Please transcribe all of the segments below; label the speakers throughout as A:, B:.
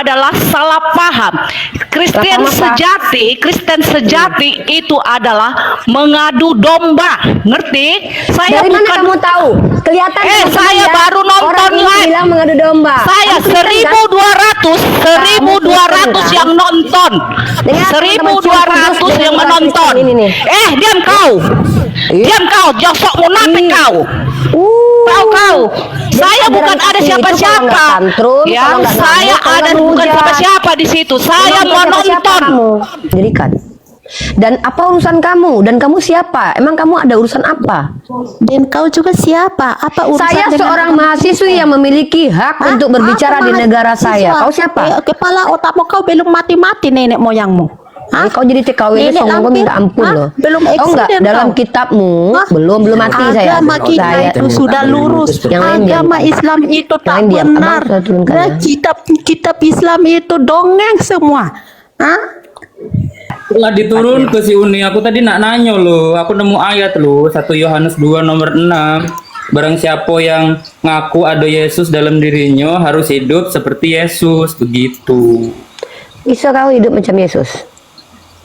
A: adalah salah paham. Kristen sejati itu adalah mengadu domba. Ngerti? Saya
B: Dari mana
A: bukan
B: kamu tahu? Kelihatan
A: saya baru nonton
B: orang ini
A: live.
B: bilang mengadu domba.
A: Saya 1.200 yang nonton. 1.200 yang menonton. Diam kau. Diam kau, josok munafik kau. Tahu kau, saya bukan ada siapa-siapa. Ya, saya ada bukan siapa-siapa di situ. Saya mau nonton.
B: Jadikan. Dan apa urusan kamu? Dan kamu siapa? Emang kamu ada urusan apa?
C: Dan kau juga siapa? Apa urusan
B: Saya seorang mahasiswi yang memiliki hak untuk berbicara di negara saya. Kau siapa?
C: Kepala otakmu kau belum mati-mati nenek moyangmu.
B: Kau jadi TKW ini songong minta ampun loh.
C: Belum
B: tahu nggak dalam kitabmu belum mati saya.
C: Agama kita itu sudah lurus. Agama Islam itu tak benar. Nah, kitab Islam itu dongeng semua.
D: Setelah diturun ke si Uni, aku tadi nak nanya loh, aku nemu ayat loh, 1 Yohanes 2 nomor 6. Barang siapa yang ngaku ada Yesus dalam dirinya harus hidup seperti Yesus, begitu.
B: Bisa kau hidup macam Yesus?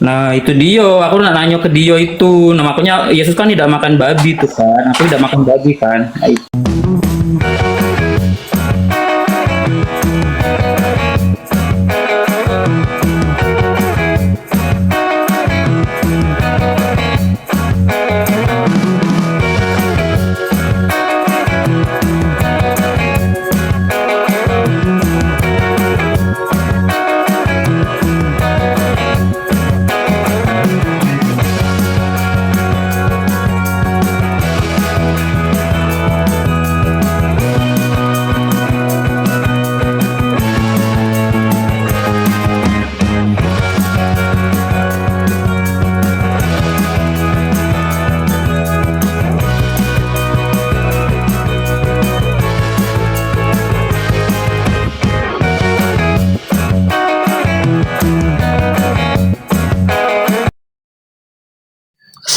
D: Nah itu dia, aku nak nanya ke dia itu. Nah makanya Yesus kan tidak makan babi tuh kan, aku tidak makan babi kan. Nah, itu.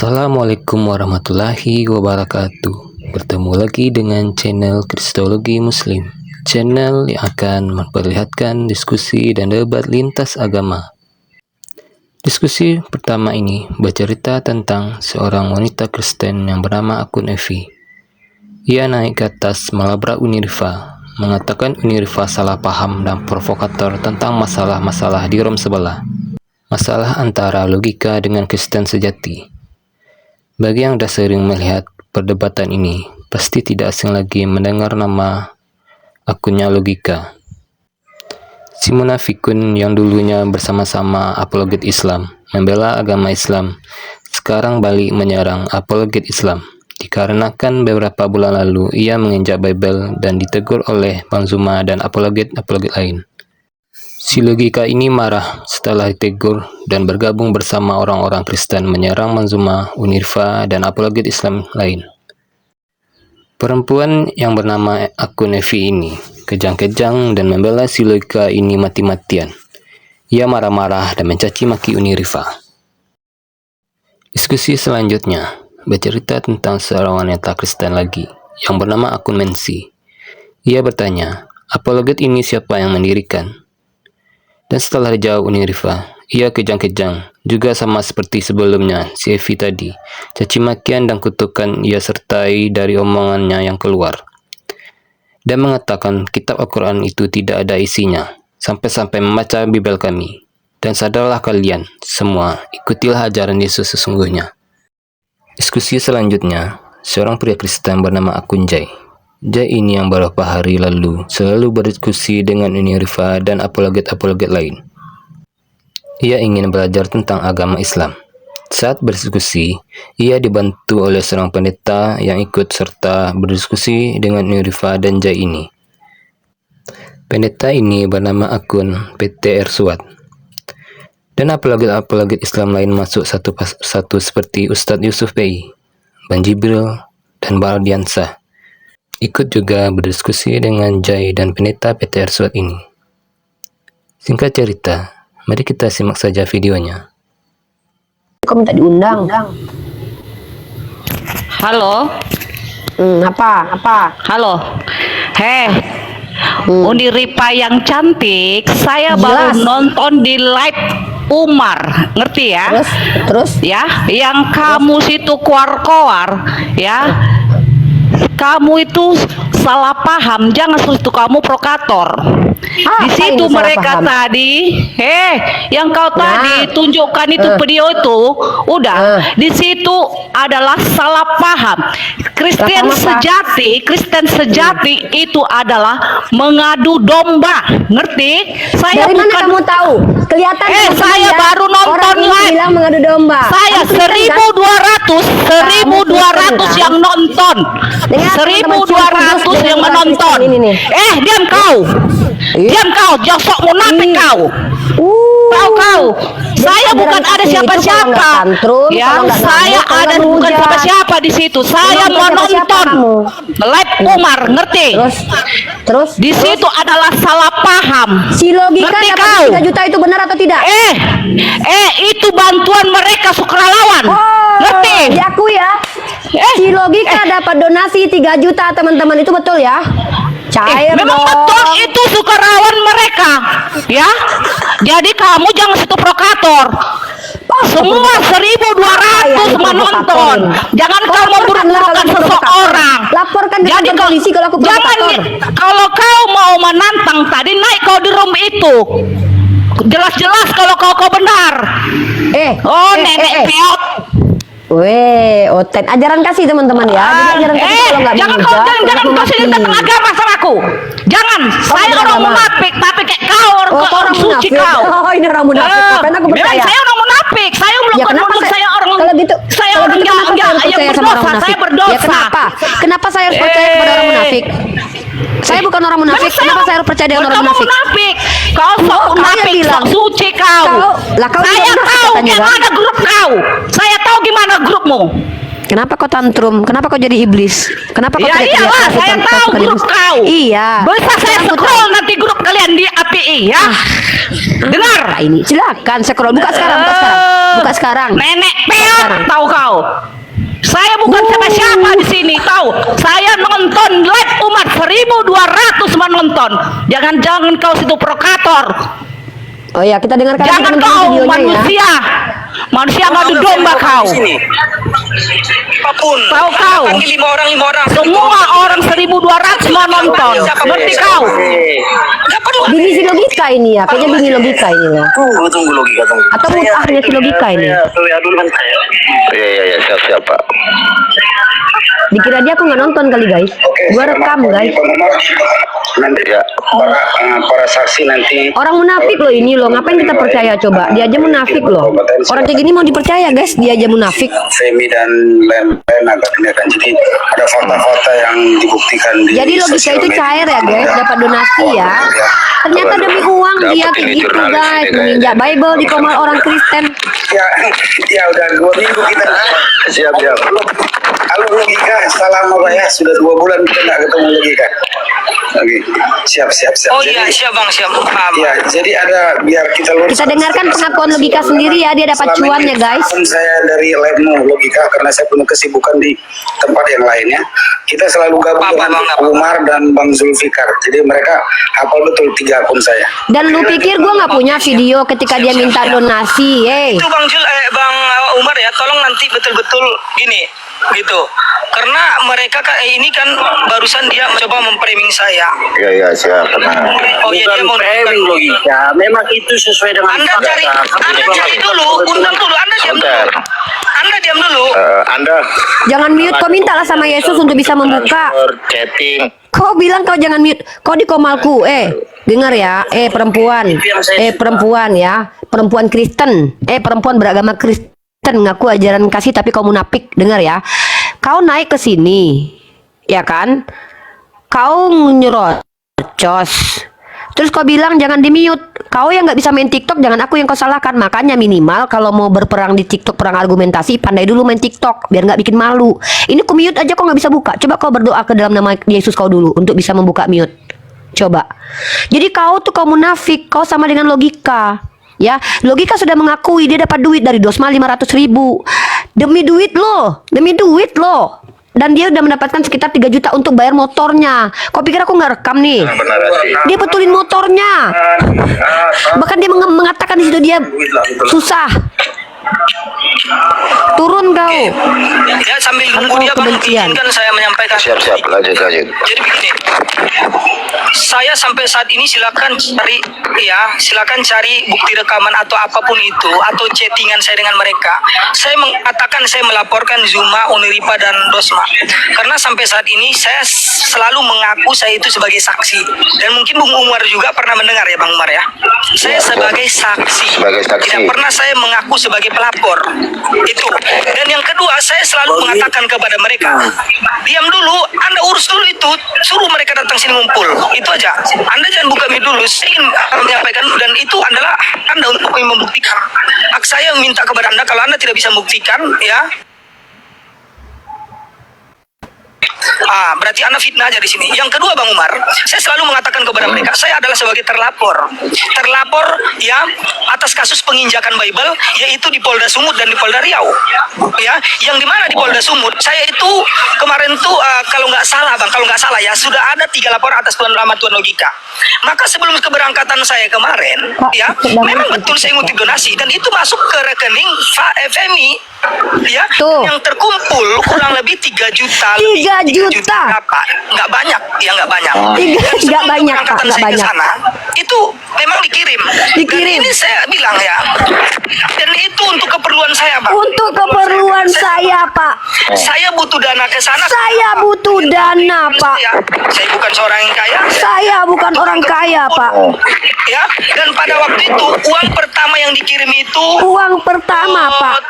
E: Assalamualaikum warahmatullahi wabarakatuh. Bertemu lagi dengan channel Kristologi Muslim, channel yang akan memperlihatkan diskusi dan debat lintas agama. Diskusi pertama ini bercerita tentang seorang wanita Kristen yang bernama Akun Evi. Ia naik ke atas melabrak Unirfa, mengatakan Unirfa salah paham dan provokator tentang masalah-masalah di Rom sebelah. Masalah antara logika dengan Kristen sejati. Bagi yang sudah sering melihat perdebatan ini, pasti tidak asing lagi mendengar nama akunnya Logika. Si munafikun yang dulunya bersama-sama apologet Islam, membela agama Islam, sekarang balik menyerang apologet Islam. Dikarenakan beberapa bulan lalu ia menginjak Bible dan ditegur oleh Bang Zuma dan apologet-apologet lain. Si Logika ini marah setelah ditegur dan bergabung bersama orang-orang Kristen menyerang Manzuma, Unirfa, dan apologet Islam lain. Perempuan yang bernama Akun Evi ini kejang-kejang dan membela si Logika ini mati-matian. Ia marah-marah dan mencaci maki Unirfa. Diskusi selanjutnya bercerita tentang seorang wanita Kristen lagi yang bernama Akun Mensi. Ia bertanya, apologet ini siapa yang mendirikan? Dan setelah dijawab Unirfa, ia kejang-kejang, juga sama seperti sebelumnya si Evi tadi. Caci makian dan kutukan ia sertai dari omongannya yang keluar. Dan mengatakan kitab Al-Quran itu tidak ada isinya, sampai-sampai membaca Bible kami. Dan sadarlah kalian, semua, ikutilah ajaran Yesus sesungguhnya. Diskusi selanjutnya, seorang pria Kristen bernama Akun Jai. Jai ini yang beberapa hari lalu selalu berdiskusi dengan Unirfa dan apologet-apologet lain. Ia ingin belajar tentang agama Islam. Saat berdiskusi, ia dibantu oleh seorang pendeta yang ikut serta berdiskusi dengan Unirfa dan Jai ini. Pendeta ini bernama Akun PTR Suat. Dan apologet-apologet Islam lain masuk satu persatu seperti Ustadz Yusuf Pei, Bang Jibril, dan Bardiansah. Ikut juga berdiskusi dengan Jai dan pendeta PTR Suat ini. Singkat cerita, mari kita simak saja videonya.
B: Kau minta diundang.
A: Halo.
B: Apa?
A: Halo. Uni Ripa yang cantik, saya baru
B: Jelas.
A: nonton di live Umar, ngerti ya?
B: Terus
A: Ya, yang kamu situ koar-koar, ya. Kamu itu salah paham, jangan itu kamu provokator. Di
B: Apa
A: situ
B: ini salah
A: mereka
B: paham?
A: tadi, yang kau
B: Nah.
A: tadi tunjukkan itu video itu, udah. Di situ adalah salah paham. Kristen
B: Apa-apa?
A: Kristen sejati itu adalah mengadu domba, ngerti? Saya
B: dari mana
A: bukan
B: kamu tahu? Kelihatan teman-teman
A: saya
B: ya,
A: baru nonton
B: orang ini
A: live.
B: bilang mengadu domba.
A: Saya
B: Kamu Kristen, kan?
A: 1.200 yang nonton.
B: Dengar, teman-teman,
A: 1.200 yang
B: dengan
A: menonton.
B: Kristen ini nih.
A: Diam kau. Diam kau, jangan sok munafik kau. Tahu kau, saya
B: ajaran
A: bukan ada
B: kasih itu kalau
A: siapa-siapa.
B: nggak tantrum,
A: Ya,
B: kalau nggak
A: saya
B: ngamuk, kalau
A: ada
B: nggak
A: bukan
B: menghujat.
A: siapa-siapa di situ. Saya
B: Bukan
A: mau
B: siapa-siapa
A: nonton
B: kamu.
A: live Umar, ngerti?
B: Terus
A: Di situ adalah salah paham.
B: si logika
A: Ngerti
B: dapat
A: kau?
B: 3 juta itu benar atau tidak?
A: Itu bantuan mereka sukarelawan. Ngerti?
B: Diakui ya. Si logika dapat donasi 3 juta teman-teman, itu betul ya? Cair
A: memang
B: dong.
A: betul itu sukarelawan mereka, ya. Jadi kamu jangan situ provokator. Semua 1.200 menonton. Jangan kau memburuk-burukkan seseorang.
B: Laporkan ke
A: Jadi
B: kantor polisi kalau aku
A: jangan,
B: provokator.
A: kalau kau mau menantang tadi, naik kau di room itu. Jelas-jelas kalau kau benar. Nenek peot.
B: Oten ajaran kasih teman-teman ya. Jadi ajaran kasih kalau nggak
A: jangan
B: bijak,
A: jangan
B: kalau
A: kau sini
B: mati.
A: tentang agama sama aku. Jangan. Saya orang
B: beragama?
A: munafik, tapi kayak kau
B: kau orang
A: suci
B: munafik.
A: kau.
B: Oh, ini orang munafik. Ngapain aku
A: Memang
B: percaya?
A: saya orang munafik. Saya belum
B: Ya, kenapa
A: saya orang
B: kalau gitu,
A: saya
B: kalau
A: orang
B: gitu kenapa saya harus
A: yang
B: percaya sama orang
A: berdosa.
B: munafik?
A: Saya berdosa.
B: Ya kenapa? Kenapa saya harus percaya kepada orang munafik? Saya bukan orang munafik.
A: Memang
B: Kenapa saya harus percaya dengan orang
A: kamu
B: munafik?
A: munafik. Kau sok
B: kau yang
A: munafik,
B: bilang.
A: sok suci kau.
B: Kau
A: Saya
B: juga munafik
A: tahu
B: katanya, kan?
A: gimana grup kau. Saya tahu gimana grupmu.
B: Kenapa kau tantrum? Kenapa kau jadi iblis? Kenapa kau
A: Ya
B: teriak-teriak
A: iyalah,
B: keras
A: saya
B: tentang
A: tahu
B: pasukan
A: grup
B: iblis?
A: kau.
B: Iya.
A: Bisa saya
B: Aku
A: scroll nanti grup kalian di API ya. Dengar.
B: Ini silakan scroll, buka sekarang, buka sekarang. Buka sekarang.
A: Nenek peot,
B: sekarang.
A: tahu kau. Saya bukan siapa-siapa di sini, tahu. Saya nonton live Umar 1.200 menonton. Jangan kau situ provokator.
B: Oh ya, kita dengarkan
A: Jangan
B: teman-teman
A: kau
B: videonya ya.
A: manusia. Manusia ngadu domba kau.
F: Apapun.
A: Tahu kau.
F: Panggil 5 orang.
A: Semua orang 1.200 menonton. Ngerti kau?
F: Enggak perlu.
B: Bini si logika ini ya, kayaknya bini logika ini ya.
F: Tunggu logika tunggu.
B: Atau mutahnya si logika ini.
F: Ya dulu kan saya. Iya siap Pak.
B: Dikira dia aku nggak nonton kali guys. Gua rekam guys.
F: Nanti ya para saksi nanti.
B: Orang munafik loh ini loh. Ngapain kita percaya coba? Dia aja munafik loh. Orang kayak gini mau dipercaya guys. Dia aja munafik.
F: Femi dan lain-lain akan tindakan. Jadi ada fakta-fakta yang dibuktikan di
B: Jadi logika
F: sosial
B: itu
F: media.
B: cair ya guys. Dapat donasi ya. Ternyata demi uang dia kayak gitu guys. Menginjak Bible di komal orang Kristen.
F: Ya udah 2 minggu kita siap. Kalau logika salah apa ya? Sudah 2 bulan kita nggak ketemu logika. Oke, siap.
G: Oh
F: Jadi,
G: iya, siap bang, siap. Paham.
F: ya, jadi ada biar kita lurus.
B: Kita dengarkan pengakuan logika sendiri ya. Dia dapat
F: Selama
B: cuan
F: ini
B: ya guys.
F: Saya dari live-mu logika karena saya punya kesibukan di tempat yang lainnya. Kita selalu gabung dengan Umar dan Bang Zulfikar. Jadi mereka hafal betul 3 akun saya.
B: Dan lu pikir gue nggak punya video ketika dia minta donasi?
G: Itu bang Umar ya, tolong nanti betul-betul gini gitu. Karena mereka ini kan barusan dia mencoba memframing saya.
F: Iya siap.
G: Oh iya, dia mau
F: logika. Memang itu sesuai dengan
G: Anda cari dulu, undang dulu, Anda diam dulu.
F: Anda
B: Jangan mute. Kau minta lah sama Yesus untuk bisa membuka.
F: chatting.
B: Kau bilang kau jangan mute. Kau di komalku. Dengar ya. Perempuan ya. Perempuan Kristen. Perempuan beragama Kristen. Ngaku ajaran kasih tapi kau munafik. Dengar ya. Kau naik ke sini. Ya kan? Kau nyerocos. Terus kau bilang jangan di mute. Kau yang nggak bisa main TikTok, jangan aku yang kau salahkan. Makanya minimal kalau mau berperang di TikTok, perang argumentasi, pandai dulu main TikTok biar nggak bikin malu. Ini ku mute aja kau nggak bisa buka. Coba kau berdoa ke dalam nama Yesus kau dulu untuk bisa membuka mute. Coba. Jadi kau tuh kau munafik, kau sama dengan logika. Ya, logika sudah mengakui dia dapat duit dari Dosma 500.000. Demi duit loh. Dan dia udah mendapatkan sekitar 3 juta untuk bayar motornya. Kau pikir aku nggak rekam nih? Dia betulin motornya. Bahkan dia mengatakan di situ dia susah. Turun kau.
G: Ya sambil nunggu dia bang,
B: Kebencian.
G: izinkan saya menyampaikan.
F: Siap, lanjut.
G: Jadi begini, saya sampai saat ini silakan cari bukti rekaman atau apapun itu, atau chattingan saya dengan mereka. Saya mengatakan saya melaporkan Zuma, Uniripa dan Rosma. Karena sampai saat ini saya selalu mengaku saya itu sebagai saksi. Dan mungkin Bung Umar juga pernah mendengar ya Bang Umar ya. Saya sebagai saksi. Tidak pernah saya mengaku sebagai pelapor. Itu. Dan yang kedua, saya selalu mengatakan kepada mereka, diam dulu, Anda urus dulu itu, suruh mereka datang sini ngumpul. Itu aja. Anda jangan buka mic dulu. Saya ingin menyampaikan, dan itu adalah Anda untuk membuktikan. Hak saya minta kepada Anda, kalau Anda tidak bisa membuktikan, ya, berarti Anda fitnah aja di sini. Yang kedua Bang Umar, saya selalu mengatakan kepada mereka, saya adalah sebagai terlapor ya atas kasus penginjakan Bible, yaitu di Polda Sumut dan di Polda Riau. Ya, yang dimana di Polda Sumut, saya itu kemarin tuh kalau nggak salah ya, sudah ada 3 laporan atas Tuan Rahmat, Tuan Logika. Maka sebelum keberangkatan saya kemarin, ya, memang betul saya ngutip donasi dan itu masuk ke rekening FMI, ya,
B: Tuh.
G: yang terkumpul kurang lebih 3 juta.
B: 3 juta.
G: Berapa? Nggak banyak, ya nggak banyak. Dan sebelum
B: Nggak banyak, Pak,
G: keberangkatan
B: nggak
G: saya ke
B: banyak.
G: sana, itu memang dikirim.
B: Dikirim.
G: Dan ini saya bilang ya, dan itu untuk keperluan saya, Pak.
B: Untuk keperluan saya, Pak.
G: Saya butuh dana ke sana.
B: Saya butuh dana, Pak.
G: Saya bukan seorang yang kaya.
B: Saya bukan orang kaya, Pak.
G: Ya, dan pada waktu itu uang pertama yang dikirim itu
B: Uang pertama, Pak.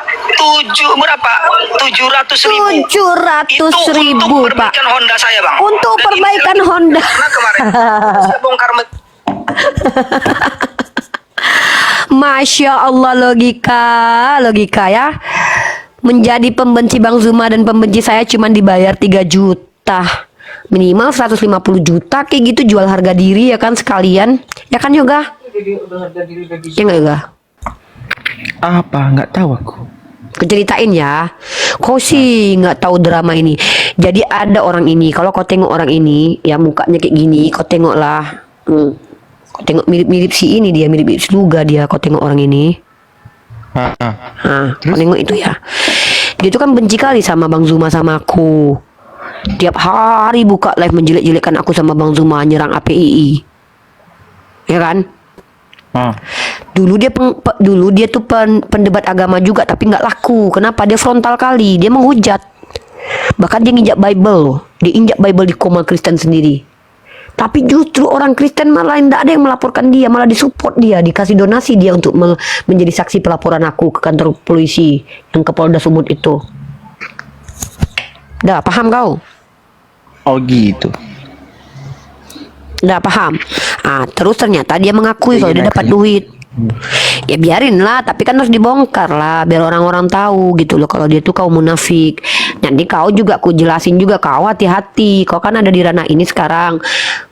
G: 700.000.
B: 700.000,
G: Untuk
B: Pak.
G: perbaikan Honda saya, Bang.
B: Untuk
G: Dan
B: perbaikan
G: ini
B: Honda.
G: karena kemarin saya bongkar
B: Masya Allah, logika ya. Menjadi pembenci Bang Zuma dan pembenci saya cuma dibayar 3 juta. Minimal 150 juta kayak gitu, jual harga diri ya kan sekalian. Ya kan Yoga? Ya nggak Yoga?
H: Apa? Nggak tahu aku.
B: Aku ceritain ya. Kau sih nggak tahu drama ini. Jadi ada orang ini. Kalau kau tengok orang ini, ya mukanya kayak gini. Kau tengoklah. Kau tengok mirip-mirip si ini dia, mirip-mirip Sluga dia. Kau tengok orang ini. Nah, kau tengok itu ya. Dia tuh kan benci kali sama Bang Zuma sama aku. Tiap hari buka live menjelek-jelekkan aku sama Bang Zuma, nyerang APII. Ya kan? Dulu dia tuh pendebat agama juga, tapi nggak laku. Kenapa? Dia frontal kali, dia menghujat. Bahkan dia nginjak Bible loh. Dia injak Bible di koma Kristen sendiri. Tapi justru orang Kristen malah tidak ada yang melaporkan dia, malah disupport dia, dikasih donasi dia untuk menjadi saksi pelaporan aku ke kantor polisi yang ke Polda Sumut itu. Dah paham kau?
H: Oh gitu.
B: Nggak paham. Terus ternyata dia mengakui kalau dia dapat duit. Ya biarin lah, tapi kan harus dibongkar lah biar orang-orang tahu gitu loh kalau dia tuh kau munafik. Nanti kau juga aku jelasin juga, kau hati-hati. Kau kan ada di ranah ini sekarang.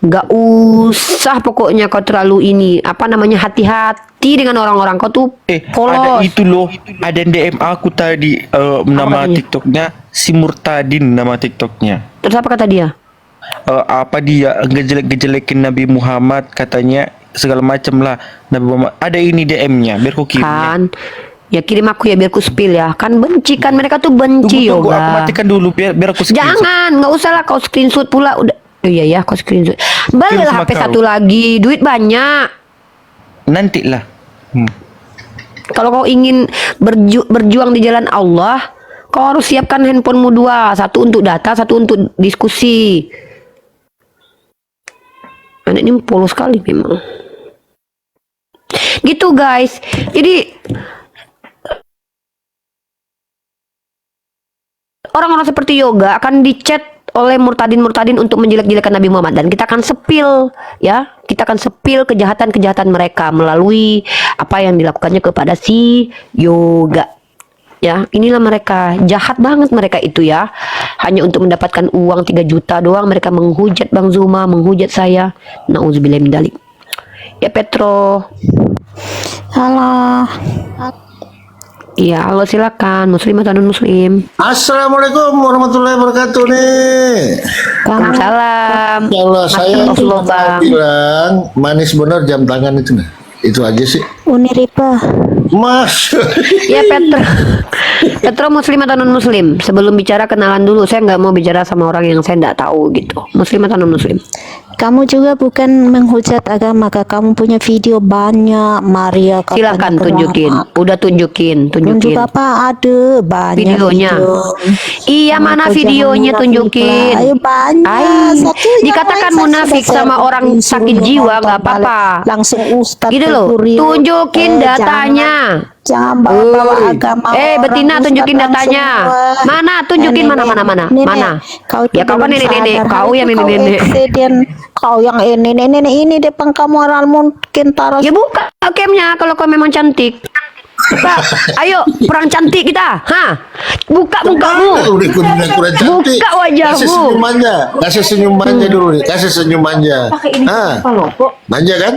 B: Nggak usah pokoknya kau terlalu ini apa namanya, hati-hati dengan orang-orang. Kau tuh
H: Ada
B: polos.
H: itu loh. Ada DM aku tadi nama
B: katanya?
H: TikToknya si Murtadin, nama TikToknya.
B: Terus apa kata dia?
H: Apa dia ngejelek-ngejelekin Nabi Muhammad, katanya segala macam lah Nabi Muhammad. Ada ini DM-nya, biar ku kirim.
B: Kan ya kirim aku ya biar ku spill ya. Kan benci kan, mereka tuh benci
H: Tunggu, aku
B: Yoga.
H: matikan dulu biar aku screenshot.
B: Jangan, nggak usah lah kau screenshot pula udah. Oh iya ya, kau screenshot. Belilah
H: sama
B: HP
H: kau.
B: satu lagi, duit banyak.
H: Nanti lah.
B: Kalau kau ingin berjuang di jalan Allah, kau harus siapkan handphonemu 2, satu untuk data, satu untuk diskusi. Anak ini polos sekali memang. Gitu guys. Jadi orang-orang seperti Yoga akan dicat oleh murtadin untuk menjelek-jelekan Nabi Muhammad, dan kita akan sepil ya, kita akan sepil kejahatan-kejahatan mereka melalui apa yang dilakukannya kepada si Yoga. Ya, inilah mereka, jahat banget mereka itu ya. Hanya untuk mendapatkan uang 3 juta doang mereka menghujat Bang Zuma, menghujat saya. Nauzubillah min dzalik. Ya Petro.
C: Salah.
B: Iya, halo silakan, muslim atau non muslim?
I: Assalamualaikum warahmatullahi wabarakatuh nih.
B: Waalaikumsalam.
I: Kalau saya
B: Astagfirullah,
I: cuma
B: Bang.
I: bilang manis benar jam tangan itu nah. Itu aja sih.
C: Uniripa.
I: Mas.
B: Ya Petro muslim atau non muslim? Sebelum bicara kenalan dulu, saya nggak mau bicara sama orang yang saya nggak tahu gitu. Muslim atau non muslim?
C: Kamu juga bukan menghujat agama, Kak. Kamu punya video banyak, Maria.
B: Silakan tunjukin. Udah tunjukin.
C: Tunjuk apa? Ada banyak
B: Videonya.
C: video.
B: Iya, mana
C: Kenapa
B: videonya
C: jangan
B: tunjukin?
C: munafik, Pak? Ayo banyak.
B: Ay,
C: Satu yang
B: dikatakan
C: lain saya
B: munafik
C: sudah
B: sama
C: share
B: orang
C: disuruh
B: sakit jiwa
C: nonton
B: nggak apa-apa.
C: balik. Langsung Ustadz
B: Gitu loh.
C: Kurio.
B: Tunjukin datanya.
C: Jangan bawa-bawa agama.
B: Betina,
C: orang,
B: tunjukin
C: Ustadz
B: datanya.
C: langsung,
B: Mana? Tunjukin mana?
C: Nenek,
B: Mana?
C: Kau itu
B: Ya kau kan
C: belum
B: nenek-nenek.
C: sadar.
B: Kau
C: Hari
B: yang
C: itu kau
B: nenek-nenek.
C: eksiden. Kau yang ini depan kamu orang mungkin taruh.
B: Ya buka camnya kalau kau memang cantik. Buka. Ayo, perang cantik kita. Buka mukamu.
I: Udah kurang cantik.
B: Buka wajahmu.
I: Kasih senyumannya. Kasih senyumannya dulu nih. Kasih senyumannya. Manja kan?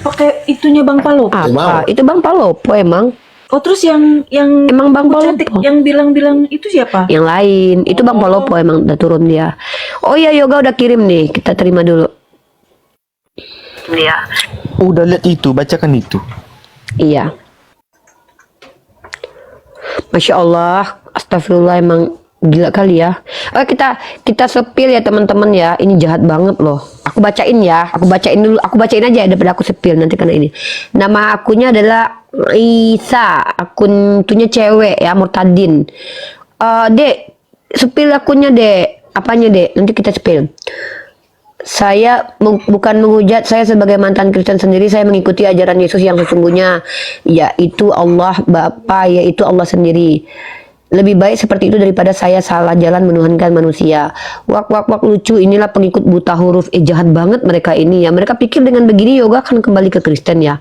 J: Pakai itunya Bang Palopo.
B: Apa? Itu Bang Palopo emang.
J: Oh, terus yang
B: Emang Bang
J: cantik
B: Palopo.
J: yang bilang-bilang itu siapa?
B: Yang lain, itu Bang Palopo emang udah turun dia. Oh iya, Yoga udah kirim nih, kita terima dulu. Iya.
H: Udah lihat itu, bacakan itu.
B: Iya. Masya Allah, astagfirullah, emang gila kali ya. Kita sepil ya teman-teman ya. Ini jahat banget loh. Aku bacain ya. Aku bacain dulu. Aku bacain aja daripada aku sepil nanti karena ini. Nama akunnya adalah Isa. Akunnya cewek ya, Murtadin. Dek, sepil akunnya Dek. Apanya Dek? Nanti kita sepil. Saya bukan menghujat, saya sebagai mantan Kristen sendiri, saya mengikuti ajaran Yesus yang sesungguhnya, yaitu Allah Bapa, yaitu Allah sendiri. Lebih baik seperti itu daripada saya salah jalan menuhankan manusia. Wak lucu, inilah pengikut buta huruf. Jahat banget mereka ini ya. Mereka pikir dengan begini Yoga akan kembali ke Kristen ya.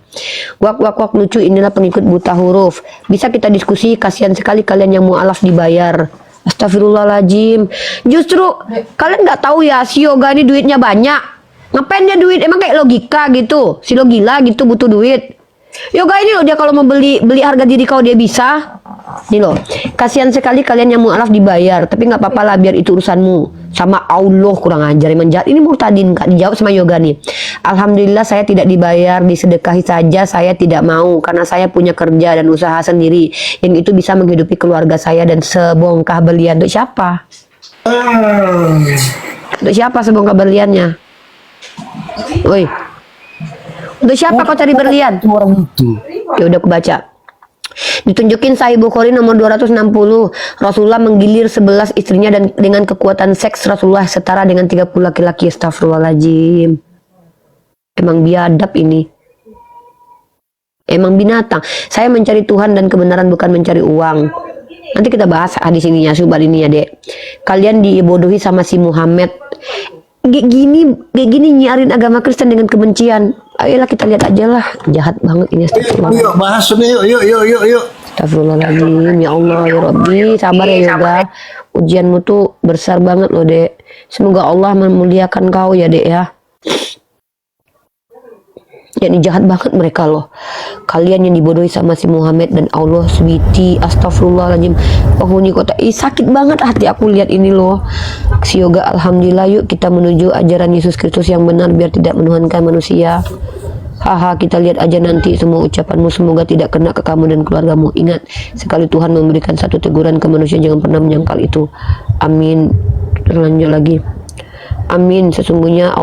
B: Wak lucu, inilah pengikut buta huruf. Bisa kita diskusi, kasihan sekali kalian yang mualaf dibayar. Astagfirullahaladzim. Justru kalian nggak tahu ya, si Yoga ini duitnya banyak. Ngapain dia duit? Emang kayak logika gitu. Si lo gila gitu, butuh duit. Yoga ini loh, dia kalau mau beli harga diri kau dia bisa. Nih loh, kasihan sekali kalian yang mualaf dibayar. Tapi nggak apa-apa lah, biar itu urusanmu. Sama Allah, kurang ajar, emang jahat. Ini Murtadin Kak, dijawab sama Yoga nih. Alhamdulillah saya tidak dibayar, disedekahi saja saya tidak mau. Karena saya punya kerja dan usaha sendiri. Yang itu bisa menghidupi keluarga saya dan sebongkah belian. Untuk siapa? Untuk siapa sebongkah beliannya? Woi, untuk siapa kau cari berlian?
I: Orang itu.
B: Ya udah aku baca. Ditunjukin Sahih Bukhari nomor 260. Rasulullah menggilir 11 istrinya dan dengan kekuatan seks Rasulullah setara dengan 30 laki-laki. Astagfirullahaladzim. Emang biadab ini. Emang binatang. Saya mencari Tuhan dan kebenaran, bukan mencari uang. Nanti kita bahas hadis ininya, subal ini ya Dek. Kalian dibodohi sama si Muhammad. Kayak gini nyiarin agama Kristen dengan kebencian. Ayolah kita lihat aja lah. Jahat banget ini, astagfirullah.
I: Yuk bahas nih, yuk.
B: Astagfirullahaladzim, ya Allah, ya Rabbi, sabar ya Yoga. Ujianmu tuh besar banget loh Dek. Semoga Allah memuliakan kau ya Dek ya. Ya ini jahat banget mereka loh. Kalian yang dibodohi sama si Muhammad dan Allah sweetie. Astagfirullahaladzim, penghuni kota. Sakit banget hati aku lihat ini loh. Si Yoga, alhamdulillah, yuk kita menuju ajaran Yesus Kristus yang benar biar tidak menuhankan manusia. Haha, kita lihat aja nanti semua ucapanmu, semoga tidak kena ke kamu dan keluargamu. Ingat, sekali Tuhan memberikan satu teguran ke manusia, jangan pernah menyangkal itu. Amin. Lanjut lagi. Amin. Sesungguhnya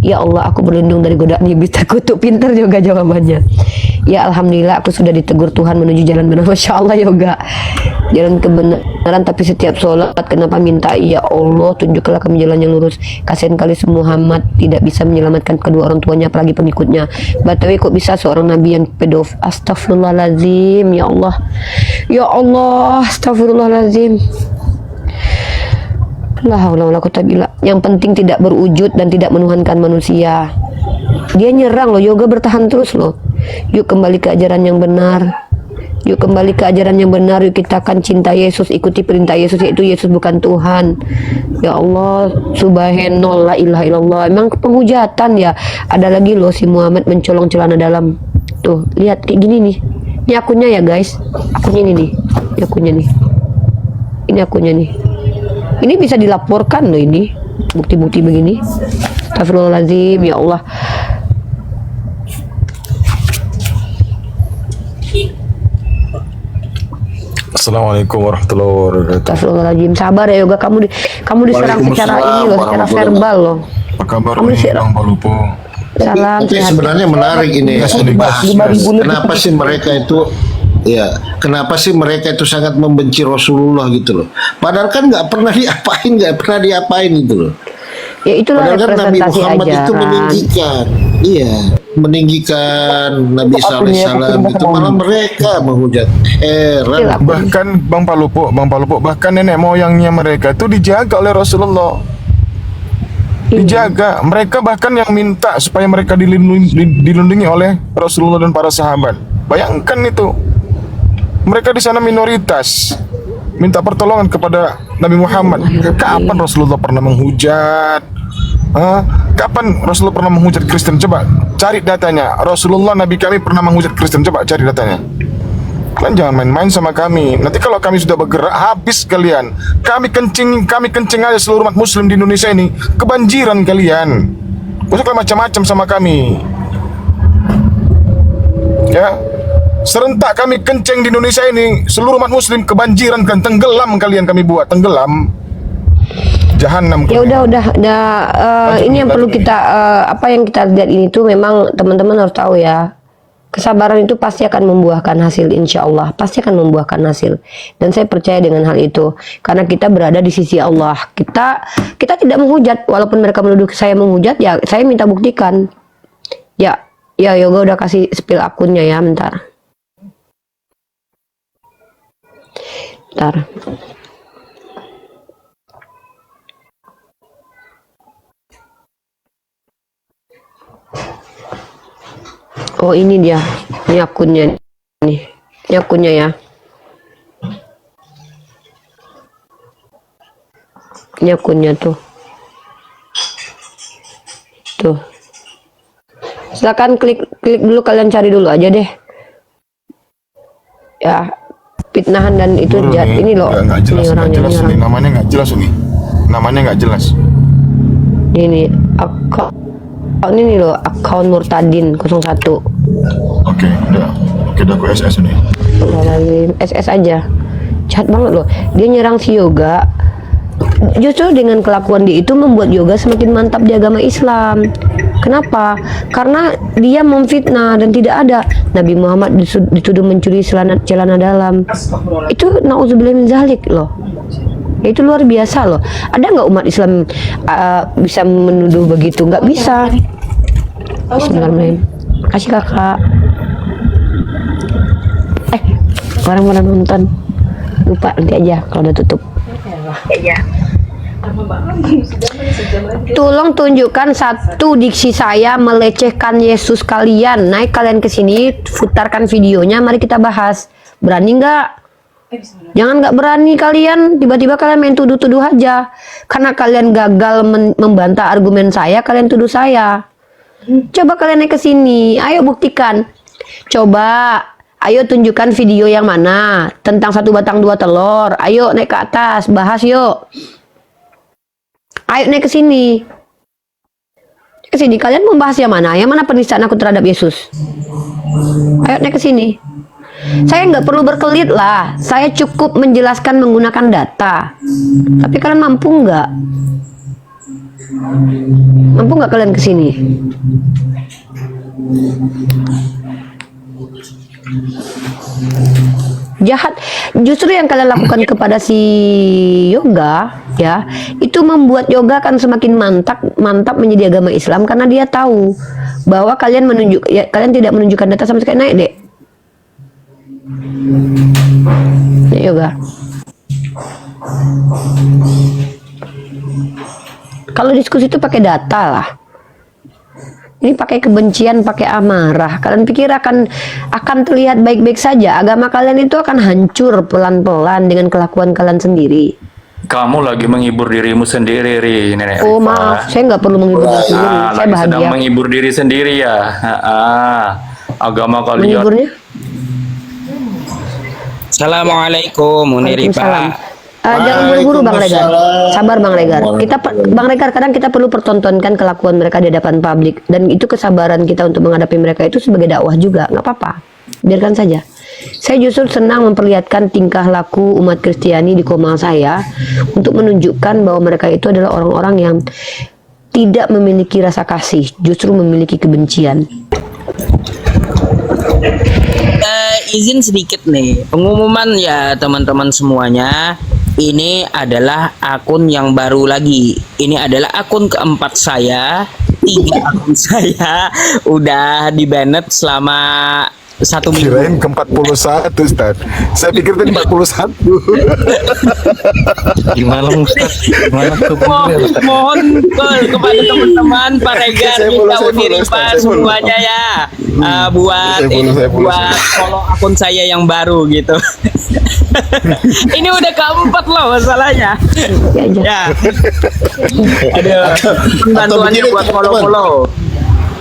B: ya Allah, aku berlindung dari godaan iblis terkutuk. Pintar juga jawabannya. Ya Alhamdulillah, aku sudah ditegur Tuhan menuju jalan benar. Masya Allah Yoga, jalan kebenaran. Tapi setiap sholat kenapa minta ya Allah tunjuklah kami jalan yang lurus. Kasihan kali Muhammad tidak bisa menyelamatkan kedua orang tuanya, apalagi pengikutnya. Batawi kok bisa seorang nabi yang pedofil? Astagfirullahaladzim. Ya Allah, ya Allah, astagfirullahaladzim. Yang penting tidak berwujud dan tidak menuhankan manusia. Dia nyerang loh, Yoga bertahan terus loh. Yuk kembali ke ajaran yang benar. Yuk kembali ke ajaran yang benar. Yuk kita akan cinta Yesus, ikuti perintah Yesus, yaitu Yesus bukan Tuhan. Ya Allah, subhanallah, la ilaha illallah. Emang penghujatan ya. Ada lagi loh si Muhammad mencolong celana dalam. Tuh, lihat kayak gini nih. Ini akunnya ya guys, akunnya ini nih, ini akunnya nih, ini akunnya nih. Ini bisa dilaporkan loh ini, bukti-bukti begini. Astagfirullahaladzim, ya Allah.
K: Assalamualaikum warahmatullahi wabarakatuh.
B: Astagfirullahaladzim, sabar ya Yoga, kamu diserang secara ini loh, secara verbal loh.
K: Apa kabar
B: Kamu
K: Bang Palupo?
B: Salam
I: Tapi
B: sehat.
I: sebenarnya menarik ini. Kenapa sih mereka itu kenapa sih mereka itu sangat membenci Rasulullah gitu loh. Padahal kan nggak pernah diapain gitu loh.
B: Ya itulah
I: Padahal kan Nabi
B: representasi
I: Muhammad itu
B: ajaran.
I: meninggikan Nabi SAW itu malah mereka menghujat. Heran.
K: Bahkan Bang Palupo, bahkan nenek moyangnya mereka itu dijaga oleh Rasulullah. Dijaga. Mereka bahkan yang minta supaya mereka dilindungi oleh Rasulullah dan para sahabat. Bayangkan itu. Mereka di sana minoritas. Minta pertolongan kepada Nabi Muhammad. Kapan Rasulullah pernah menghujat? Kapan Rasulullah pernah menghujat Kristen? Coba cari datanya. Rasulullah Nabi kami pernah menghujat Kristen. Coba cari datanya. Kalian jangan main-main sama kami. Nanti kalau kami sudah bergerak, habis kalian. Kami kencing aja seluruh umat muslim di Indonesia ini. Kebanjiran kalian. Gak usah kalian macam-macam sama kami. Ya, serentak kami kencing di Indonesia ini, seluruh umat muslim kebanjiran kan, tenggelam kalian kami buat, tenggelam. Jahanam.
B: Ya udah ini yang perlu kita apa yang kita lihat ini tuh memang teman-teman harus tahu ya. Kesabaran itu pasti akan membuahkan hasil, insya Allah pasti akan membuahkan hasil, dan saya percaya dengan hal itu karena kita berada di sisi Allah. Kita tidak menghujat, walaupun mereka menuduh saya menghujat, ya saya minta buktikan. Ya Yoga udah kasih spill akunnya ya, bentar. Oh ini dia, ini akunnya nih, ini akunnya ya. Ini akunnya tuh. Silakan klik dulu, kalian cari dulu aja deh. Ya, fitnahan dan itu ini loh.
K: Nggak jelas,
B: ini orangnya,
K: jelas nih. Namanya nggak jelas nih. Namanya nggak jelas.
B: Ini akun ini nih loh, akun Murtadin 01.
K: Oke, udah aku SS nih.
B: SS aja. Jahat banget loh. Dia nyerang si Yoga. Justru dengan kelakuan dia itu membuat Yoga semakin mantap di agama Islam. Kenapa? Karena dia memfitnah dan tidak ada. Nabi Muhammad dituduh mencuri celana dalam. Itu nauzubillah min zalik loh. Itu luar biasa loh. Ada nggak umat Islam bisa menuduh begitu? Nggak bisa. Bismillahirrahmanirrahim. Kasih kakak. Orang-orang nonton. Lupa nanti aja kalau udah tutup. Tolong tunjukkan satu diksi saya melecehkan Yesus kalian. Naik kalian ke sini, putarkan videonya, mari kita bahas. Berani nggak? Jangan nggak berani kalian, tiba-tiba kalian main tuduh-tuduh aja. Karena kalian gagal membantah argumen saya, kalian tuduh saya. Coba kalian naik ke sini, ayo buktikan. Coba, ayo tunjukkan video yang mana tentang 1 batang 2 telur. Ayo naik ke atas, bahas yuk. Ayo naik ke sini. Ke sini, kalian membahas yang mana? Yang mana penistaan aku terhadap Yesus? Ayo naik ke sini. Saya nggak perlu berkelit lah. Saya cukup menjelaskan menggunakan data. Tapi kalian mampu nggak? Mampu nggak kalian ke sini? Jahat. Justru yang kalian lakukan kepada si Yoga, ya, itu membuat Yoga akan semakin mantap menjadi agama Islam karena dia tahu bahwa kalian kalian tidak menunjukkan data sama sekali. Naik deh. Yoga. Kalau diskusi itu pakai data lah. Ini pakai kebencian, pakai amarah. Kalian pikir akan terlihat baik-baik saja? Agama kalian itu akan hancur pelan-pelan dengan kelakuan kalian sendiri.
L: Kamu lagi menghibur dirimu sendiri, Nenek
B: Oh
L: Rifa.
B: maaf, saya nggak perlu menghibur diri sendiri. Saya
L: lagi
B: bahagia.
L: sedang menghibur diri sendiri ya. Agama kalian.
B: Menghiburnya?
M: Assalamualaikum
B: Waalaikumsalam.
M: Muniripa.
B: Jangan buru-buru Bang Regar. Sabar Bang Regar. Bang Regar, kadang kita perlu pertontonkan kelakuan mereka di hadapan publik, dan itu kesabaran kita untuk menghadapi mereka itu sebagai dakwah juga. Nggak apa-apa, biarkan saja. Saya justru senang memperlihatkan tingkah laku umat Kristiani di Komal saya untuk menunjukkan bahwa mereka itu adalah orang-orang yang tidak memiliki rasa kasih, justru memiliki kebencian.
M: Izin sedikit nih, pengumuman ya teman-teman semuanya. Ini adalah akun yang baru lagi. Ini adalah akun keempat saya. 3 akun saya udah di-banned selama 1 minggu.
K: Kirain ke 41 Ustaz. Saya pikir tadi 41.
H: Gimana Ustaz? Gimana tuh?
M: Mohon kepada teman-teman Pak Regar, kita Uniripa semuanya ya, buat follow akun saya yang baru gitu. Ini udah keempat loh masalahnya. Ya. Aduh, bantuannya buat follow.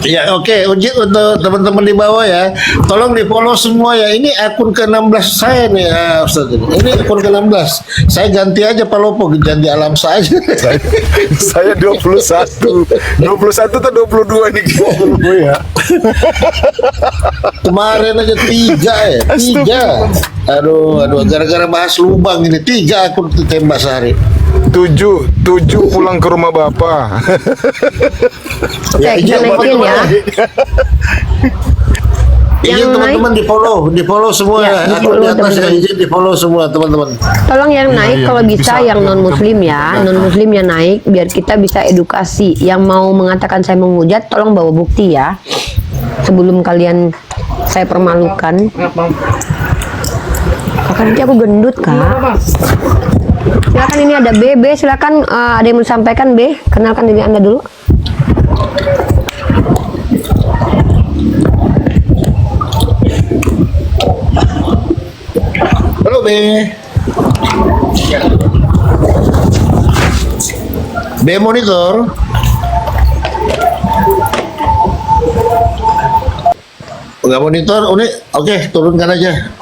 I: Ya oke, Ujit untuk teman-teman di bawah ya, tolong di follow semua ya. Ini akun ke-16 saya nih Ustaz. Ini akun ke-16. Saya ganti aja Pak Lopo, ganti alam saja.
K: Saya 21. 21 atau 22 nih ya.
I: Kemarin aja 3 ya. 3. Aduh, gara-gara bahas lubang ini 3 akun ditembak sehari.
K: 7 pulang ke rumah bapak.
B: Oke, kita naikin ya.
I: Izin teman-teman di follow semua ya. Akun di atas ya, izin di follow semua teman-teman.
B: Tolong yang naik kalau bisa yang non muslim ya, non muslim yang naik biar kita bisa edukasi. Yang mau mengatakan saya menghujat, tolong bawa bukti ya. Sebelum kalian saya permalukan. Kakak nanti aku gendut kak. Silakan, ini ada B, silakan ada yang mau disampaikan B, kenalkan diri Anda dulu.
I: Halo B. B monitor. Enggak monitor, oke, turunkan aja.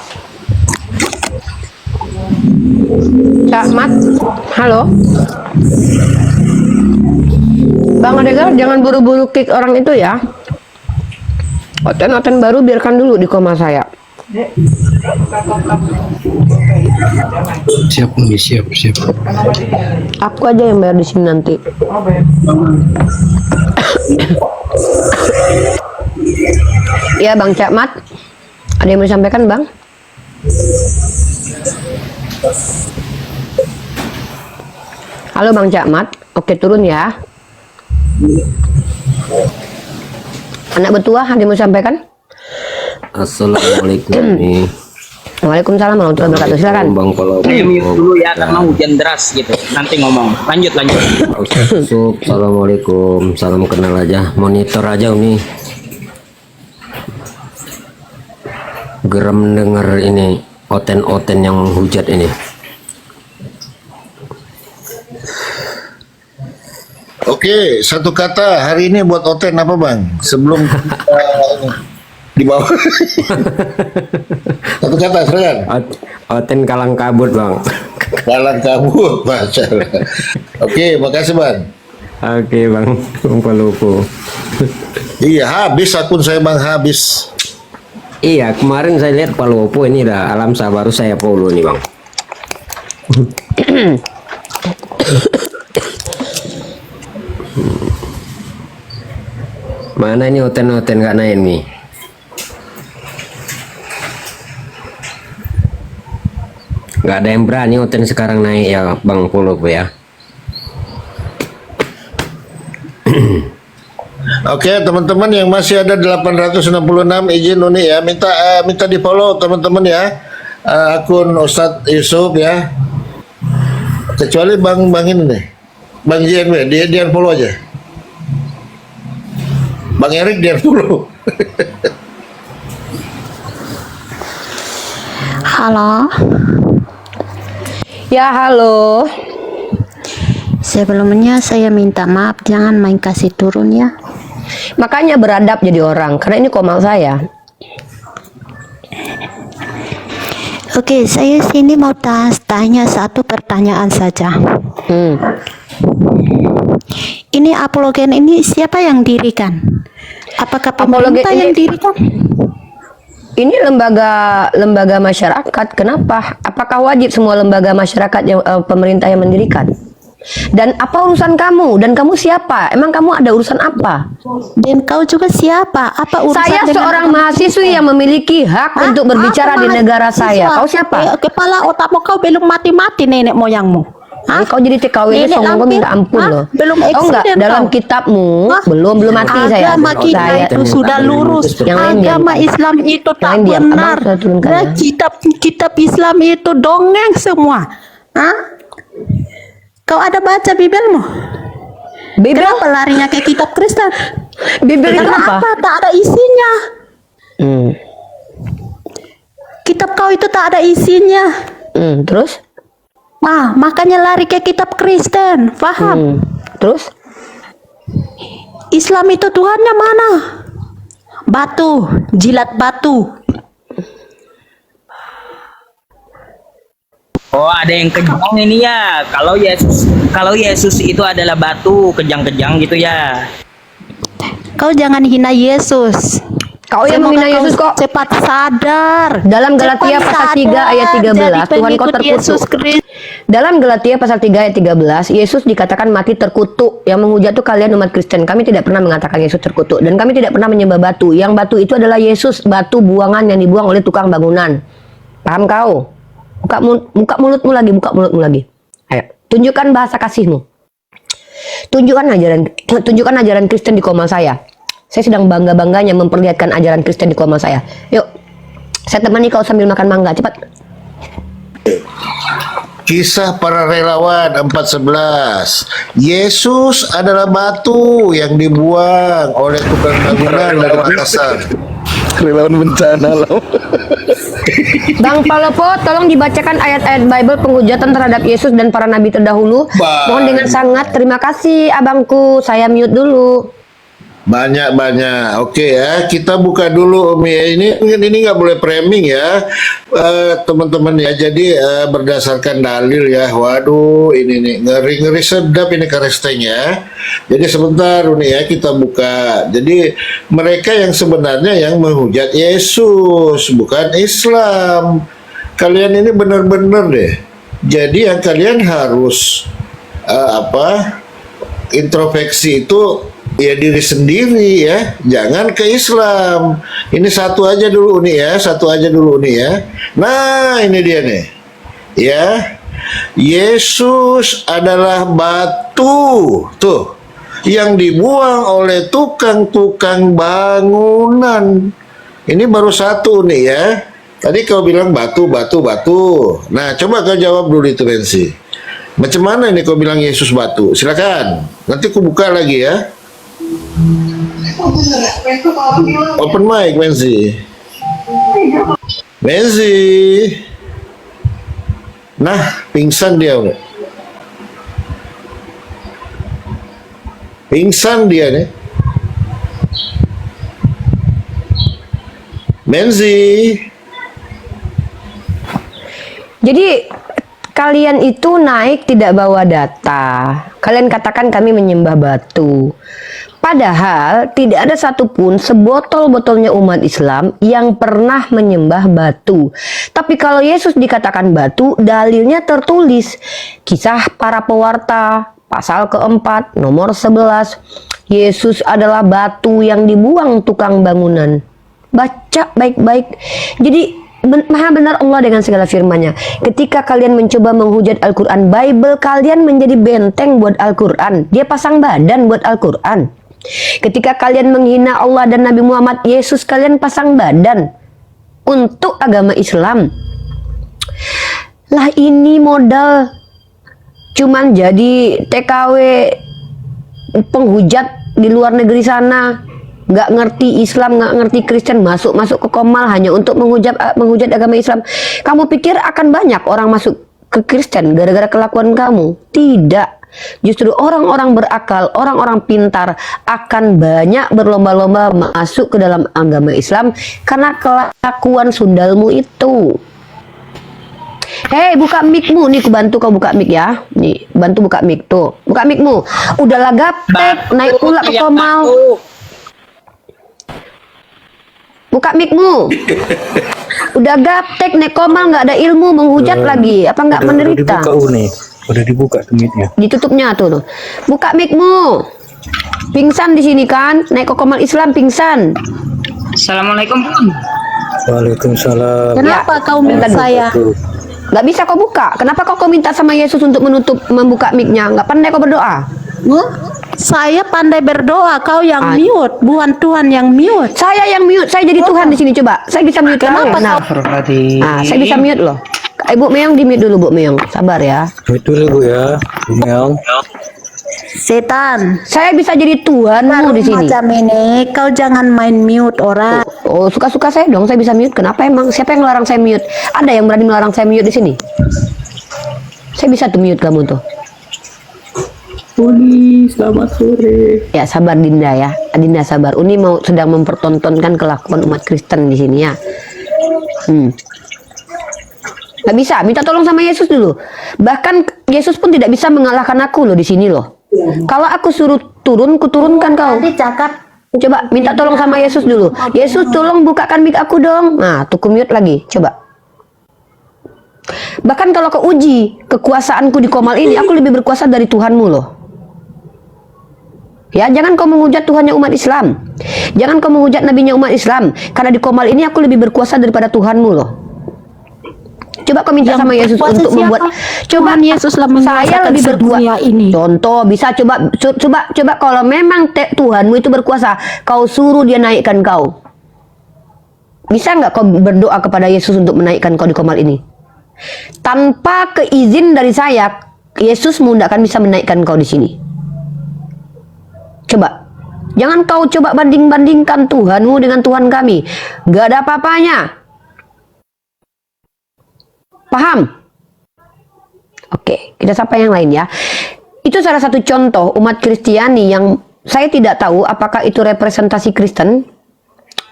B: Cak Mat, halo. Bang Regar, jangan buru-buru kick orang itu ya. Oten baru biarkan dulu di koma saya.
E: Siap.
B: Aku aja yang bayar di sini nanti. Ya Bang Cak Mat, ada yang mau disampaikan Bang? Halo Bang Cakmat, oke turun ya. Anak betua ada yang mau sampaikan?
N: Assalamualaikum.
B: Waalaikumsalam warahmatullahi wabarakatuh. Silakan.
N: Bang Polo.
M: Mute dulu ya karena hujan deras gitu. Nanti ngomong. Lanjut.
N: Assalamualaikum. Salam kenal aja. Monitor aja Uni. Geram denger ini oten yang menghujat ini.
I: Oke, satu kata hari ini buat Oten apa Bang? Sebelum di bawah. Satu kata, silakan.
N: Oten kalang kabut Bang.
I: Kalang kabut, masalah. Oke, makasih Bang.
N: Oke Bang Palupo.
I: Iya, habis akun saya Bang, habis.
N: Iya, kemarin saya lihat Palupo ini dah alam baru saya follow nih Bang. Mana ini Oten gak naik nih? Gak ada yang berani Oten sekarang naik ya Bang Polo ya.
I: Oke, teman-teman yang masih ada 866 izin Uni ya, minta di follow teman-teman ya, akun Ustadz Yusuf ya. Kecuali Bang ini nih, Bang JNW, dia follow aja. Bang Erik dia follow.
O: Halo.
B: Ya halo.
O: Sebelumnya saya minta maaf, jangan main kasih turun ya.
B: Makanya beradab jadi orang, karena ini komal saya.
O: Oke, saya sini mau tanya satu pertanyaan saja. Ini apologen ini siapa yang dirikan? Apakah pemerintah yang dirikan?
B: Ini lembaga masyarakat. Kenapa? Apakah wajib semua lembaga masyarakat yang pemerintah yang mendirikan? Dan apa urusan kamu? Dan kamu siapa? Emang kamu ada urusan apa?
O: Dan kau juga siapa? Apa urusan
B: Saya
O: dengan
B: seorang
O: agama
B: mahasiswi
O: Kristen?
B: yang memiliki hak untuk berbicara
O: Apa
B: di negara
O: mahasiswa?
B: saya. Kau siapa?
O: Kepala otakmu kau belum mati-mati nenek moyangmu.
B: Kau jadi TKW ini
O: Nenek
B: sombong,
O: lampir.
B: minta ampun loh.
O: Belum
B: Tahu nggak?
O: eksiden
B: Dalam
O: kau.
B: kitabmu belum mati saya.
O: Agama kita
B: Saya
O: itu sudah lurus.
B: Yang lain diam.
O: Agama Islam itu tak
B: Lain diam. Abang
O: benar.
B: sudah turunkan
O: Nah,
B: ya.
O: kitab Islam itu dongeng semua. Kau ada baca Bibelmu?
B: Bibel?
O: Kenapa larinya ke kitab Kristen?
B: Bibel itu
O: Karena
B: apa?
O: Tak ada isinya. Kitab kau itu tak ada isinya.
B: Terus?
O: Makanya lari ke kitab Kristen. Paham?
B: Terus?
O: Islam itu Tuhannya mana? Batu, jilat batu.
M: Oh, ada yang kejang ini ya. Kalau Yesus itu adalah batu, kejang-kejang gitu ya.
O: Kau jangan hina Yesus.
B: Kau yang menghina Yesus kok.
O: Cepat sadar.
B: Dalam Galatia pasal 3 ayat 13, Tuhan kau terkutuk. Dalam Galatia pasal 3 ayat 13, Yesus dikatakan mati terkutuk. Yang menghujat itu kalian umat Kristen. Kami tidak pernah mengatakan Yesus terkutuk. Dan kami tidak pernah menyembah batu. Yang batu itu adalah Yesus, batu buangan yang dibuang oleh tukang bangunan. Paham kau? Buka mulutmu lagi. Ayo, tunjukkan bahasa kasihmu. Tunjukkan ajaran Kristen di koma saya. Saya sedang bangga-bangganya memperlihatkan ajaran Kristen di koma saya. Yuk, saya temani kau sambil makan mangga, cepat.
I: Kisah para relawan 4:11. Yesus adalah batu yang dibuang oleh tukang bangunan dari Makassar.
K: Relawan bencana loh.
B: Bang Palopo, tolong dibacakan ayat-ayat Bible penghujatan terhadap Yesus dan para nabi terdahulu. Mohon dengan sangat terima kasih abangku. Saya mute dulu.
I: Banyak. Oke ya, kita buka dulu Umi. Ini nggak boleh framing ya, teman-teman ya. Jadi berdasarkan dalil ya. Waduh, ini nih ngeri sedap ini karestenya. Jadi sebentar Umi ya, kita buka. Jadi mereka yang sebenarnya yang menghujat Yesus, bukan Islam. Kalian ini benar-benar deh. Jadi yang kalian harus introspeksi itu ya diri sendiri ya, jangan ke Islam. Ini satu aja dulu nih ya, Nah ini dia nih ya, Yesus adalah batu tuh yang dibuang oleh tukang-tukang bangunan. Ini baru satu nih ya. Tadi kau bilang batu. Nah coba kau jawab dulu itu Mensi. Macam mana ini kau bilang Yesus batu? Silakan. Nanti aku buka lagi ya. Open mic Menzi. Nah, pingsan dia udah. Pingsan dia nih. Menzi.
B: Jadi kalian itu naik tidak bawa data. Kalian katakan kami menyembah batu. Padahal tidak ada satupun sebotol-botolnya umat Islam yang pernah menyembah batu. Tapi kalau Yesus dikatakan batu, dalilnya tertulis. Kisah para pewarta, pasal keempat, nomor 11. Yesus adalah batu yang dibuang tukang bangunan. Baca baik-baik. Jadi Maha benar Allah dengan segala firman-Nya. Ketika kalian mencoba menghujat Al-Quran, Bible kalian menjadi benteng buat Al-Quran. Dia pasang badan buat Al-Quran. Ketika kalian menghina Allah dan Nabi Muhammad, Yesus kalian pasang badan untuk agama Islam. Lah ini modal cuman jadi TKW penghujat di luar negeri sana. Nggak ngerti Islam, nggak ngerti Kristen, masuk ke Komal hanya untuk menghujat agama Islam. Kamu pikir akan banyak orang masuk ke Kristen gara-gara kelakuan kamu? Tidak. Justru orang-orang berakal, orang-orang pintar akan banyak berlomba-lomba masuk ke dalam agama Islam karena kelakuan sundalmu itu. Hei, buka mic-mu. Nih, ku bantu kau buka mic ya. Nih, bantu buka mic tuh. Buka mic-mu. Udahlah gaptek, naik pula ke komal. Buka mic-mu. Udah gaptek, naik komal, nggak ada ilmu, menghujat lagi. Apa nggak menderita?
H: Udah dibuka tuh mic-nya.
B: Ditutupnya tuh. Buka mic-mu. Pingsan di sini kan? Naik ke komal Islam pingsan.
M: Assalamualaikum Bun.
H: Waalaikumsalam.
O: Kenapa kau minta saya?
B: Nggak bisa kau buka. Kenapa kau minta sama Yesus untuk membuka mic-nya? Nggak pandai kau berdoa?
O: Saya pandai berdoa, kau yang mute, bukan Tuhan yang mute.
B: Saya yang mute, saya jadi Tuhan di sini coba. Saya bisa mute
O: Kenapa
B: kau. Nah, saya bisa mute loh. Ibu Meong di mute dulu, Bu Meong. Sabar ya.
H: Mute dulu Bu ya, Bu Meong.
O: Setan,
B: saya bisa jadi Tuhanmu di sini.
O: Macam ini, kau jangan main mute orang.
B: Oh, suka-suka saya dong, saya bisa mute. Kenapa emang? Siapa yang melarang saya mute? Ada yang berani melarang saya mute di sini? Saya bisa tuh mute kamu tuh.
D: Uni, selamat sore.
B: Ya, sabar Dinda ya. Dinda sabar. Uni sedang mempertontonkan kelakuan umat Kristen di sini ya. Nggak bisa, minta tolong sama Yesus dulu. Bahkan Yesus pun tidak bisa mengalahkan aku loh di sini loh. Kalau aku suruh turun, kuturunkan kau. Coba minta tolong sama Yesus dulu. Yesus tolong bukakan mic aku dong. Nah, tuh mute lagi. Coba. Bahkan kalau kau uji kekuasaanku di komal ini, aku lebih berkuasa dari Tuhanmu loh. Ya, jangan kau menghujat Tuhannya umat Islam. Jangan kau menghujat nabinya umat Islam. Karena di komal ini aku lebih berkuasa daripada Tuhanmu loh. Coba kau minta sama Yesus untuk membuat. Coba
O: Yesus
B: saya lebih berkuasa ini. Contoh bisa coba kalau memang Tuhanmu itu berkuasa, kau suruh dia naikkan kau. Bisa nggak kau berdoa kepada Yesus untuk menaikkan kau di komal ini? Tanpa keizin dari saya, Yesusmu tidak akan bisa menaikkan kau di sini. Coba. Jangan kau coba banding-bandingkan Tuhanmu dengan Tuhan kami. Gak ada apa-apanya. Paham? Oke, kita sapa yang lain ya. Itu salah satu contoh umat Kristiani yang saya tidak tahu apakah itu representasi Kristen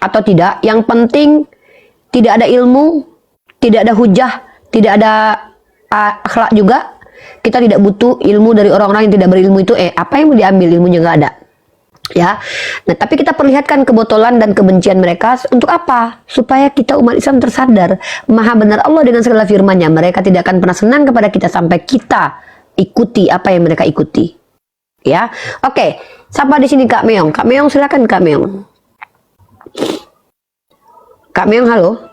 B: atau tidak. Yang penting tidak ada ilmu, tidak ada hujah, tidak ada akhlak juga. Kita tidak butuh ilmu dari orang-orang yang tidak berilmu itu. Apa yang mau diambil, ilmunya nggak ada. Ya, nah tapi kita perlihatkan kebotolan dan kebencian mereka untuk apa? Supaya kita umat Islam tersadar maha benar Allah dengan segala firman-Nya. Mereka tidak akan pernah senang kepada kita sampai kita ikuti apa yang mereka ikuti. Ya, oke. Sampai di sini Kak Meong. Kak Meong silakan Kak Meong. Kak Meong, halo.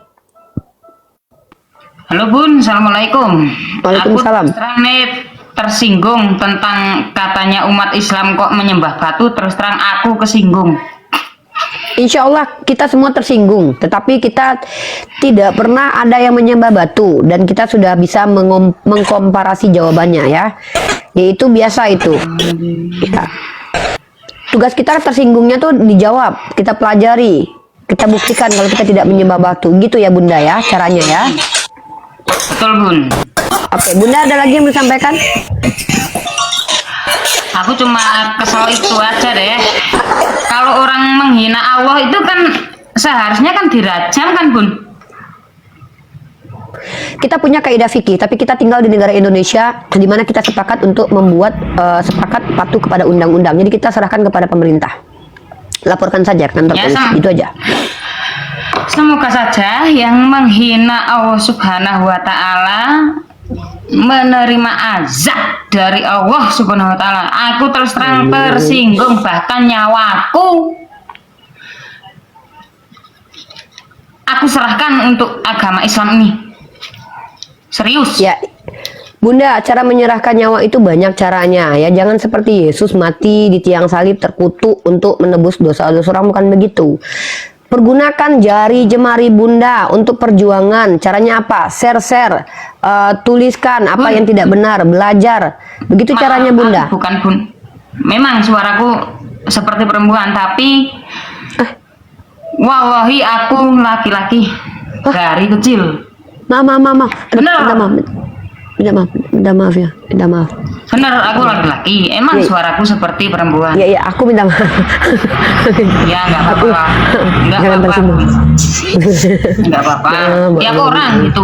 P: Halo Bun, assalamualaikum.
B: Waalaikumsalam.
P: Aku tersinggung tentang katanya umat Islam kok menyembah batu, terus terang aku kesinggung.
B: Insya Allah kita semua tersinggung, tetapi kita tidak pernah ada yang menyembah batu dan kita sudah bisa mengkomparasi jawabannya ya, yaitu biasa itu. Ya. Tugas kita tersinggungnya tuh dijawab, kita pelajari, kita buktikan kalau kita tidak menyembah batu, gitu ya Bunda ya caranya ya.
P: Betul Bun.
B: Oke, Bunda ada lagi yang mau disampaikan?
P: Aku cuma kesel itu aja deh. Kalau orang menghina Allah itu kan seharusnya kan dirajam kan Bun.
B: Kita punya kaidah fikih, tapi kita tinggal di negara Indonesia di mana kita sepakat untuk membuat sepakat patuh kepada undang-undang. Jadi kita serahkan kepada pemerintah. Laporkan saja ke kantor polisi, itu aja.
P: Semoga saja yang menghina Allah Subhanahu wa taala menerima azab dari Allah Subhanahu wa taala. Aku terus terang tersinggung, bahkan nyawaku aku serahkan untuk agama Islam ini. Serius.
B: Ya. Bunda, cara menyerahkan nyawa itu banyak caranya ya. Jangan seperti Yesus mati di tiang salib terkutuk untuk menebus dosa-dosa orang, bukan begitu. Pergunakan jari jemari Bunda untuk perjuangan. Caranya apa? Share, tuliskan apa yang tidak benar, belajar. Begitu caranya Bunda.
P: Bukan Bun. Memang suaraku seperti perempuan, tapi wallahi aku laki-laki dari kecil.
B: Mama.
P: Bener.
B: Minta maaf ya. Minta maaf.
P: Bener, aku laki-laki. Emang suaraku seperti perempuan.
B: Iya, aku minta maaf.
P: Ya, nggak apa-apa. Nggak apa-apa. Nggak apa-apa. Ya, aku orang gitu.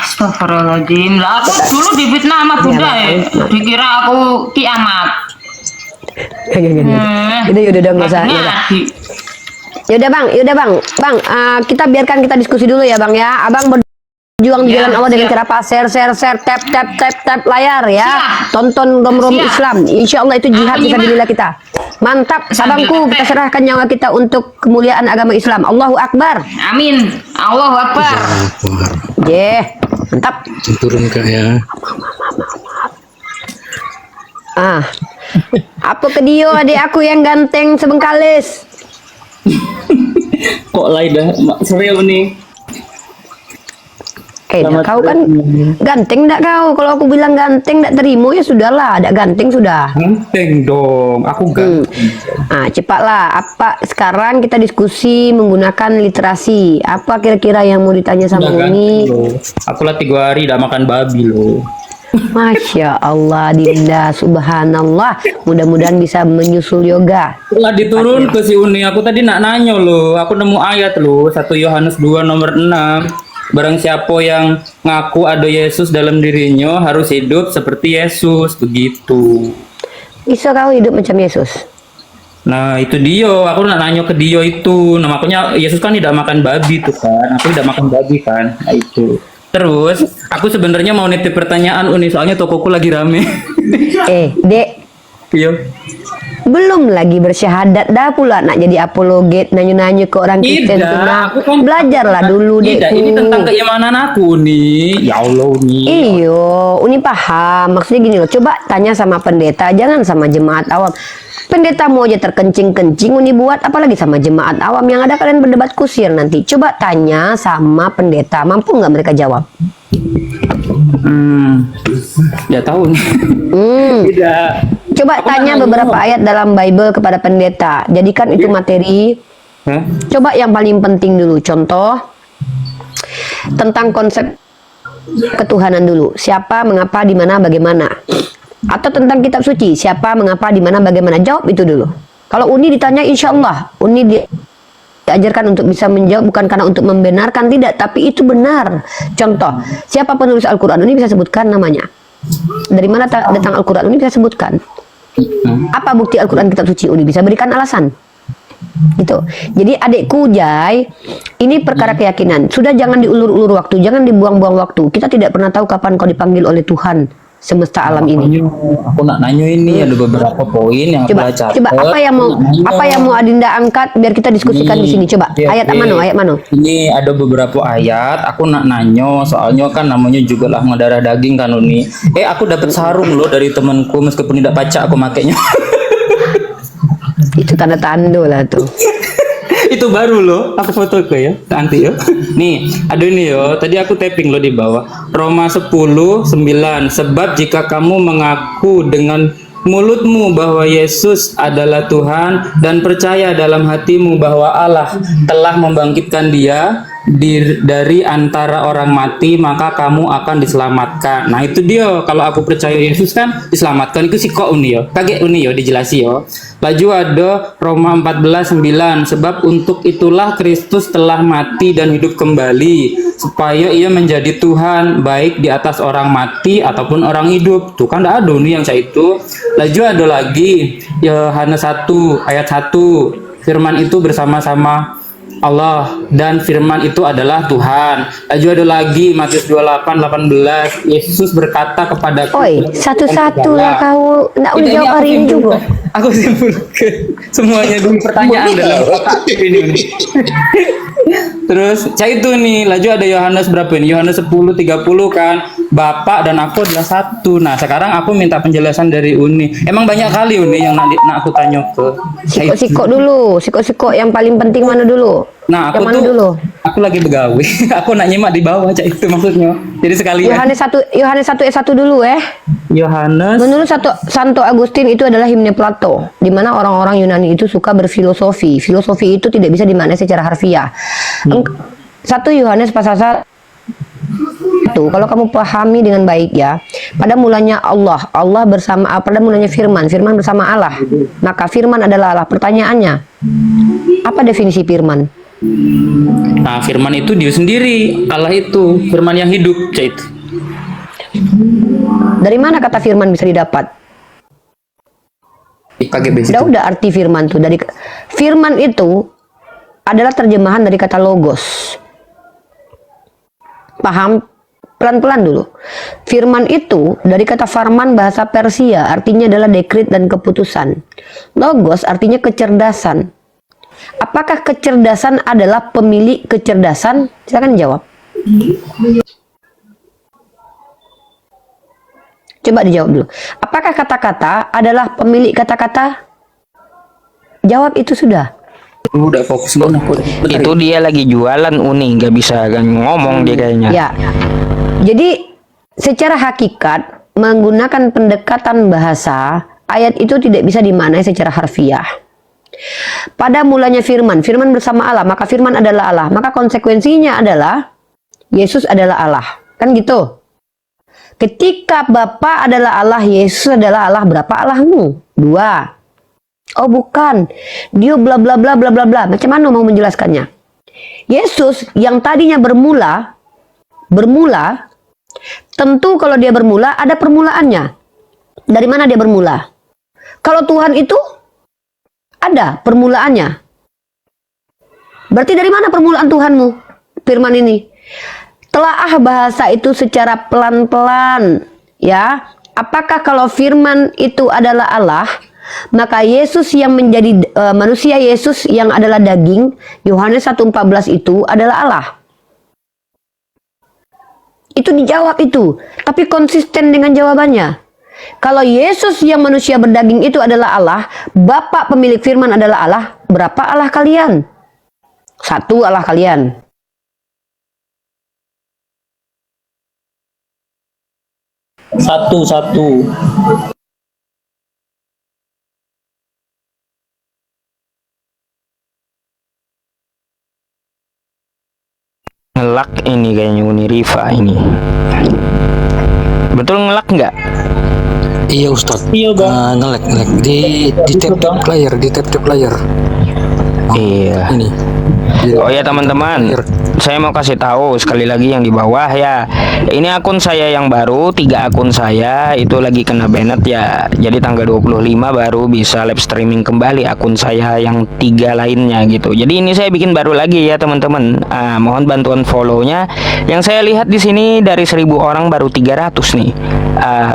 P: Astagfirullahaladzim. Lah aku dulu difitnah sama bunda ya. Dikira aku kiamat.
B: Udah nggak usah. Yaudah bang, kita biarkan kita diskusi dulu ya bang ya. Abang berjuang di jalan Allah dengan cara apa? Share, tap layar ya. Tonton rom Islam. Insya Allah itu jihad fisabilillah kita. Mantap, abangku, kita serahkan nyawa kita untuk kemuliaan agama Islam. Allahu Akbar.
P: Amin. Allahu Akbar.
B: Mantap.
E: Turun kak ya.
B: Apa ke Dio adik aku yang ganteng sebengkalis?
D: Kok lain dah, serius nih.
B: Kau kan ganteng ndak kau? Kalau aku bilang ganteng ndak terima ya sudahlah, ada ganteng sudah.
D: Ganteng dong, aku ganteng.
B: Cepatlah. Apa sekarang kita diskusi menggunakan literasi? Apa kira-kira yang mau ditanya sama Uni?
D: Aku latih 2 hari tidak makan babi loh.
B: Masya Allah, Dinda, subhanallah. Mudah-mudahan bisa menyusul yoga.
D: Setelah diturun ke si Uni, aku tadi nak nanya loh. Aku nemu ayat loh, 1 Yohanes 2 nomor 6. Barang siapa yang ngaku ada Yesus dalam dirinya harus hidup seperti Yesus, begitu.
B: Bisa kau hidup macam Yesus?
D: Nah itu dia, aku nak nanya ke dia itu. Nah makanya Yesus kan tidak makan babi tuh kan. Aku tidak makan babi kan. Nah itu. Terus aku sebenarnya mau nitip pertanyaan Uni, soalnya tokoku lagi rame.
B: Dek.
D: Iya.
B: Belum lagi bersyahadat dah pula nak jadi apologet nanya-nanya ke orang Kristen tuh. Belajarlah dulu dek.
D: Ini tentang keimanan aku nih. Ya Allah Uni.
B: Iyo, Uni paham. Maksudnya gini loh, coba tanya sama pendeta, jangan sama jemaat awam. Pendeta mau aja terkencing-kencing Uni buat, apalagi sama jemaat awam. Yang ada kalian berdebat kusir nanti. Coba tanya sama pendeta, mampu nggak mereka jawab?
D: Ya tahu nih. Tidak.
B: Coba tanya beberapa ayat dalam Bible kepada pendeta. Jadikan itu materi. Coba yang paling penting dulu. Contoh tentang konsep ketuhanan dulu. Siapa, mengapa, di mana, bagaimana. Atau tentang kitab suci. Siapa, mengapa, di mana, bagaimana. Jawab itu dulu. Kalau Uni ditanya, insya Allah Uni diajarkan untuk bisa menjawab, bukan karena untuk membenarkan, tidak, tapi itu benar. Contoh, siapa penulis Al-Quran? Uni bisa sebutkan namanya. Dari mana datang Al-Quran? Uni bisa sebutkan. Apa bukti Al-Quran kitab suci? Uni bisa berikan alasan. Gitu. Jadi adikku Jai, ini perkara keyakinan. Sudah jangan diulur-ulur waktu, jangan dibuang-buang waktu. Kita tidak pernah tahu kapan kau dipanggil oleh Tuhan semesta alam ini.
D: Aku nak nanya ini ada beberapa poin yang
B: coba apa yang mau Adinda angkat biar kita diskusikan di sini. Coba ayat mana?
D: Ini ada beberapa ayat. Aku nak nanya soalnya kan namanya juga lah mendarah daging kan Uni. Aku dapat sarung loh dari temanku meskipun tidak pacak aku makainya.
B: Itu tanda-tanda lah tuh.
D: Itu baru loh, aku foto ke ya nanti ya. Nih ada ini yo, tadi aku tapping lo di bawah. Roma 10:9. Sebab jika kamu mengaku dengan mulutmu bahwa Yesus adalah Tuhan dan percaya dalam hatimu bahwa Allah telah membangkitkan dia dari antara orang mati, maka kamu akan diselamatkan. Nah itu dia, kalau aku percaya Yesus kan diselamatkan. Itu sih kok Uni yo, kaget Uni yo dijelasin yo. Laju ada Roma 14:9. Sebab untuk itulah Kristus telah mati dan hidup kembali supaya ia menjadi Tuhan baik di atas orang mati ataupun orang hidup. Tuh kan ada nih yang saya itu. Laju ada lagi Yohanes 1 ayat 1. Firman itu bersama-sama Allah dan firman itu adalah Tuhan. Laju ada lagi Matius 28:18. Yesus berkata kepadaku,
B: oi, satu-satu lah kau nak jawab hari ini juga.
D: Aku simpulkan semuanya dulu pertanyaan dalam otak ini. Terus saya itu nih, laju ada Yohanes berapa ini? Yohanes 10:30 kan. Bapak dan aku adalah satu. Nah, sekarang aku minta penjelasan dari Uni. Emang banyak kali Uni yang nak aku tanya ke.
B: Sikok-sikok dulu. Sikok-sikok yang paling penting mana dulu?
D: Nah, aku tuh dulu? Aku lagi begawe. Aku nak nyimak di bawah aja itu maksudnya. Jadi sekali
B: Yohanes 1 ayat 1 dulu
D: Yohanes.
B: Menurut Santo Agustin itu adalah himne Plato, di mana orang-orang Yunani itu suka berfilosofi. Filosofi itu tidak bisa dimaknai secara harfiah. 1 Yohanes pasal 1. Kalau kamu pahami dengan baik ya, pada mulanya Allah bersama, pada mulanya firman bersama Allah, maka firman adalah Allah. Pertanyaannya, apa definisi firman?
D: Nah, firman itu dia sendiri, Allah itu, firman yang hidup, cah itu.
B: Dari mana kata firman bisa didapat? Udah arti firman tuh dari firman itu adalah terjemahan dari kata logos. Paham? Pelan-pelan dulu. Firman itu dari kata farman bahasa Persia, artinya adalah dekret dan keputusan. Logos artinya kecerdasan. Apakah kecerdasan adalah pemilik kecerdasan? Silakan jawab. Coba dijawab dulu. Apakah kata-kata adalah pemilik kata-kata? Jawab itu sudah.
D: Udah fokus banget.
M: Itu dia lagi jualan Uni, nggak bisa ngomong dia kayaknya.
B: Ya. Jadi secara hakikat menggunakan pendekatan bahasa, ayat itu tidak bisa dimaknai secara harfiah. Pada mulanya firman bersama Allah, maka firman adalah Allah. Maka konsekuensinya adalah Yesus adalah Allah. Kan gitu. Ketika Bapa adalah Allah, Yesus adalah Allah. Berapa Allahmu? 2. Oh bukan, dia bla bla bla bla bla bla. Macam mana mau menjelaskannya? Yesus yang tadinya bermula, tentu kalau dia bermula ada permulaannya. Dari mana dia bermula? Kalau Tuhan itu ada permulaannya. Berarti dari mana permulaan Tuhanmu? Firman ini. Telaah bahasa itu secara pelan-pelan, ya. Apakah kalau firman itu adalah Allah, maka Yesus yang menjadi manusia, Yesus yang adalah daging, Yohanes 1:14 itu adalah Allah. Itu dijawab itu, tapi konsisten dengan jawabannya. Kalau Yesus yang manusia berdaging itu adalah Allah, Bapa pemilik firman adalah Allah, berapa Allah kalian? 1 Allah kalian.
D: Satu.
M: Ngelak ini kayaknya Uni Rifa ini. Betul ngelak nggak?
N: Iya Ustadz.
D: Iya bang.
N: Ngelek di tap player,
M: Iya.
N: Ini.
M: Oh ya teman-teman, saya mau kasih tahu sekali lagi yang di bawah ya. Ini akun saya yang baru, 3 akun saya itu lagi kena banned ya. Jadi tanggal 25 baru bisa live streaming kembali akun saya yang 3 lainnya gitu. Jadi ini saya bikin baru lagi ya teman-teman. Mohon bantuan follow-nya. Yang saya lihat di sini dari 1000 orang baru 300 nih.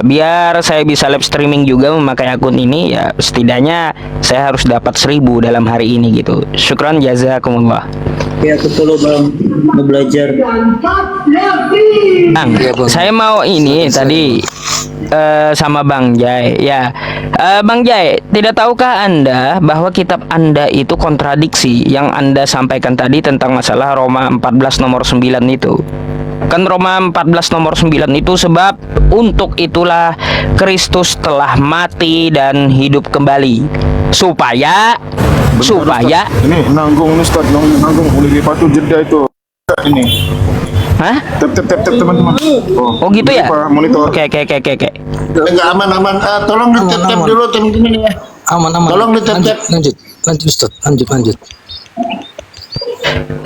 M: Biar saya bisa live streaming juga memakai akun ini ya, setidaknya saya harus dapat 1000 dalam hari ini gitu. Syukran jazakumullah.
D: Ya aku perlu bang mau belajar.
M: Bang, saya mau ini tadi sama Bang Jai ya. Bang Jai, tidak tahukah Anda bahwa kitab Anda itu kontradiksi yang Anda sampaikan tadi tentang masalah Roma 14 nomor 9 itu? Kan Roma 14 nomor 9 itu sebab untuk itulah Kristus telah mati dan hidup kembali supaya
K: ini nanggung Ustaz, nanggung boleh dipatuh jeda itu. Ini.
M: Hah?
K: Tap teman-teman.
M: Oh gitu ya?
K: Monitor.
M: Oke.
I: Enggak aman. Tolong ditap dulu teman-teman ya.
N: Aman.
I: Tolong ditap.
N: Lanjut Ustadz, lanjut.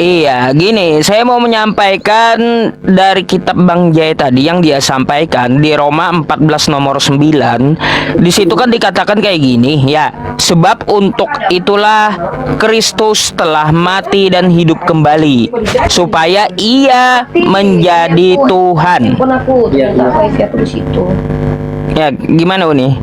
M: Iya, gini, saya mau menyampaikan dari kitab Bang Jai tadi yang dia sampaikan di Roma 14 nomor 9. Di situ kan dikatakan kayak gini, ya. Sebab untuk itulah Kristus telah mati dan hidup kembali supaya Ia menjadi Tuhan. Ya, gimana Uni?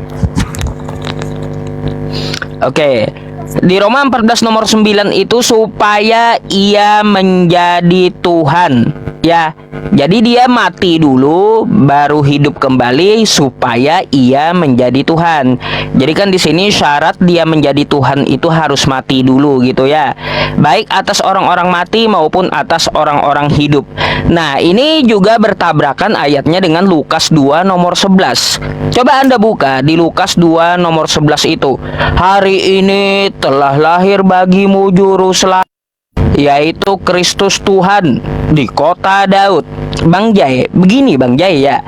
M: Oke. Di Roma 14 nomor 9 itu supaya Ia menjadi Tuhan, ya. Jadi dia mati dulu baru hidup kembali supaya Ia menjadi Tuhan. Jadi kan di sini syarat dia menjadi Tuhan itu harus mati dulu gitu ya. Baik atas orang-orang mati maupun atas orang-orang hidup. Nah, ini juga bertabrakan ayatnya dengan Lukas 2 nomor 11. Coba Anda buka di Lukas 2 nomor 11 itu. Hari ini telah lahir bagimu juru selamat, yaitu Kristus Tuhan. di kota Daud. Bang Jai, begini Bang Jai ya.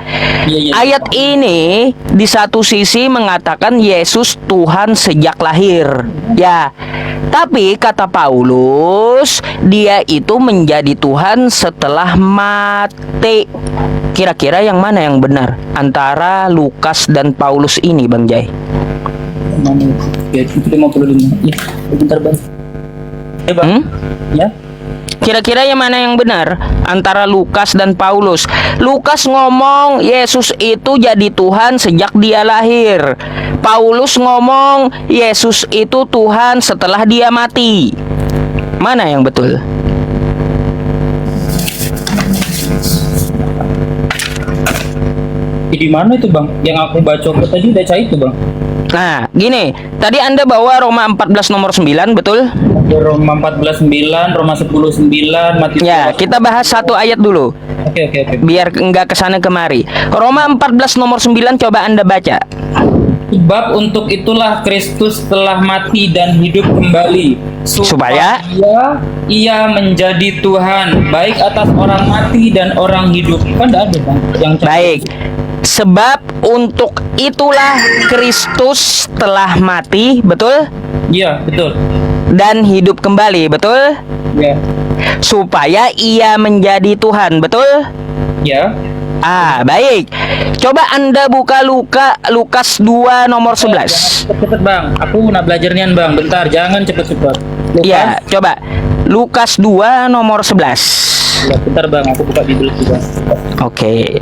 M: Ayat ini di satu sisi mengatakan Yesus Tuhan sejak lahir, ya. Tapi kata Paulus, dia itu menjadi Tuhan setelah mati. Kira-kira yang mana yang benar antara Lukas dan Paulus ini, Bang Jai?
D: Ya, itu 55. Ya, bentar Bang. Bang. Ya.
M: Kira-kira yang mana yang benar antara Lukas dan Paulus? Lukas ngomong Yesus itu jadi Tuhan sejak dia lahir. Paulus ngomong Yesus itu Tuhan setelah dia mati. Mana yang betul?
D: Di mana itu Bang? Yang aku baca tadi baca itu Bang.
M: Nah, gini, tadi Anda bawa Roma 14 nomor 9, betul?
D: Roma 14:9, Roma 10:9, Matius.
M: Ya, kita bahas satu ayat dulu.
D: Oke.
M: Biar enggak kesana kemari. Roma 14 nomor 9 coba Anda baca.
D: Sebab untuk itulah Kristus telah mati dan hidup kembali
M: supaya
D: ia menjadi Tuhan baik atas orang mati dan orang hidup. Kan enggak ada Bang yang
M: baik. Sebab untuk itulah Kristus telah mati, betul?
D: Iya, betul.
M: Dan hidup kembali, betul?
D: Ya.
M: Supaya ia menjadi Tuhan, betul?
D: Ya.
M: Baik. Coba Anda buka Lukas 2 nomor 11.
D: Cepet Bang, aku nak belajar nian Bang. Bentar, jangan cepet-cepet.
M: Iya, coba Lukas 2 nomor 11.
D: Ya, bentar Bang, aku buka Bible juga.
M: Oke.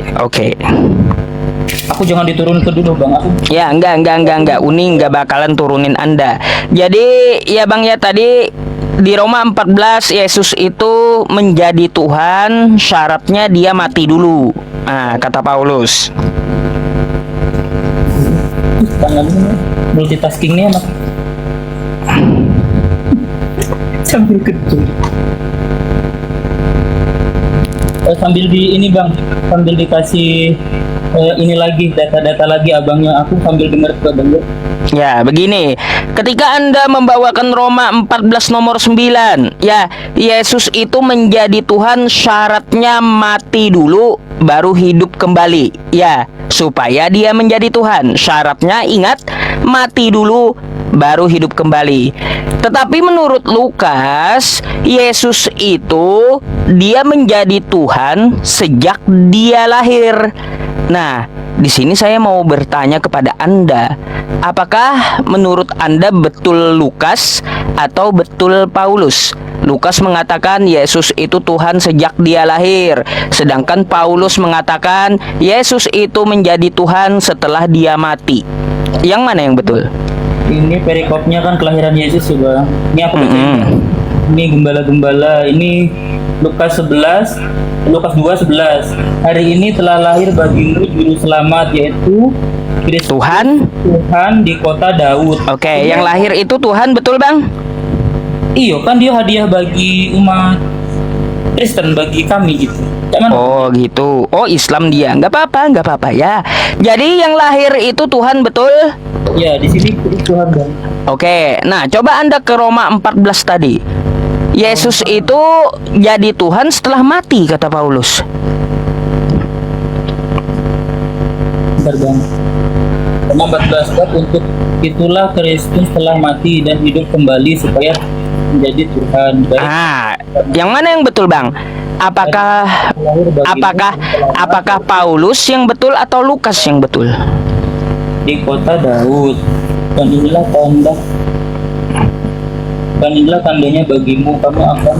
D: Aku jangan diturunkan dulu Bang.
M: Ya, enggak. Uni enggak bakalan turunin Anda. Jadi, ya Bang ya, tadi di Roma 14 Yesus itu menjadi Tuhan, syaratnya dia mati dulu. Nah, kata Paulus.
D: Multitasking nih anak. Sambil kecil. Sambil di ini Bang, sambil dikasih ini lagi data-data lagi abangnya, aku sambil dengar ke Bang.
M: Ya, begini. Ketika Anda membawakan Roma 14 nomor 9, ya, Yesus itu menjadi Tuhan, syaratnya mati dulu baru hidup kembali. Ya, supaya dia menjadi Tuhan, syaratnya ingat, mati dulu baru hidup kembali. Tetapi menurut Lukas, Yesus itu dia menjadi Tuhan sejak dia lahir. Nah, di sini saya mau bertanya kepada Anda, apakah menurut Anda betul Lukas atau betul Paulus? Lukas mengatakan Yesus itu Tuhan sejak dia lahir, sedangkan Paulus mengatakan Yesus itu menjadi Tuhan setelah dia mati. Yang mana yang betul?
D: Ini perikopnya kan kelahiran Yesus ya. Ini aku baca. Ini gembala-gembala. Ini Lukas 11, Lukas 2:11. Hari ini telah lahir bagimu juru selamat, yaitu Kristus Tuhan di kota Daud.
M: Oke, yang lahir itu Tuhan, betul Bang?
D: Iya, kan dia hadiah bagi umat Kristen, bagi kami gitu.
M: Oh gitu. Oh, Islam dia. Nggak apa-apa ya. Jadi yang lahir itu Tuhan, betul?
D: Ya, di sini Tuhan Bang.
M: Oke, nah coba Anda ke Roma 14 tadi. Yesus itu jadi Tuhan setelah mati, kata Paulus.
D: Bentar Bang. Roma 14 untuk itulah Kristus telah mati dan hidup kembali supaya menjadi Tuhan. Baik.
M: Yang mana yang betul Bang? Apakah Paulus yang betul atau Lukas yang betul?
D: Di kota Daud. Dan inilah tandanya bagimu, kamu akan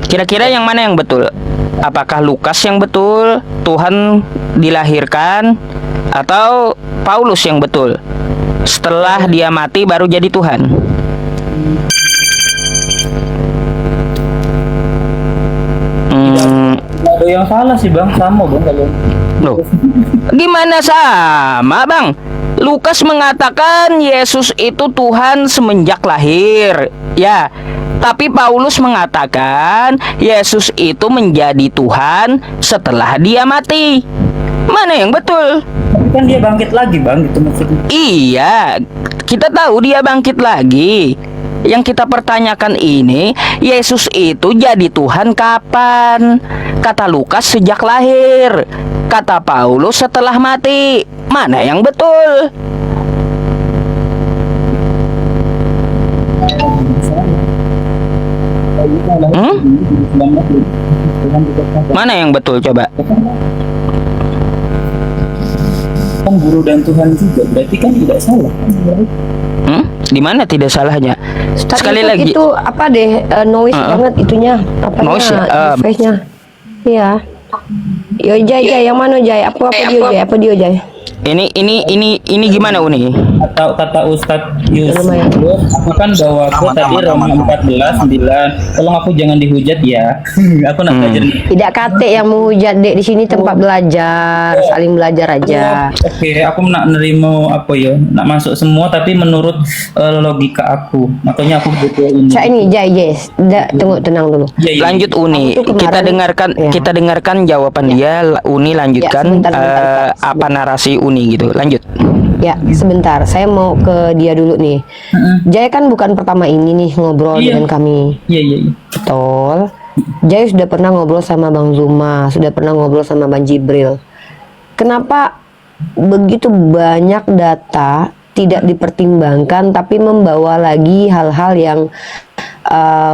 M: Kira-kira yang mana yang betul? Apakah Lukas yang betul, Tuhan dilahirkan, atau Paulus yang betul, setelah dia mati baru jadi Tuhan?
D: Ada yang salah sih Bang, sama Bang kalau.
M: Loh, gimana sama Bang? Lukas mengatakan Yesus itu Tuhan semenjak lahir, ya. Tapi Paulus mengatakan Yesus itu menjadi Tuhan setelah dia mati. Mana yang betul?
D: Tapi kan dia bangkit lagi Bang, gitu maksudnya.
M: Iya, kita tahu dia bangkit lagi. Yang kita pertanyakan ini, Yesus itu jadi Tuhan kapan? Kata Lukas sejak lahir, kata Paulus setelah mati. Mana yang betul? Mana yang betul coba?
D: Kan guru dan Tuhan juga, berarti kan tidak salah.
M: Di mana tidak salahnya? Sekali
B: itu,
M: lagi.
B: itu apa deh noise banget itunya apanya
M: Noise ya?
B: device-nya. Iya. Yo Jay, yang mana Jay? Apa dia Jay?
M: Ini gimana Uni?
D: Atau kata Ustadz Yusuf, aku kan bawa aku tadi Roma 14:9. Tolong aku jangan dihujat ya. Aku nak belajar.
B: Tidak kate yang menghujat dek, di sini tempat belajar, saling belajar aja.
D: Oke, aku nak nerimo apa ya? Nak masuk semua tapi menurut logika aku. Makanya aku butuh ini.
B: Cak ini Jay, yes. Tunggu tenang dulu.
M: Lanjut Uni. Kita dengarkan jawaban dia. Uni lanjutkan apa narasi Uni gitu. Lanjut.
B: Ya, sebentar. Saya mau ke dia dulu nih. Jay kan bukan pertama ini nih ngobrol dengan kami.
D: Iya.
B: Betul. Jay sudah pernah ngobrol sama Bang Zuma, sudah pernah ngobrol sama Bang Jibril. Kenapa begitu banyak data tidak dipertimbangkan tapi membawa lagi hal-hal yang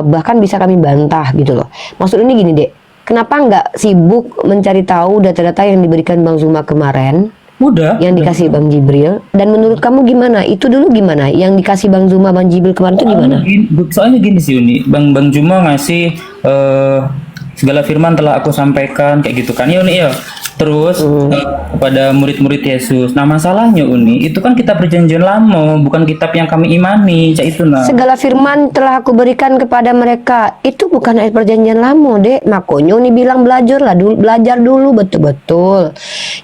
B: bahkan bisa kami bantah gitu loh. Maksud ini gini, Dek. Kenapa nggak sibuk mencari tahu data-data yang diberikan Bang Zuma kemarin? Yang dikasih Bang Jibril. Dan menurut kamu gimana? Itu dulu gimana? Yang dikasih Bang Zuma, Bang Jibril kemarin itu gimana?
D: Soalnya gini sih Uni, Bang Zuma ngasih segala firman telah aku sampaikan kayak gitu kan ya Uni ya. Terus kepada murid-murid Yesus. Nah masalahnya Uni, itu kan kitab perjanjian lama, bukan kitab yang kami imani, cak itu nah.
B: Segala firman telah aku berikan kepada mereka. Itu bukan ayat perjanjian lama, Dek. Makanya Uni bilang belajar dulu betul-betul.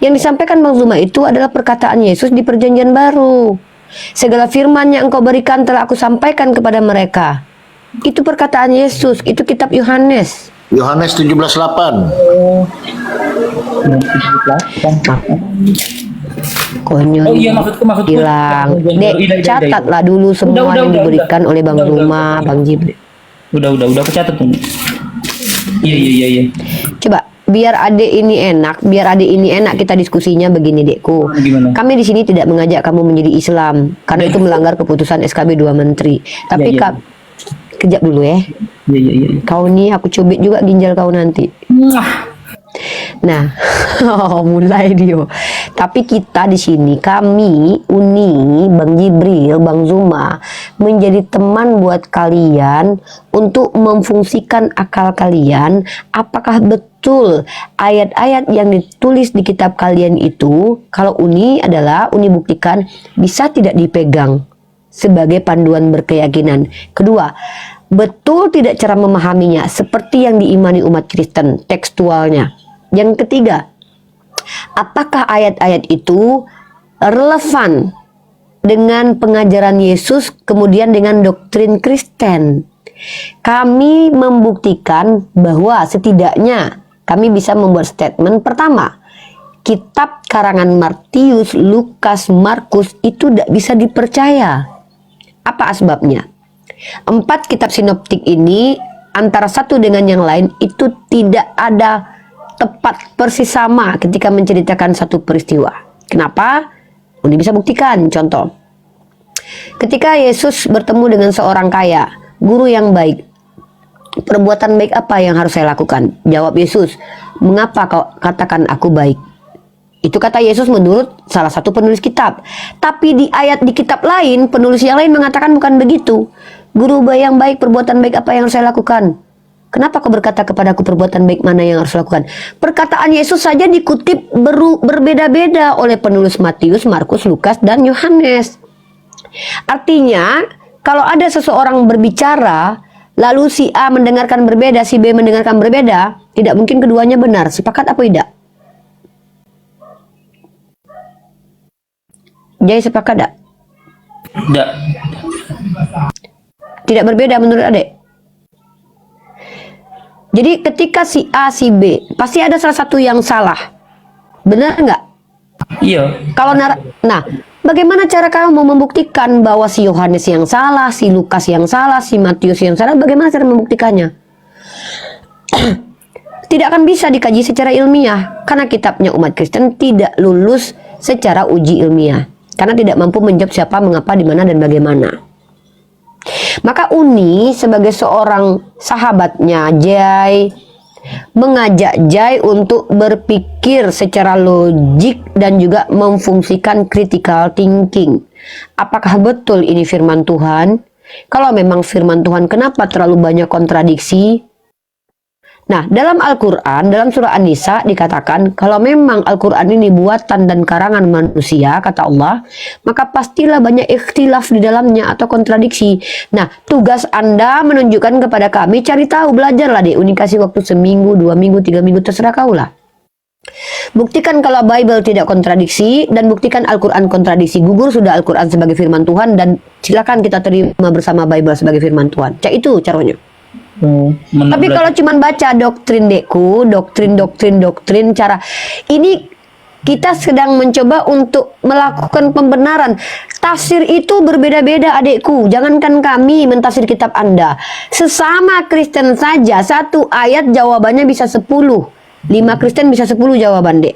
B: Yang disampaikan Bang Zuma itu adalah perkataan Yesus di perjanjian baru. Segala firman yang engkau berikan telah aku sampaikan kepada mereka. Itu perkataan Yesus, itu kitab Yohanes.
I: Yohanes 17:8.
B: Konyol.
D: Oh iya maksudku
B: bilang, Dek, catatlah dulu semua yang diberikan oleh Bang Zuma, Bang Jibril.
D: Udah aku catat tuh. Iya.
B: Coba biar adik ini enak kita diskusinya begini, Dekku.
D: Gimana?
B: Kami di sini tidak mengajak kamu menjadi Islam karena itu melanggar keputusan SKB 2 menteri. Tapi kejap dulu ya.
D: Iya.
B: Kau nih aku cubit juga ginjal kau nanti. Nah, mulai dia. Tapi kita di sini, kami, Uni, Bang Jibril, Bang Zuma, menjadi teman buat kalian untuk memfungsikan akal kalian. Apakah betul ayat-ayat yang ditulis di kitab kalian itu, kalau Uni buktikan bisa tidak dipegang sebagai panduan berkeyakinan. Kedua, betul tidak cara memahaminya seperti yang diimani umat Kristen tekstualnya. Yang ketiga, apakah ayat-ayat itu relevan dengan pengajaran Yesus kemudian dengan doktrin Kristen? Kami membuktikan bahwa setidaknya kami bisa membuat statement. Pertama, kitab karangan Matius, Lukas, Markus itu tidak bisa dipercaya. Apa sebabnya? 4 kitab sinoptik ini antara satu dengan yang lain itu tidak ada tepat persis sama ketika menceritakan satu peristiwa. Kenapa? Uni bisa buktikan. Contoh, ketika Yesus bertemu dengan seorang kaya, guru yang baik, perbuatan baik apa yang harus saya lakukan? Jawab Yesus, mengapa kau katakan aku baik? Itu kata Yesus menurut salah satu penulis kitab. Tapi di ayat di kitab lain, penulis yang lain mengatakan bukan begitu. Guru yang baik, perbuatan baik apa yang harus saya lakukan? Kenapa kau berkata kepadaku perbuatan baik mana yang harus lakukan? Perkataan Yesus saja dikutip berbeda-beda oleh penulis Matius, Markus, Lukas, dan Yohanes. Artinya, kalau ada seseorang berbicara, lalu si A mendengarkan berbeda, si B mendengarkan berbeda, tidak mungkin keduanya benar. Sepakat apa tidak? Jadi sepakat tidak?
D: Tidak.
B: Tidak berbeda menurut adek? Jadi ketika si A, si B, pasti ada salah satu yang salah. Benar nggak?
D: Iya.
B: Kalau nah, Bagaimana cara kamu mau membuktikan bahwa si Yohanes yang salah, si Lukas yang salah, si Matius yang salah? Bagaimana cara membuktikannya? Tidak akan bisa dikaji secara ilmiah karena kitabnya umat Kristen tidak lulus secara uji ilmiah karena tidak mampu menjawab siapa, mengapa, di mana, dan bagaimana. Maka Uni sebagai seorang sahabatnya Jai mengajak Jai untuk berpikir secara logik dan juga memfungsikan critical thinking. Apakah betul ini firman Tuhan? Kalau memang firman Tuhan, kenapa terlalu banyak kontradiksi? Nah, dalam Al-Quran, dalam surah An-Nisa dikatakan, kalau memang Al-Quran ini buatan dan karangan manusia, kata Allah, maka pastilah banyak ikhtilaf di dalamnya atau kontradiksi. Nah, tugas Anda menunjukkan kepada kami, cari tahu, belajarlah deh. Uni kasih waktu seminggu, 2 minggu, 3 minggu, terserah kaulah. Buktikan kalau Bible tidak kontradiksi, dan buktikan Al-Quran kontradiksi. Gugur sudah Al-Quran sebagai firman Tuhan, dan silakan kita terima bersama Bible sebagai firman Tuhan. Cak itu caranya. Tapi kalau cuman baca doktrin dekku, doktrin cara ini, kita sedang mencoba untuk melakukan pembenaran. Tafsir itu berbeda-beda adekku. Jangankan kami mentafsir kitab Anda. Sesama Kristen saja satu ayat jawabannya bisa 10. 5 Kristen bisa 10 jawaban, Dek.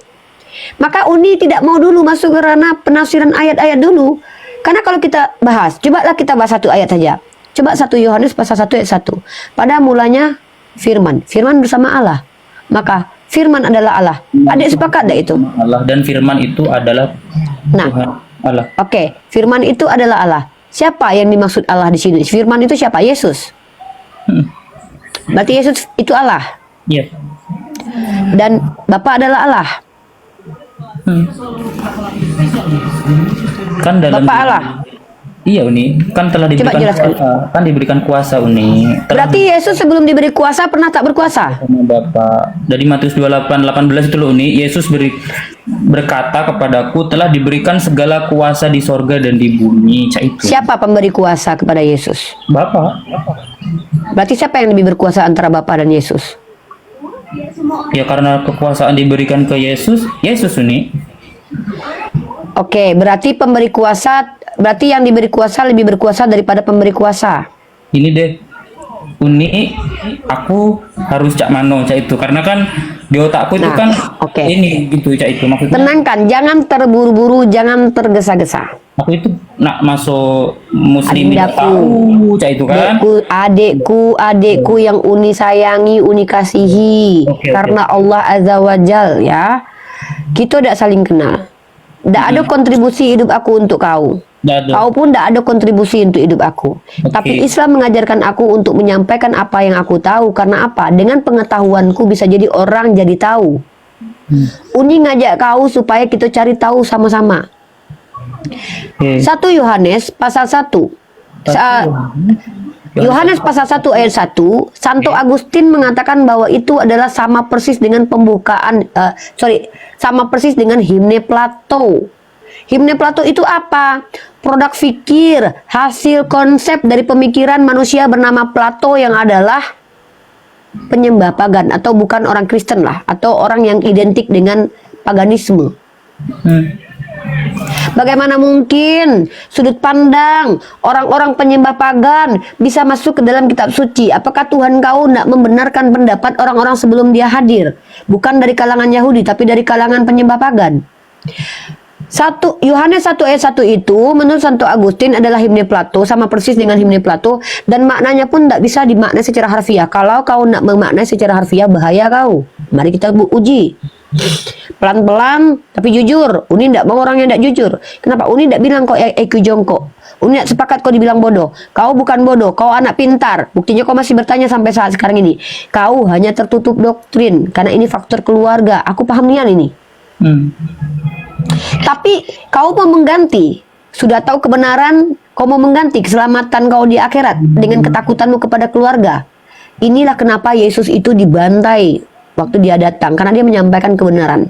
B: Maka Uni tidak mau dulu masuk ke ranah penafsiran ayat-ayat dulu. Karena kalau kita bahas, cobalah kita bahas satu ayat saja. Coba 1 Yohanes pasal 1 ayat 1. Pada mulanya firman bersama Allah. Maka firman adalah Allah. Adik sepakat tak itu?
D: Allah, dan firman itu adalah Tuhan Allah.
B: Oke, firman itu adalah Allah. Siapa yang dimaksud Allah di sini? Firman itu siapa? Yesus. Berarti Yesus itu Allah.
D: Iya.
B: Dan Bapa adalah Allah.
D: Kan dalam
B: Bapa Allah.
D: Iya Uni, kan telah diberikan kuasa, kan diberikan kuasa Uni.
B: Berarti Yesus sebelum diberi kuasa pernah tak berkuasa?
D: Sama Bapak. Dari Matius 28:18 itu loh Uni, Yesus berkata kepadaku telah diberikan segala kuasa di sorga dan di bumi. Itu.
B: Siapa pemberi kuasa kepada Yesus?
D: Bapak.
B: Berarti siapa yang lebih berkuasa antara Bapa dan Yesus?
D: Ya karena kekuasaan diberikan ke Yesus, Yesus Uni.
B: Oke, berarti pemberi kuasa, berarti yang diberi kuasa lebih berkuasa daripada pemberi kuasa.
D: Ini deh, Uni, aku harus cak mano cak itu, karena kan di otakku itu kan ini gitu cak itu maksudnya.
B: Tenangkan, jangan terburu-buru, jangan tergesa-gesa.
D: Aku itu nak masuk muslim tahu cak itu kan.
B: Adekku yang Uni sayangi, Uni kasihi, karena Allah Azza wa Jal ya. Kita tidak saling kenal. Tidak ada kontribusi hidup aku untuk kau. Kau pun tidak ada kontribusi untuk hidup aku. Tapi Islam mengajarkan aku untuk menyampaikan apa yang aku tahu. Karena apa? Dengan pengetahuanku bisa jadi orang jadi tahu. Uni ngajak kau supaya kita cari tahu sama-sama. 1 Yohanes pasal 1. Yohanes pasal 1 ayat 1, Santo Agustin mengatakan bahwa itu adalah sama persis dengan sama persis dengan himne Plato. Himne Plato itu apa? Produk fikir, hasil konsep dari pemikiran manusia bernama Plato yang adalah penyembah pagan atau bukan orang Kristen lah, atau orang yang identik dengan paganisme. Bagaimana mungkin sudut pandang orang-orang penyembah pagan bisa masuk ke dalam kitab suci? Apakah Tuhan kau tidak membenarkan pendapat orang-orang sebelum dia hadir? Bukan dari kalangan Yahudi, tapi dari kalangan penyembah pagan. Yohanes 1 ayat 1 itu menurut Santo Agustin adalah himne Plato, sama persis dengan himne Plato, dan maknanya pun tidak bisa dimaknai secara harfiah. Kalau kau nak memaknai secara harfiah, bahaya kau. Mari kita uji. Pelan-pelan tapi jujur. Uni tidak mau orang yang tidak jujur. Kenapa? Uni tidak bilang kau IQ jongkok. Uni tidak sepakat kau dibilang bodoh. Kau bukan bodoh, kau anak pintar. Buktinya kau masih bertanya sampai saat sekarang ini. Kau hanya tertutup doktrin karena ini faktor keluarga. Aku paham nian ini. Tapi kau mau mengganti. Sudah tahu kebenaran, kau mau mengganti keselamatan kau di akhirat dengan ketakutanmu kepada keluarga. Inilah kenapa Yesus itu dibantai waktu dia datang, karena dia menyampaikan kebenaran.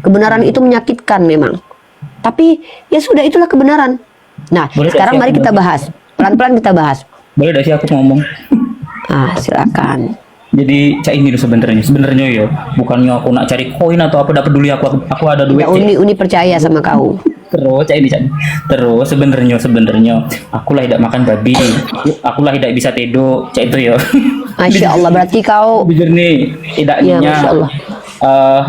B: Kebenaran itu menyakitkan memang. Tapi ya sudah, itulah kebenaran. Nah, sekarang mari kita bahas. Pelan-pelan kita bahas.
D: Boleh dah sih aku ngomong?
B: Silakan.
D: Jadi cak ini sebenarnya ya, bukannya aku nak cari koin atau apa, dapat peduli aku ada duit.
B: Ya, Uni percaya sama kau.
D: Terus cak ini cak. Terus sebenarnya akulah tidak makan babi. Akulah tidak bisa tidur. Cak itu ya.
B: Masya Allah, berarti kau
D: Jujur nih, tidak
B: Ya,
D: nyenyak.
B: Masya Allah.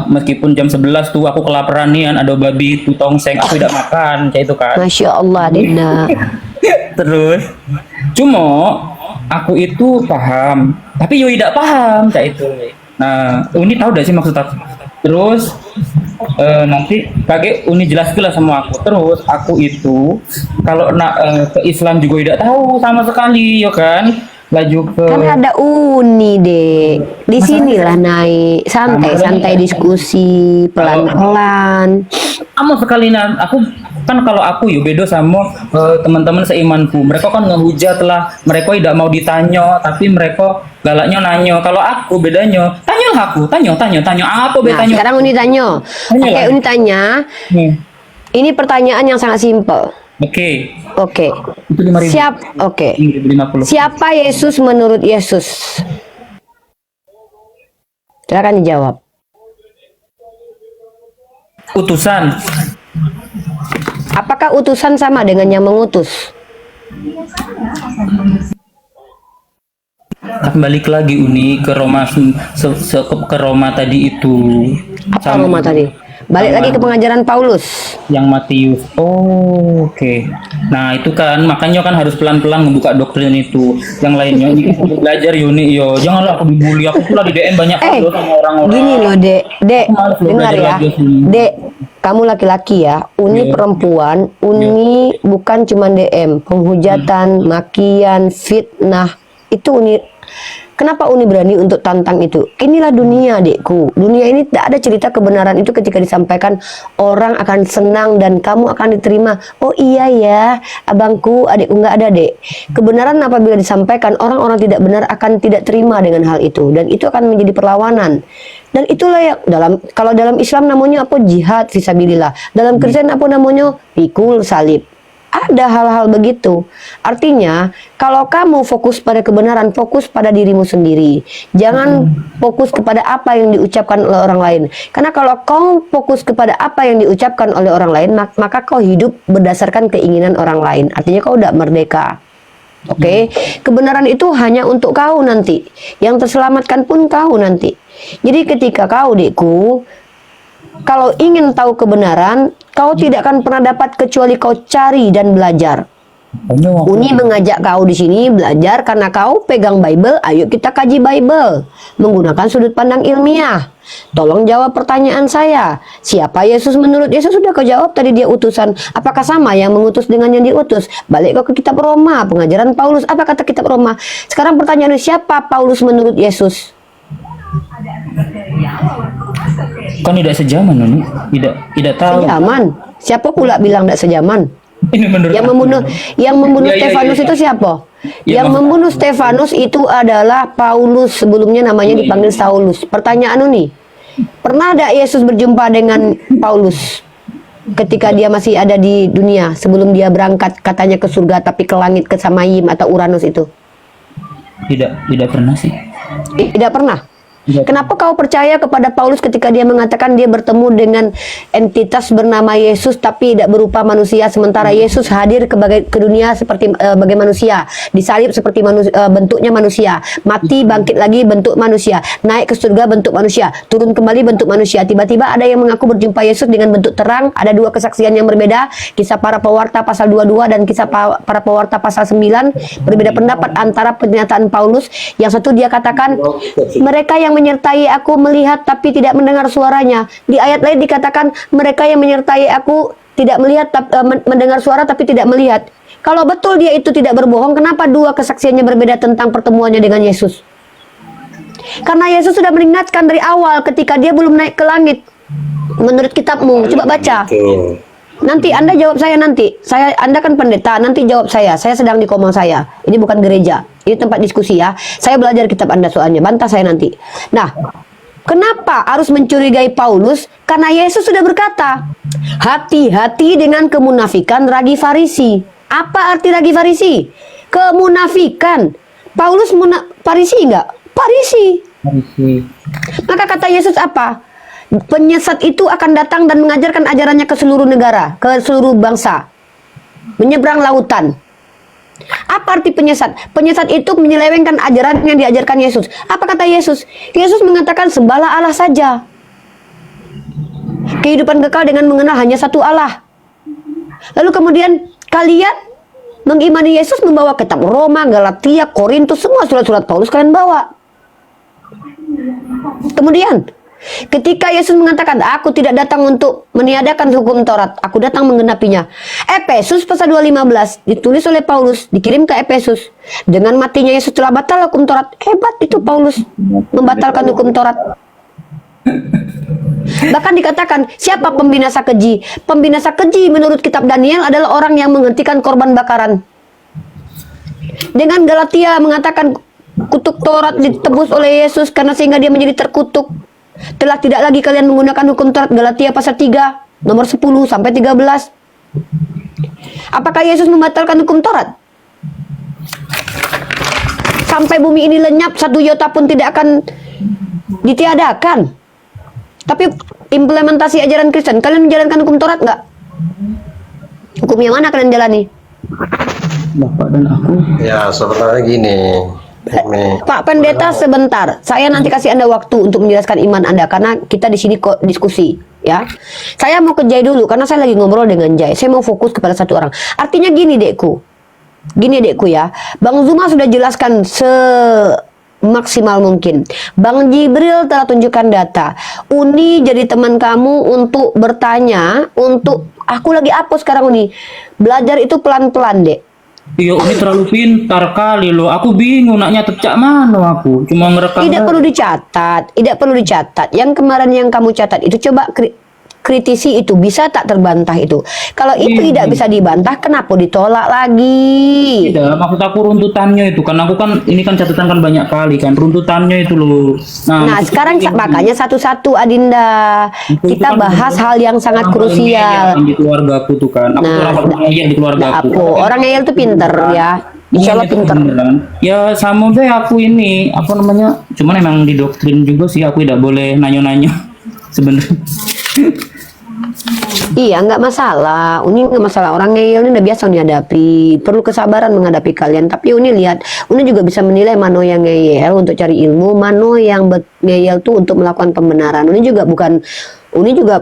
D: Meskipun jam 11 tuh aku kelaparan nih, ada babi itu tongseng, aku tidak makan, kayak itu kan.
B: Masya Allah, Dinda.
D: Terus, cuma aku itu paham, tapi Yoi tidak paham, kayak itu. Nah, Uni tahu gak sih maksud aku? Terus, nanti kakek Uni jelaskan lah sama aku. Terus, aku itu kalau ke Islam juga tidak tahu sama sekali, ya kan? Laju ke
B: Kan ada Uni, Dek. Di sinilah naik, santai-santai diskusi, pelan-pelan.
D: Sama sekali aku kan kalau aku yuk beda sama teman-teman seimanku. Mereka kan ngehujat lah, mereka tidak mau ditanya, tapi mereka galaknya nanya. Kalau aku bedanya, tanya apa
B: Nah,
D: bedanya?
B: sekarang Uni tanya.
D: Tanya
B: Oke,
D: lah.
B: Uni tanya. Ini pertanyaan yang sangat simpel.
D: Oke.
B: Oke.
D: Itu 5.000.
B: Oke.
D: 50.
B: Siapa Yesus menurut Yesus? Silakan dijawab.
D: Utusan.
B: Apakah utusan sama dengan yang mengutus?
D: Balik lagi Uni ke Roma ke Roma tadi itu.
B: Apa Roma tadi? Balik lagi ke pengajaran Paulus.
D: Yang Matius. Oh, oke. Nah, itu kan makanya kan harus pelan-pelan membuka doktrin itu. Yang lainnya ini kita belajar Yuni yo. Janganlah aku dibully. Aku pula di DM banyak loh sama orang-orang.
B: Gini loh, Dek. Dek,
D: Males loh
B: dengar
D: belajar
B: ya.
D: lagi sini.
B: Dek, kamu laki-laki ya. Uni perempuan, Uni bukan cuma DM, penghujatan, makian, fitnah. Itu Uni. Kenapa Uni berani untuk tantang itu? Inilah dunia, Dekku. Dunia ini tidak ada cerita kebenaran itu ketika disampaikan orang akan senang dan kamu akan diterima. Oh iya ya, abangku, adikku, nggak ada, Dek. Kebenaran apabila disampaikan, orang-orang tidak benar akan tidak terima dengan hal itu dan itu akan menjadi perlawanan. Dan itulah yang kalau dalam Islam namanya apa? Jihad fisabilillah. Dalam Kristen apa namanya? Pikul salib. Ada hal-hal begitu. Artinya, kalau kamu fokus pada kebenaran, fokus pada dirimu sendiri. Jangan fokus kepada apa yang diucapkan oleh orang lain. Karena kalau kau fokus kepada apa yang diucapkan oleh orang lain, maka kau hidup berdasarkan keinginan orang lain. Artinya kau tidak merdeka. Oke, kebenaran itu hanya untuk kau nanti. Yang terselamatkan pun kau nanti. Jadi ketika kau, Dekku, kalau ingin tahu kebenaran, kau tidak akan pernah dapat kecuali kau cari dan belajar. Uni mengajak kau di sini belajar karena kau pegang Bible. Ayo kita kaji Bible menggunakan sudut pandang ilmiah. Tolong jawab pertanyaan saya. Siapa Yesus menurut Yesus? Sudah kau jawab tadi, dia utusan. Apakah sama yang mengutus dengan yang diutus? Balik kau ke kitab Roma, pengajaran Paulus. Apa kata kitab Roma? Sekarang pertanyaannya, siapa Paulus menurut Yesus?
D: Kan tidak sejaman, Nuni. Tidak tahu.
B: Sejaman. Siapa pula bilang tidak sejaman?
D: Ini menurut
B: yang membunuh
D: Ya, ya,
B: Stefanus
D: ya, ya.
B: itu siapa?
D: Ya,
B: Yang membunuh Stefanus itu adalah Paulus. Sebelumnya namanya dipanggil Saulus. Pertanyaan nih, pernah ada Yesus berjumpa dengan Paulus ketika dia masih ada di dunia sebelum dia berangkat katanya ke surga tapi ke langit ke Samayim atau Uranus itu?
D: Tidak pernah sih.
B: Tidak pernah. Kenapa kau percaya kepada Paulus ketika dia mengatakan dia bertemu dengan entitas bernama Yesus tapi tidak berupa manusia, sementara Yesus hadir ke dunia seperti bagai manusia, disalib seperti bentuknya manusia, mati bangkit lagi bentuk manusia, naik ke surga bentuk manusia, turun kembali bentuk manusia. Tiba-tiba ada yang mengaku berjumpa Yesus dengan bentuk terang. Ada dua kesaksian yang berbeda, kisah para pewarta pasal 22 dan kisah para pewarta pasal 9. Berbeda pendapat antara pernyataan Paulus. Yang satu dia katakan mereka yang menyertai aku melihat tapi tidak mendengar suaranya. Di ayat lain dikatakan mereka yang menyertai aku tidak melihat mendengar suara tapi tidak melihat. Kalau betul dia itu tidak berbohong, kenapa dua kesaksiannya berbeda tentang pertemuannya dengan Yesus? Karena Yesus sudah mengingatkan dari awal ketika dia belum naik ke langit. Menurut kitabmu, coba baca. Nanti Anda jawab saya nanti. Anda kan pendeta, nanti jawab saya. Saya sedang di koma saya. Ini bukan gereja. Ini tempat diskusi ya. Saya belajar kitab Anda soalnya. Bantah saya nanti. Nah, kenapa harus mencurigai Paulus? Karena Yesus sudah berkata, hati-hati dengan kemunafikan ragi Farisi. Apa arti ragi Farisi? Kemunafikan. Paulus Farisi enggak? Farisi. Maka kata Yesus apa? Penyesat itu akan datang dan mengajarkan ajarannya ke seluruh negara, ke seluruh bangsa, menyeberang lautan. Apa arti penyesat? Penyesat itu menyelewengkan ajaran yang diajarkan Yesus. Apa kata Yesus? Yesus mengatakan sembahlah Allah saja. Kehidupan kekal dengan mengenal hanya satu Allah. Lalu kemudian kalian mengimani Yesus, membawa kitab Roma, Galatia, Korintus, semua surat-surat Paulus kalian bawa. Kemudian ketika Yesus mengatakan, aku tidak datang untuk meniadakan hukum Taurat, aku datang menggenapinya. Efesus pasal 2:15 ditulis oleh Paulus, dikirim ke Efesus. Dengan matinya Yesus telah batal hukum Taurat. Hebat itu Paulus membatalkan hukum Taurat. Bahkan dikatakan, siapa pembinasa keji? Pembinasa keji menurut kitab Daniel adalah orang yang menghentikan korban bakaran. Dengan Galatia mengatakan kutuk Taurat ditebus oleh Yesus karena sehingga dia menjadi terkutuk. Telah tidak lagi kalian menggunakan hukum Taurat. Galatia pasal 3 nomor 10 sampai 13. Apakah Yesus membatalkan hukum Taurat? Sampai bumi ini lenyap, satu iota pun tidak akan ditiadakan. Tapi implementasi ajaran Kristen, kalian menjalankan hukum Taurat nggak? Hukum yang mana kalian jalani?
D: Bapak dan aku.
I: Ya, sebenarnya gini.
B: Pak Pendeta, sebentar. Saya nanti kasih Anda waktu untuk menjelaskan iman Anda karena kita di sini kok diskusi, ya. Saya mau ke Jai dulu karena saya lagi ngobrol dengan Jai. Saya mau fokus kepada satu orang. Artinya gini, Dekku. Gini, Dekku ya. Bang Zuma sudah jelaskan semaksimal mungkin. Bang Jibril telah tunjukkan data. Uni jadi teman kamu untuk bertanya, untuk aku lagi apa sekarang Uni? Belajar itu pelan-pelan, Dek.
D: Iya, ini terlalu pintar kali loh. Aku bingung nak nyatet cak mana aku. Cuma ngerekam.
B: Tidak perlu dicatat, tidak perlu dicatat. Yang kemarin yang kamu catat itu coba kritisi itu, bisa tak terbantah itu. Kalau itu tidak bisa dibantah, kenapa ditolak lagi?
D: Tidak, maksud aku runtutannya itu kan aku kan ini kan catatan kan banyak kali kan runtutannya itu loh.
B: Nah sekarang makanya satu-satu Adinda kita bahas hal yang sangat krusial.
D: Di keluarga aku tuh kan. Aku orang ngeyel di keluarga aku.
B: Orang ngeyel tuh pinter ya. Insya Allah pinter.
D: Ya sama saya aku ini apa namanya? Cuman emang didoktrin juga sih aku tidak boleh nanya-nanya sebenarnya.
B: Iya, nggak masalah. Uni nggak masalah. Orang ngeyel ini udah biasa dihadapi. Perlu kesabaran menghadapi kalian. Tapi Uni lihat, Uni juga bisa menilai mana yang ngeyel untuk cari ilmu, mana yang ngeyel tuh untuk melakukan pembenaran. Uni juga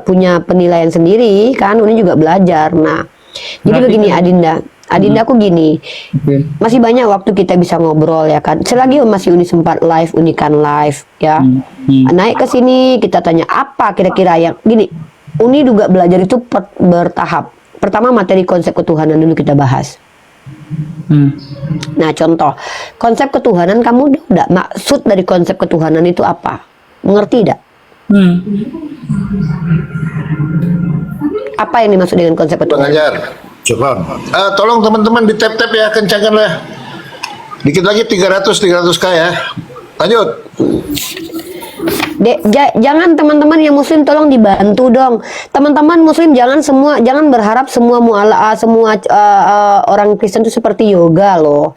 B: punya penilaian sendiri kan. Uni juga belajar. Nah, jadi begini Adinda. Adinda aku gini, masih banyak waktu kita bisa ngobrol ya kan. Selagi masih Uni sempat live, Uni kan live ya. Naik ke sini kita tanya apa kira-kira yang gini. Uni juga belajar itu bertahap. Pertama materi konsep ketuhanan dulu kita bahas. Nah contoh konsep ketuhanan, kamu udah maksud dari konsep ketuhanan itu apa? Mengerti tidak? Apa yang dimaksud dengan konsep ketuhanan?
I: Pengajar, coba. Tolong teman-teman di tap-tap ya, kencangkan lah. Dikit lagi 300k ya. Lanjut.
B: Jangan teman-teman yang muslim tolong dibantu dong. Teman-teman muslim jangan berharap semua orang Kristen itu seperti yoga loh.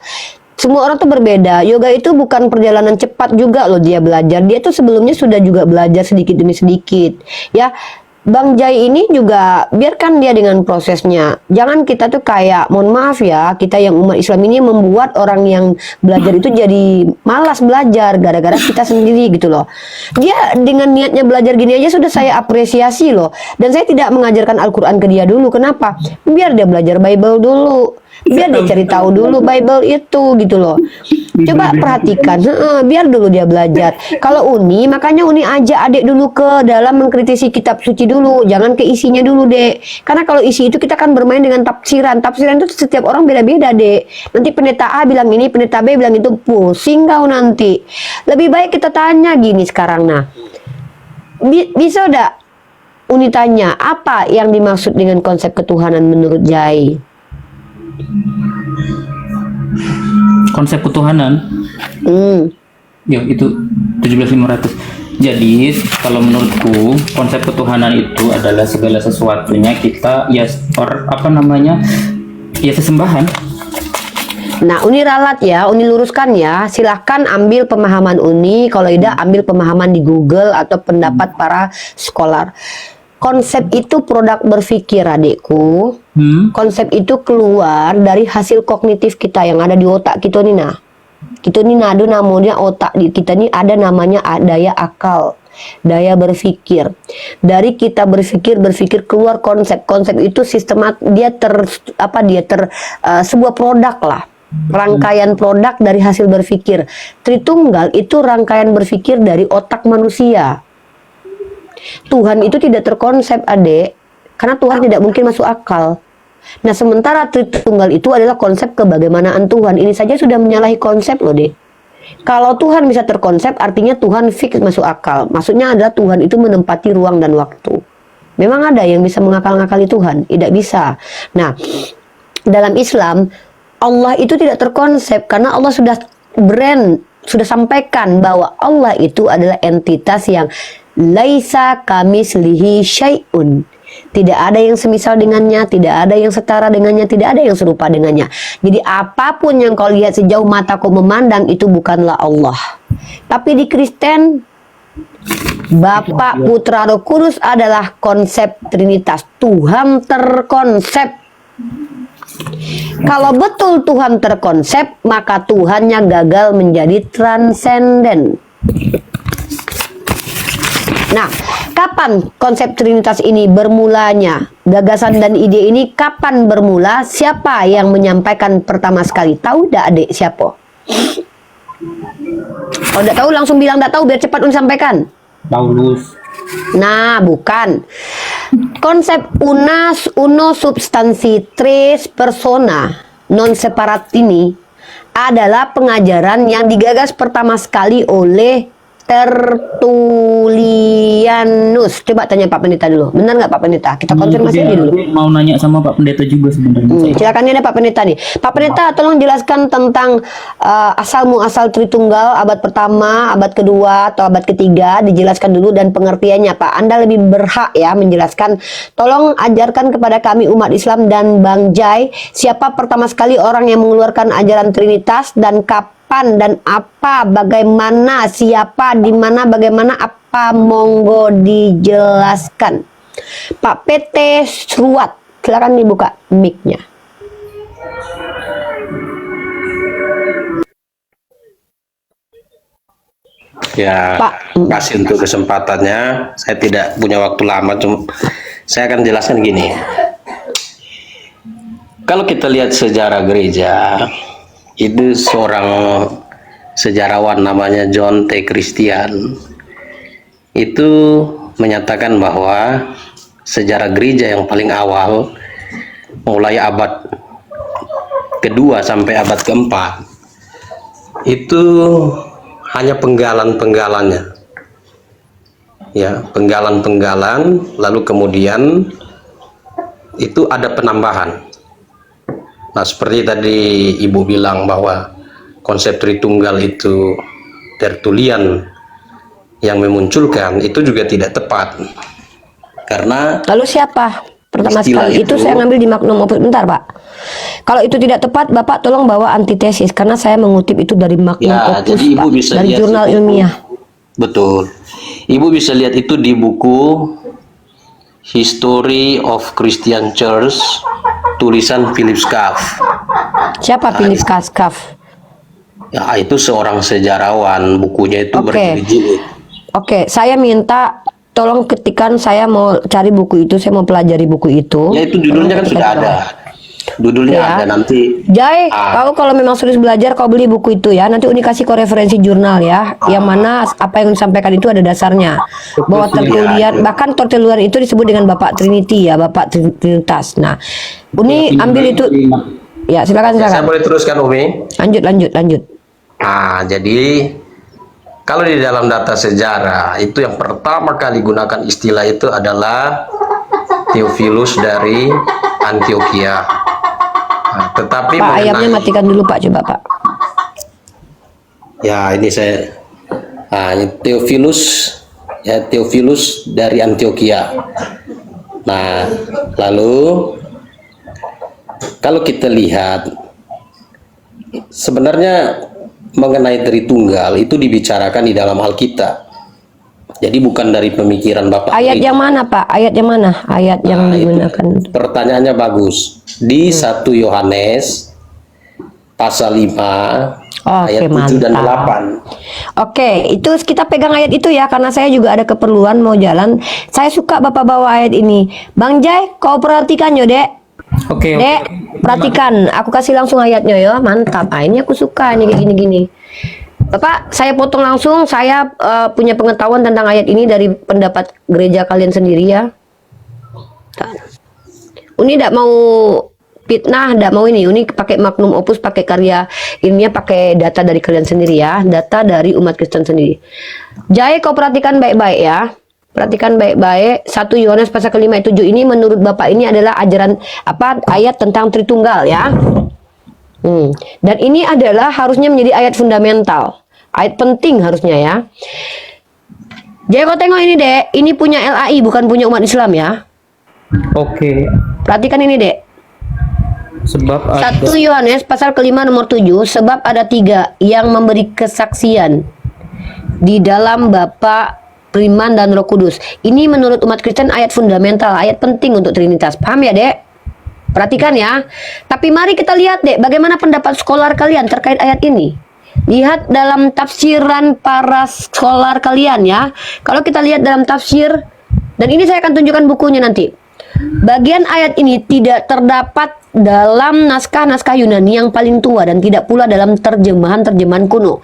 B: Semua orang tuh berbeda. Yoga itu bukan perjalanan cepat juga loh dia belajar. Dia tuh sebelumnya sudah juga belajar sedikit demi sedikit. Ya, Bang Jai ini juga biarkan dia dengan prosesnya. Jangan kita tuh kayak, mohon maaf ya, kita yang umat Islam ini membuat orang yang belajar itu jadi malas belajar gara-gara kita sendiri gitu loh. Dia dengan niatnya belajar gini aja sudah saya apresiasi loh. Dan saya tidak mengajarkan Al-Quran ke dia dulu. Kenapa? Biar dia belajar Bible dulu. Biar dia cari tahu dulu Bible itu gitu loh. Coba perhatikan, biar dulu dia belajar. Kalau Uni, makanya Uni ajak adik dulu ke dalam mengkritisi kitab suci dulu. Jangan ke isinya dulu, Dek. Karena kalau isi itu kita kan bermain dengan tafsiran. Tafsiran itu setiap orang beda-beda, Dek. Nanti pendeta A bilang ini, pendeta B bilang itu, pusing kau nanti. Lebih baik kita tanya gini sekarang. Nah, bisa udah Uni tanya, apa yang dimaksud dengan konsep ketuhanan menurut Jai?
D: Konsep ketuhanan ya itu 17.500. Jadi kalau menurutku konsep ketuhanan itu adalah segala sesuatunya kita ya sesembahan.
B: Nah, Uni ralat ya, Uni luruskan ya. Silahkan ambil pemahaman Uni, kalau tidak ambil pemahaman di Google atau pendapat para scholar. Konsep itu produk berpikir, adikku. Konsep itu keluar dari hasil kognitif kita yang ada di otak kita nih, nah. Kita ini ada namanya otak di kita ini ada namanya daya akal, daya berpikir. Dari kita berpikir keluar konsep itu sebuah produk lah, rangkaian produk dari hasil berpikir. Tritunggal itu rangkaian berpikir dari otak manusia. Tuhan itu tidak terkonsep, adek, karena Tuhan tidak mungkin masuk akal. Nah, sementara Tritunggal itu adalah konsep kebagaimanaan Tuhan. Ini saja sudah menyalahi konsep loh, dek. Kalau Tuhan bisa terkonsep, artinya Tuhan fix masuk akal. Maksudnya adalah Tuhan itu menempati ruang dan waktu. Memang ada yang bisa mengakal-ngakali Tuhan? Tidak bisa. Nah, dalam Islam, Allah itu tidak terkonsep karena Allah sudah sampaikan bahwa Allah itu adalah entitas yang laisa kamislihi syai'un. Tidak ada yang semisal dengannya, tidak ada yang setara dengannya, tidak ada yang serupa dengannya. Jadi apapun yang kau lihat sejauh mataku memandang itu bukanlah Allah. Tapi di Kristen, Bapa, Putra, Roh Kudus adalah konsep Trinitas. Tuhan terkonsep. Kalau betul Tuhan terkonsep, maka Tuhannya gagal menjadi transenden. Nah, kapan konsep Trinitas ini bermulanya? Gagasan dan ide ini kapan bermula? Siapa yang menyampaikan pertama sekali? Tahu tidak, adik, siapa? Kalau tidak tahu langsung bilang tidak tahu biar cepat disampaikan.
D: Paulus.
B: Nah, bukan. Konsep uno substansi tres persona non separat ini adalah pengajaran yang digagas pertama sekali oleh Tertullianus. Coba tanya Pak Pendeta dulu. Benar nggak Pak Pendeta? Kita konfirmasi aja dulu.
D: Mau nanya sama Pak Pendeta juga sebenarnya.
B: Silakan, ini ada Pak Pendeta nih. Pak Pendeta, tolong jelaskan tentang asal muasal Tritunggal abad pertama, abad kedua, atau abad ketiga. Dijelaskan dulu dan pengertiannya, Pak. Anda lebih berhak ya menjelaskan. Tolong ajarkan kepada kami umat Islam dan Bang Jai, siapa pertama sekali orang yang mengeluarkan ajaran Trinitas dan kapan dan apa, bagaimana, siapa, di mana, bagaimana, apa, monggo dijelaskan. Pak PT Sruat, silakan dibuka mic-nya.
Q: Ya, kasih untuk kesempatannya. Saya tidak punya waktu lama, cuma saya akan jelaskan gini. Kalau kita lihat sejarah gereja, itu seorang sejarawan namanya John T. Christian itu menyatakan bahwa sejarah gereja yang paling awal mulai abad kedua sampai abad keempat itu hanya penggalan-penggalannya, ya, penggalan-penggalan, lalu kemudian itu ada penambahan. Nah, seperti tadi Ibu bilang bahwa konsep Tritunggal itu Tertullian yang memunculkan, itu juga tidak tepat. Karena
B: lalu siapa pertama sekali? Itu saya ngambil di Magnum Opus. Bentar, Pak. Kalau itu tidak tepat, Bapak tolong bawa antitesis karena saya mengutip itu dari Magnum Opus,
Q: jadi Ibu
B: Pak,
Q: bisa
B: dari
Q: lihat
B: jurnal
Q: itu.
B: ilmiah.
Q: Betul. Ibu bisa lihat itu di buku History of Christian Church tulisan Philip Schaff.
B: Siapa Philip Schaff?
Q: Ya, itu seorang sejarawan, bukunya itu berjilid-jilid.
B: Oke, saya minta tolong ketikan, saya mau cari buku itu, saya mau pelajari buku itu.
Q: Ya, itu judulnya kan sudah ada. Judulnya
B: Ya.
Q: ada nanti.
B: Jai, kau kalau memang serius belajar, kau beli buku itu ya. Nanti Uni kasih kau referensi jurnal ya. Yang mana apa yang disampaikan itu ada dasarnya. Bahwa Tertullian, bahkan Tertullian itu disebut dengan Bapak Trinity ya, Bapak Trinitas. Nah, Uni ambil itu. Ya, silakan.
Q: Saya boleh teruskan, Umi?
B: Lanjut.
Q: Nah, jadi kalau di dalam data sejarah itu yang pertama kali gunakan istilah itu adalah Theophilus dari Antioquia. Nah, tetapi
B: Pak, ayamnya matikan dulu Pak, coba Pak.
Q: Ya, ini saya ini Theophilus dari Antioquia. Nah, lalu kalau kita lihat sebenarnya mengenai Tritunggal itu dibicarakan di dalam Alkitab. Jadi bukan dari pemikiran Bapak.
B: Ayat yang mana, Pak? Ayat yang mana? Ayat yang digunakan.
Q: Pertanyaannya bagus. Di 1 Yohanes pasal 5 ayat 7 dan 8.
B: Oke, itu kita pegang ayat itu ya, karena saya juga ada keperluan mau jalan. Saya suka Bapak bawa ayat ini. Bang Jai, kau perhatikan yo, Dek.
D: Oke.
B: Dek, perhatikan. Aku kasih langsung ayatnya ya, mantap. Ah, ini aku suka nih kayak gini-gini. Bapak, saya potong langsung. Saya punya pengetahuan tentang ayat ini dari pendapat gereja kalian sendiri ya. Ini tidak mau fitnah, tidak mau ini pakai Magnum Opus, pakai karya ilmiah, pakai data dari kalian sendiri ya, data dari umat Kristen sendiri. Jai, kau perhatikan baik-baik ya, perhatikan baik-baik. 1 Yohanes pasal ke-5 ayat 7 ini menurut Bapak ini adalah ajaran ayat tentang Tritunggal ya. Dan ini adalah harusnya menjadi ayat fundamental, ayat penting harusnya ya. Jai, kau tengok ini, Dek, ini punya LAI bukan punya umat Islam ya.
D: Oke.
B: Perhatikan ini, Dek.
D: Sebab
B: 1 Yohanes pasal ke-5 nomor 7, sebab ada 3 yang memberi kesaksian di dalam Bapa, Firman dan Roh Kudus. Ini menurut umat Kristen ayat fundamental, ayat penting untuk Trinitas. Paham ya, Dek? Perhatikan ya. Tapi mari kita lihat, Dek, bagaimana pendapat skolar kalian terkait ayat ini. Lihat dalam tafsiran para skolar kalian ya. Kalau kita lihat dalam tafsir, dan ini saya akan tunjukkan bukunya nanti. Bagian ayat ini tidak terdapat dalam naskah-naskah Yunani yang paling tua dan tidak pula dalam terjemahan-terjemahan kuno.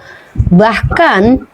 B: Bahkan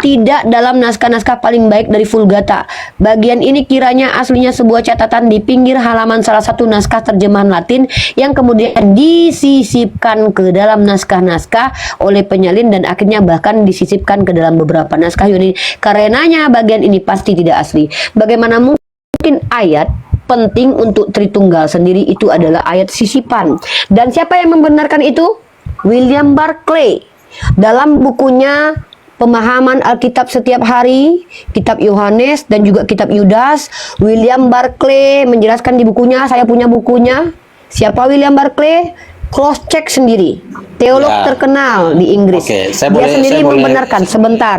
B: tidak dalam naskah-naskah paling baik dari Vulgata. Bagian ini kiranya aslinya sebuah catatan di pinggir halaman salah satu naskah terjemahan Latin yang kemudian disisipkan ke dalam naskah-naskah oleh penyalin dan akhirnya bahkan disisipkan ke dalam beberapa naskah Yunani. Karenanya bagian ini pasti tidak asli. Bagaimana mungkin ayat penting untuk Tritunggal sendiri itu adalah ayat sisipan? Dan siapa yang membenarkan itu? William Barclay dalam bukunya Pemahaman Alkitab Setiap Hari, Kitab Yohanes dan juga Kitab Yudas. William Barclay menjelaskan di bukunya, saya punya bukunya. Siapa William Barclay? Cross check sendiri, teolog terkenal di Inggris. Dia sendiri membenarkan, sebentar.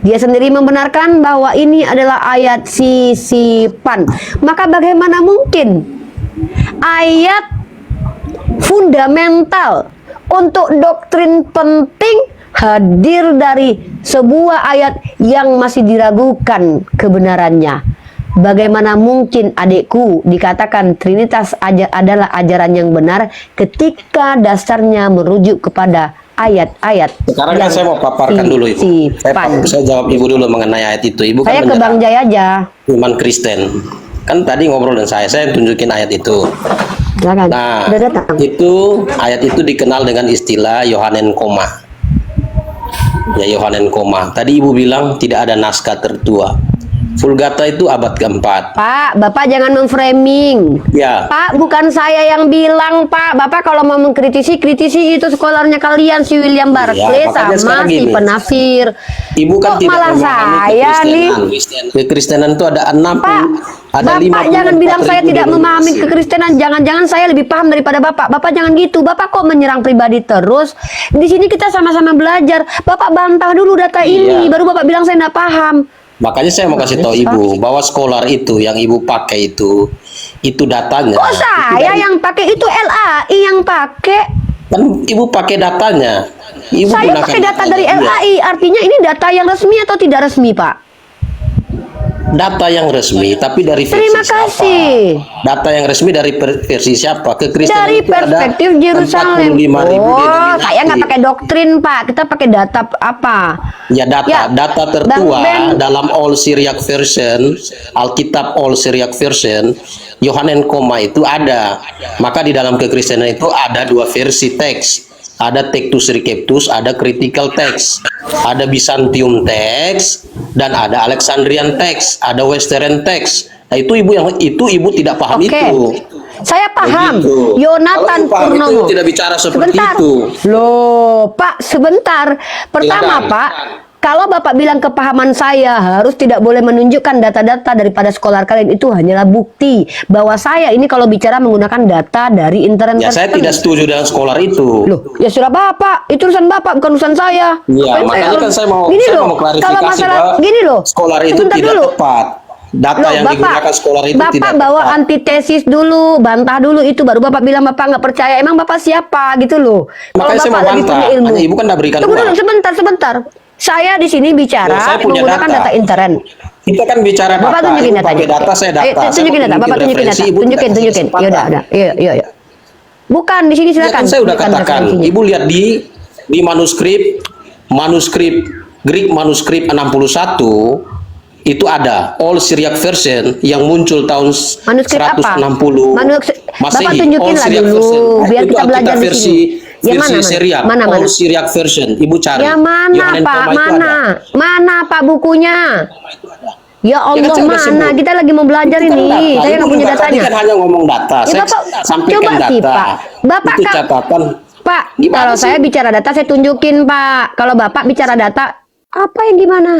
B: Dia sendiri membenarkan bahwa ini adalah ayat sisipan. Maka bagaimana mungkin ayat fundamental untuk doktrin penting hadir dari sebuah ayat yang masih diragukan kebenarannya? Bagaimana mungkin, adikku, dikatakan Trinitas adalah ajaran yang benar ketika dasarnya merujuk kepada ayat-ayat?
Q: Sekarang kan saya mau paparkan dulu, Ibu. Saya jawab Ibu dulu mengenai ayat itu. Ibu
B: saya
Q: kan
B: ke Bang Jaya aja.
Q: Iman Kristen. Kan tadi ngobrol dengan saya tunjukin ayat itu. Nah, itu ayat itu dikenal dengan istilah Yohanen koma. Ya, Yohanen koma. Tadi Ibu bilang tidak ada naskah tertua. Vulgata itu abad keempat.
B: Pak, Bapak jangan memframing.
Q: Ya.
B: Pak, bukan saya yang bilang, Pak. Bapak kalau mau mengkritisi, kritisi itu skolarnya kalian, si William Barclay sama si penafsir.
Q: Ibu kan
B: kok malah saya nih?
Q: Kekristenan itu ada 60. Ada
B: Bapak jangan bilang saya tidak memahami kekristenan. Jangan-jangan saya lebih paham daripada Bapak. Bapak jangan gitu. Bapak kok menyerang pribadi terus? Di sini kita sama-sama belajar. Bapak bantah dulu data ini, baru Bapak bilang saya tidak paham.
Q: Makanya saya mau kasih tahu Ibu bahwa skolar itu yang Ibu pakai itu datanya.
B: Kok saya yang pakai? Itu LAI yang pakai.
Q: Kan Ibu pakai datanya. Ibu
B: saya pakai data dari LAI. Artinya ini data yang resmi atau tidak resmi, Pak?
Q: Data yang resmi, tapi dari versi
B: Terima kasih.
Q: siapa? Data yang resmi dari versi siapa? Kekristenan
B: dari perspektif Yerusalem. Oh, saya nggak pakai doktrin, Pak. Kita pakai data apa?
Q: Ya, data tertua dalam All Syriac Version, Alkitab All Syriac Version, Yohanen koma itu ada. Maka di dalam kekristenan itu ada dua versi teks. Ada Textus Receptus, ada Critical Text, ada Byzantium Text, dan ada Alexandrian Text, ada Western Text. Nah, itu Ibu tidak paham itu.
B: Saya paham.
Q: Begitu.
B: Yonatan Purnomo.
Q: Itu tidak bicara seperti
B: sebentar.
Q: itu.
B: Loh, Pak, sebentar. Pertama,
Q: Silakan.
B: Pak, Kalau Bapak bilang kepahaman saya harus tidak boleh menunjukkan data-data daripada sekolah kalian, itu hanyalah bukti bahwa saya ini kalau bicara menggunakan data dari internet.
Q: Ya saya tidak setuju dengan sekolah itu.
B: Loh, ya sudah Bapak, itu urusan Bapak bukan urusan saya.
Q: Iya,
B: Ngapain
Q: makanya kan saya mau klarifikasi
B: kalau masalah
Q: bahwa
B: gini loh,
Q: sekolah itu
B: sebentar
Q: tidak
B: dulu.
Q: tepat. Data
B: Loh,
Q: yang
B: Bapak,
Q: digunakan sekolah itu
B: Bapak
Q: tidak
B: bawa
Q: tepat.
B: antitesis dulu, bantah dulu itu, baru Bapak bilang Bapak nggak percaya. Emang Bapak siapa gitu loh?
Q: Makanya saya mau
B: Bapak lagi
Q: bantah.
B: punya ilmu.
Q: Hanya Ibu kan tidak berikan
B: Tunggu
Q: uang.
B: dulu, sebentar. Saya di sini
Q: Loh,
B: bicara
Q: saya punya
B: menggunakan data internet.
Q: Kita kan bicara
B: Bapak
Q: data.
B: tunjukin
Q: Ibu
B: datanya.
Q: pakai data, saya data.
B: Ayo,
Q: Saya
B: tunjukin data.
Q: mau
B: Bapak tunjukin
Q: referensi,
B: data.
Q: Ibu
B: Tunjukin.
Q: tidak kasih
B: Ya udah,
Q: kesempatan.
B: Iya. Bukan di sini
Q: Ya
B: silakan.
Q: kan saya udah
B: Tunjukkan
Q: katakan.
B: referensinya.
Q: Ibu lihat di manuskrip Greek manuskrip 61 itu ada All Syriac version yang muncul tahun
B: Manuskrip apa?
Q: 160
B: Bapak
Q: Masehi.
B: tunjukin
Q: All
B: lah
Q: Syriac
B: dulu,
Q: version.
B: biar
Q: Itu
B: kita belajar
Q: Alkitab
B: di
Q: versi
B: sini. Ya,
Q: versi
B: mana?
Q: Syriac.
B: Mana?
Q: All Syriac version. Ibu cari.
B: Ya mana
Q: Yohanes
B: Pak?
Q: Koma itu ada.
B: Mana Pak bukunya? Ya Allah,
Q: kan saya udah
B: mana?
Q: sebut.
B: Kita lagi mau belajar
Q: Itu kan
B: ini.
Q: data.
B: Saya
Q: Ibu
B: nggak punya
Q: juga tadi
B: datanya.
Q: kan hanya ngomong data.
B: Ya,
Q: Saya
B: Bapak,
Q: sampaikan
B: coba
Q: data.
B: sih, Pak. Bapak
Q: itu
B: kan-
Q: catatan.
B: Pak,
Q: Gimana
B: kalau
Q: sih?
B: saya bicara data saya tunjukin Pak. Kalau Bapak bicara data, apa yang gimana?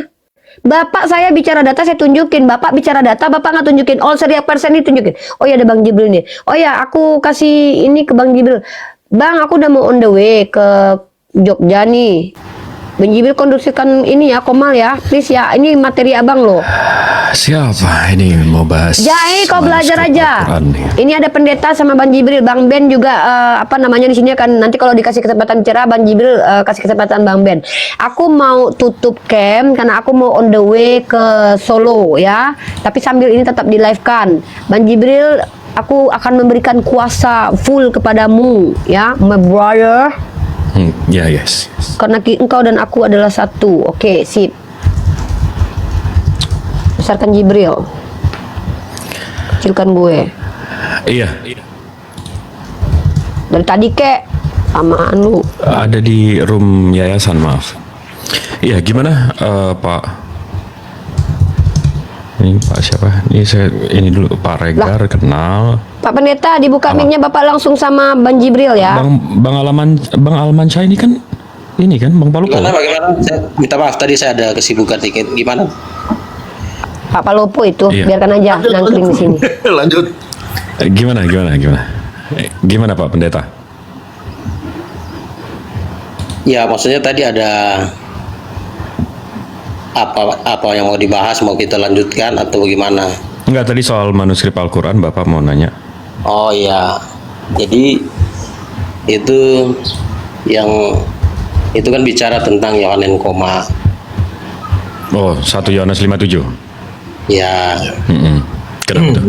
B: Bapak saya bicara data saya tunjukin. Bapak bicara data Bapak nggak tunjukin. All Syriac version ini tunjukin. Oh ya ada Bang Jibril nih. Oh ya aku kasih ini ke Bang Jibril. Bang aku udah mau on the way ke Jogja nih. Bang Jibril kondisikan ini ya Komal ya. Please ya. Ini materi abang loh.
R: Siapa ini mau bahas?
B: Jai kau belajar
R: manuskrip
B: aja.
R: Al-Quran nih?
B: Ini ada pendeta sama Bang Jibril, Bang Ben juga apa namanya di sini kan nanti kalau dikasih kesempatan bicara Bang Jibril kasih kesempatan Bang Ben. Aku mau tutup camp karena aku mau on the way ke Solo ya. Tapi sambil ini tetap di live kan. Bang Jibril, aku akan memberikan kuasa full kepadamu ya, my brother.
R: Ya, yes.
B: Karena engkau dan aku adalah satu. Oke, sip. Besarkan Jibril. Kecilkan gue.
R: Iya.
B: Dari tadi kek samaan lu.
R: Ada di room yayasan, maaf. Iya, gimana Pak? Ini Pak siapa? Ini dulu Pak Regar kenal.
B: Pak Pendeta dibuka mic-nya Bapak langsung sama Bang Jibril ya.
R: Bang Almansyah ini kan Bang Palupo.
Q: Bagaimana? Saya minta maaf tadi saya ada kesibukan dikit. Gimana?
B: Pak Palopo itu
R: Iya.
B: biarkan aja nangkring di sini.
I: Lanjut.
R: Gimana? Gimana Pak Pendeta?
Q: Ya maksudnya tadi ada apa yang mau dibahas, mau kita lanjutkan atau bagaimana?
R: Enggak, tadi soal manuskrip Al-Quran Bapak mau nanya.
Q: Oh iya, jadi itu kan bicara tentang Yohanes Koma.
R: Oh, 1 Yohanes 57.
Q: Ya.
R: Kenapa tuh?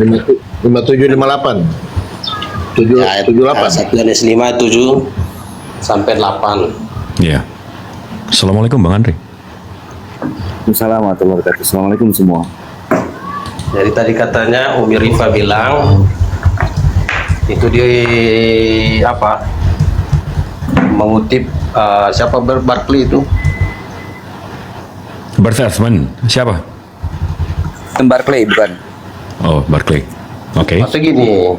I: 5758.
Q: Ya, 1 Yohanes 57 sampai 8.
R: Iya. Assalamualaikum Bang Andri.
S: Assalamualaikum semua.
Q: Jadi tadi katanya Umi Rifa bilang itu mengutip siapa Barclay itu?
R: Bert Ehrman, siapa?
S: Barclay bukan?
R: Oh, Barclay. Oke.
Q: Maksudnya gini,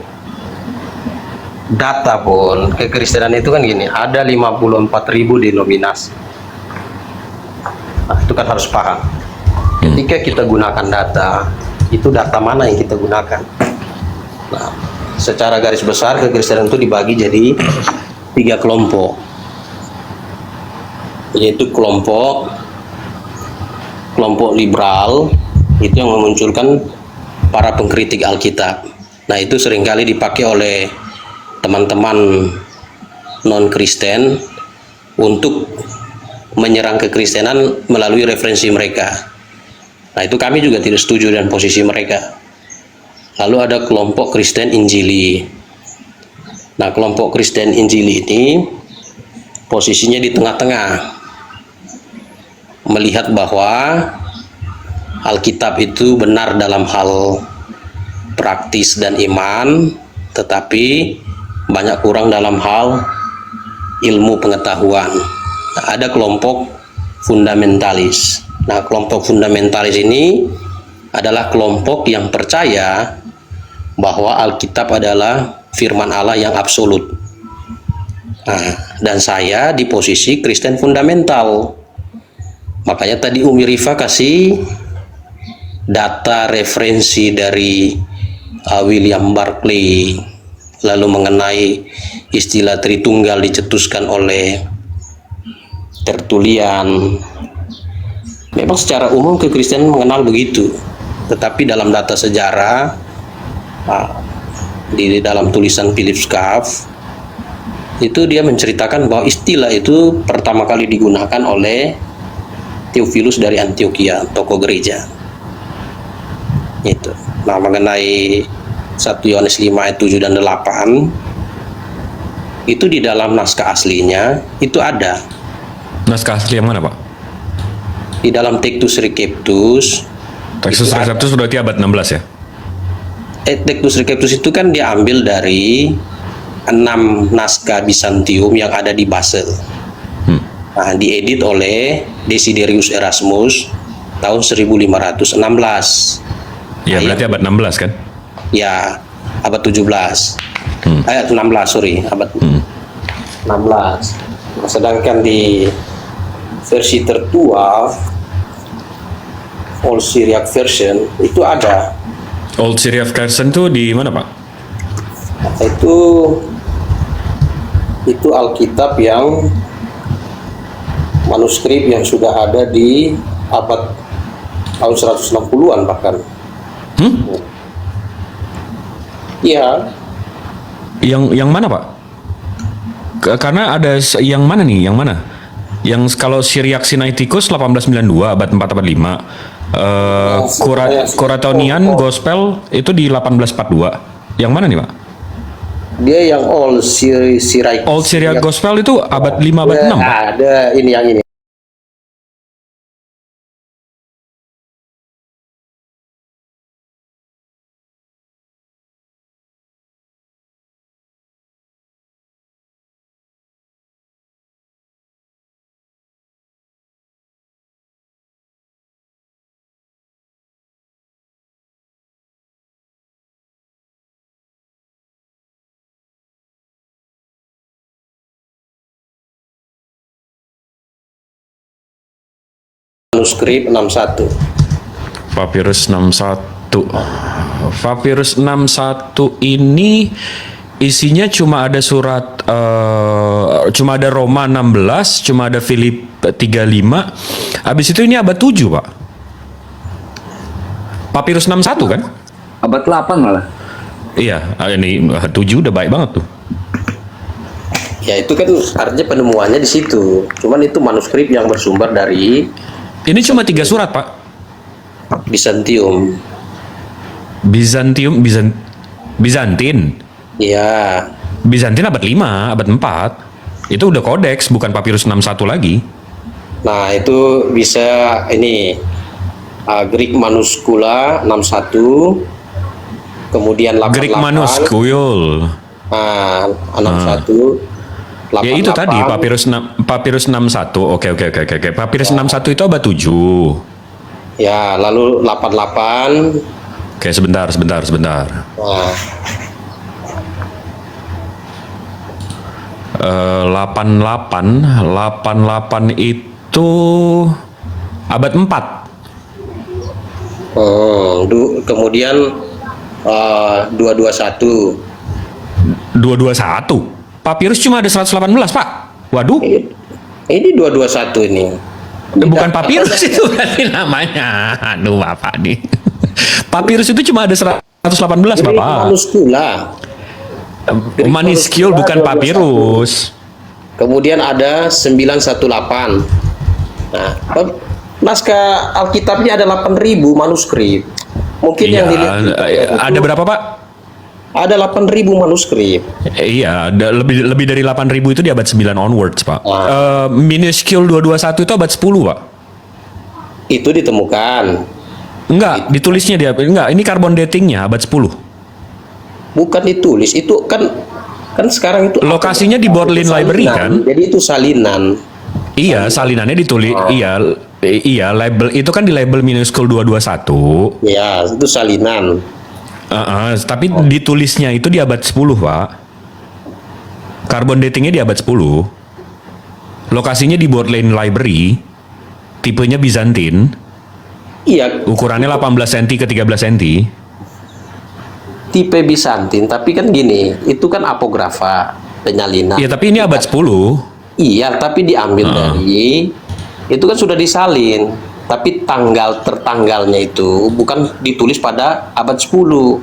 Q: data pun kekristenan itu kan gini, ada 54.000 denominasi. Nah, itu kan harus paham. Ketika kita gunakan data, itu data mana yang kita gunakan? Nah, secara garis besar kekristenan itu dibagi jadi 3 kelompok, yaitu kelompok liberal, itu yang memunculkan para pengkritik Alkitab. Nah, itu seringkali dipakai oleh teman-teman non-Kristen untuk menyerang kekristenan melalui referensi mereka. Nah, itu kami juga tidak setuju dengan posisi mereka. Lalu ada kelompok Kristen Injili. Nah, kelompok Kristen Injili ini posisinya di tengah-tengah, melihat bahwa Alkitab itu benar dalam hal praktis dan iman, tetapi banyak kurang dalam hal ilmu pengetahuan. Nah, ada kelompok fundamentalis. Nah, kelompok fundamentalis ini adalah kelompok yang percaya bahwa Alkitab adalah firman Allah yang absolut. Nah, dan saya di posisi Kristen fundamental. Makanya tadi Umi Rifa kasih data referensi dari William Barclay, lalu mengenai istilah Tritunggal dicetuskan oleh Tertullian. Memang secara umum kekristenan mengenal begitu, tetapi dalam data sejarah di dalam tulisan Philip Scaff itu dia menceritakan bahwa istilah itu pertama kali digunakan oleh Theophilus dari Antioquia, tokoh gereja. Itu. Nah, mengenai 1 Yohanes 5 ayat 7 dan 8 itu di dalam naskah aslinya itu ada.
R: Naskah asli yang mana, Pak?
Q: Di dalam Textus Receptus.
R: Textus Receptus berarti abad 16 ya?
Q: Textus Receptus itu kan diambil dari 6 naskah Bizantium yang ada di Basel. Nah, diedit oleh Desiderius Erasmus tahun 1516.
R: Ya, berarti abad 16 kan?
Q: Ya, abad 17. Ayat 16, sorry, abad 16. Sedangkan di versi tertua Old Syriac version itu ada.
R: Old Syriac version tuh di mana, Pak?
Q: Itu Alkitab yang manuskrip yang sudah ada di abad tahun 160-an bahkan. Iya.
R: Yang mana, Pak? Karena ada yang mana nih? Yang mana? Yang kalau Syriac Sinaiticus 1892 abad 4 abad 5. Coratonian Gospel itu di 1842. Yang mana nih, Pak?
Q: Dia yang Old Syriac.
R: Old Syriac Gospel itu abad 5 abad 6.
Q: Ada ini yang ini. Manuskrip 61.
R: Papirus 61. Papirus 61 ini isinya cuma ada surat cuma ada Roma 16, cuma ada Filip 35. Habis itu ini abad 7, Pak. Papirus 61 kan?
S: Abad 8 malah.
R: Iya, ini 7 udah baik banget tuh.
Q: Ya itu kan artinya penemuannya di situ. Cuman itu manuskrip yang bersumber dari
R: ini cuma 3 surat, Pak.
Q: Bizantium.
R: Bizantin.
Q: Iya.
R: Bizantin abad 5, abad 4. Itu udah kodeks, bukan Papirus 61 lagi.
Q: Nah, itu bisa ini Greek Manuscula 61. Kemudian 88.
R: Greek Manuscule.
Q: Nah, 61. 88.
R: Ya itu tadi Papirus 61. Oke. Papirus 61 itu abad 7.
Q: Ya, lalu 88.
R: Oke, sebentar.
Q: Nah.
R: 88 itu abad 4.
Q: Kemudian 221.
R: 221. Papirus cuma ada 118, Pak. Waduh.
Q: Ini 221 ini.
R: Bukan papirus itu berarti namanya. Aduh, Bapak nih. Papirus itu cuma ada 118, Bapak.
Q: Manuskula.
R: Maniskul bukan papirus.
Q: Kemudian ada 918. Nah, naskah Alkitabnya ada 8.000 manuskrip. Mungkin yang dilihat
R: ada berapa, Pak?
Q: Ada 8.000 manuskrip.
R: Iya, lebih dari 8.000 itu di abad 9 onwards, Pak. Minuscule 221 itu abad 10, Pak.
Q: Itu ditemukan.
R: Enggak, ditulisnya dia. Enggak, ini carbon datingnya abad 10.
Q: Bukan ditulis, itu kan sekarang itu
R: lokasinya di Bodleian Library kan?
Q: Jadi itu salinan.
R: Iya, salinannya ditulis. Iya, label itu kan di label minuscule 221.
Q: Iya, itu salinan.
R: Tapi ditulisnya itu di abad 10, Pak. Carbon datingnya di abad 10. Lokasinya di Bodleian Library. tipenya Bizantin.
Q: Iya.
R: Ukurannya 18 cm ke 13 cm.
Q: Tipe Bizantin, tapi kan gini, itu kan apografa penyalinan.
R: Iya, tapi ini abad 10.
Q: Iya, tapi diambil dari itu kan sudah disalin, tapi tertanggalnya itu bukan ditulis pada abad 10.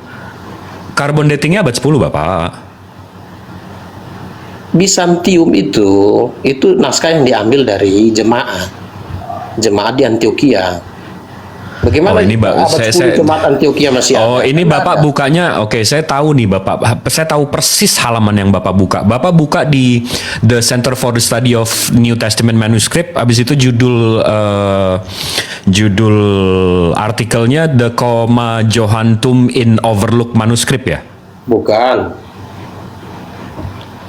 R: Carbon datingnya abad 10, Bapak.
Q: Bizantium itu naskah yang diambil dari jemaat di Antioquia. Bagaimana abad 10 jemaat Antioquia masih ada?
R: Oh, ini Bapak bukanya, oke, saya tahu nih Bapak. Saya tahu persis halaman yang Bapak buka. Bapak buka di The Center for the Study of New Testament Manuscript. Habis itu judul artikelnya The Comma Johantum in Overlooked Manuscript ya?
Q: Bukan.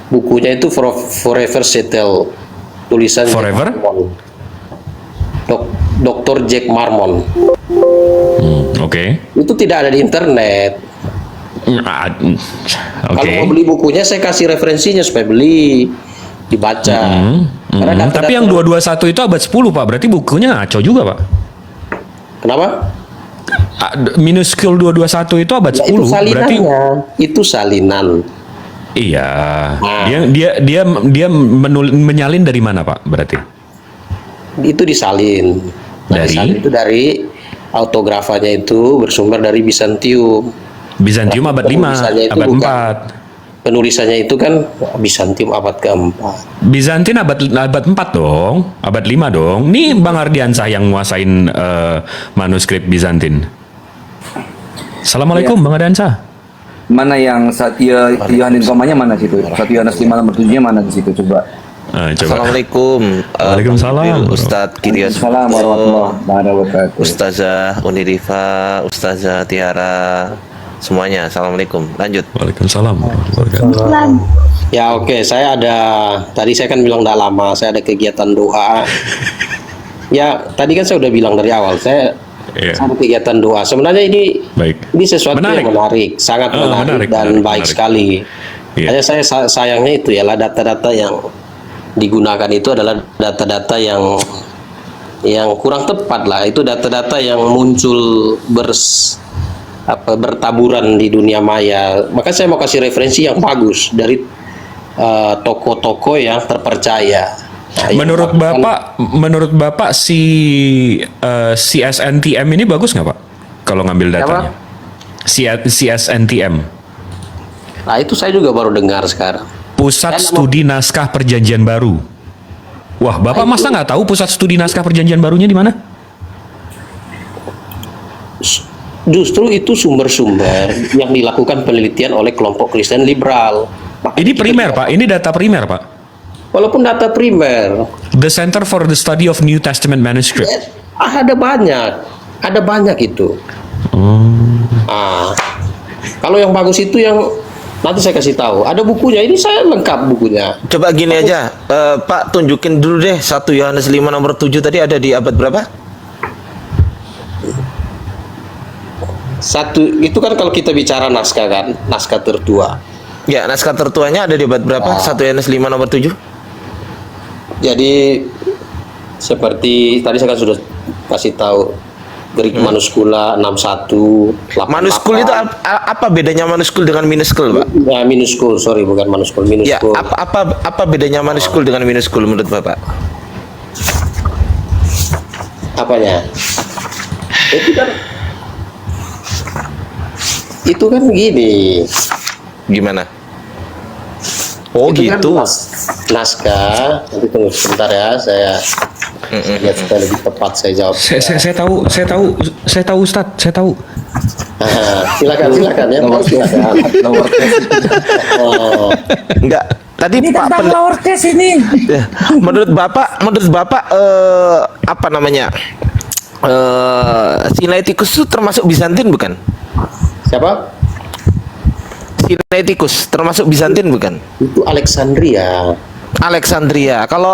Q: Bukunya itu Forever Settle. Tulisan
R: Forever?
Q: Dr. Jack Marmon.
R: Oke.
Q: Itu tidak ada di internet. Kalau mau beli bukunya saya kasih referensinya supaya beli, dibaca.
R: Tapi yang 221 itu abad 10, Pak. Berarti bukunya ngaco juga, Pak.
Q: Kenapa?
R: Minuskul 221 itu abad 10.
Q: Itu salinannya.
R: Berarti
Q: itu salinan.
R: Iya. Dia menyalin dari mana, Pak? Berarti?
Q: Itu disalin. Itu dari autografanya itu bersumber dari Bizantium.
R: Bizantium abad 5, abad 4.
Q: Penulisannya itu kan Bizantium abad ke-4.
R: Bizantin abad 4 dong, abad 5 dong. Nih Bang Ardiansah yang nguasain manuskrip Bizantin. Assalamualaikum Bang Ardiansah.
S: Mana yang Yohanin komanya mana situ? 1 Yohanes 5 nomor 7-nya mana di situ coba?
T: Assalamualaikum.
R: Waalaikumsalam.
T: Ustadz Kiryas. Ustazah Unirifa, Ustazah Tiara, semuanya. Assalamualaikum. Lanjut.
R: Waalaikumsalam.
Q: Ya oke, tadi saya kan bilang tidak lama, saya ada kegiatan doa. Ya tadi kan saya udah bilang dari awal, saya ada kegiatan doa. Sebenarnya ini sesuatu yang menarik, sangat menarik dan baik sekali. Hanya saya sayangnya itu ya data-data yang digunakan itu adalah data-data yang kurang tepat lah. Itu data-data yang muncul bertaburan di dunia maya. Maka saya mau kasih referensi yang bagus dari toko-toko yang terpercaya.
R: Menurut Bapak si CSNTM ini bagus nggak Pak? Kalau ngambil datanya? CSNTM.
Q: Nah itu saya juga baru dengar sekarang.
R: Pusat Studi Naskah Perjanjian Baru. Wah, Bapak masa nggak tahu Pusat Studi Naskah Perjanjian Barunya di mana?
Q: Justru itu sumber-sumber yang dilakukan penelitian oleh kelompok Kristen liberal.
R: Ini primer, Pak. Ini data primer, Pak.
Q: Walaupun data primer.
R: The Center for the Study of New Testament Manuscript.
Q: Ada banyak itu. Kalau yang bagus itu yang nanti saya kasih tahu. Ada bukunya. Ini saya lengkap bukunya.
T: Coba gini aja, Pak, tunjukin dulu deh 1 Yohanes 5 nomor 7 tadi ada di abad berapa?
Q: Itu kan kalau kita bicara naskah kan, naskah tertua.
T: Ya, naskah tertuanya ada di abad berapa? 1 Yohanes 5 nomor 7.
Q: Jadi seperti tadi saya kan sudah kasih tahu Greek manuskula 61 88.
T: Manuskul itu apa bedanya manuskul dengan minuskul, Pak?
Q: Ya, minuskul, sorry, bukan manuskul, minuskul.
T: Ya, apa bedanya manuskul dengan minuskul menurut Bapak?
Q: Apanya? Itu kan gini.
T: Gimana? Oh
Q: itu
T: gitu.
Q: Kan naskah. Nanti tunggu sebentar ya, saya lihat supaya lebih tepat saya jawab.
R: Saya tahu Ustadz, saya tahu.
Q: Silakan ya, silakan.
T: Enggak. Tadi
C: ini
T: Pak
C: tentang lower case ini.
T: Ya, menurut Bapak apa namanya? Sinaiticus itu termasuk Bizantin bukan?
Q: Siapa?
T: Sinaiticus termasuk Bizantin bukan?
Q: Itu Alexandria.
T: Kalau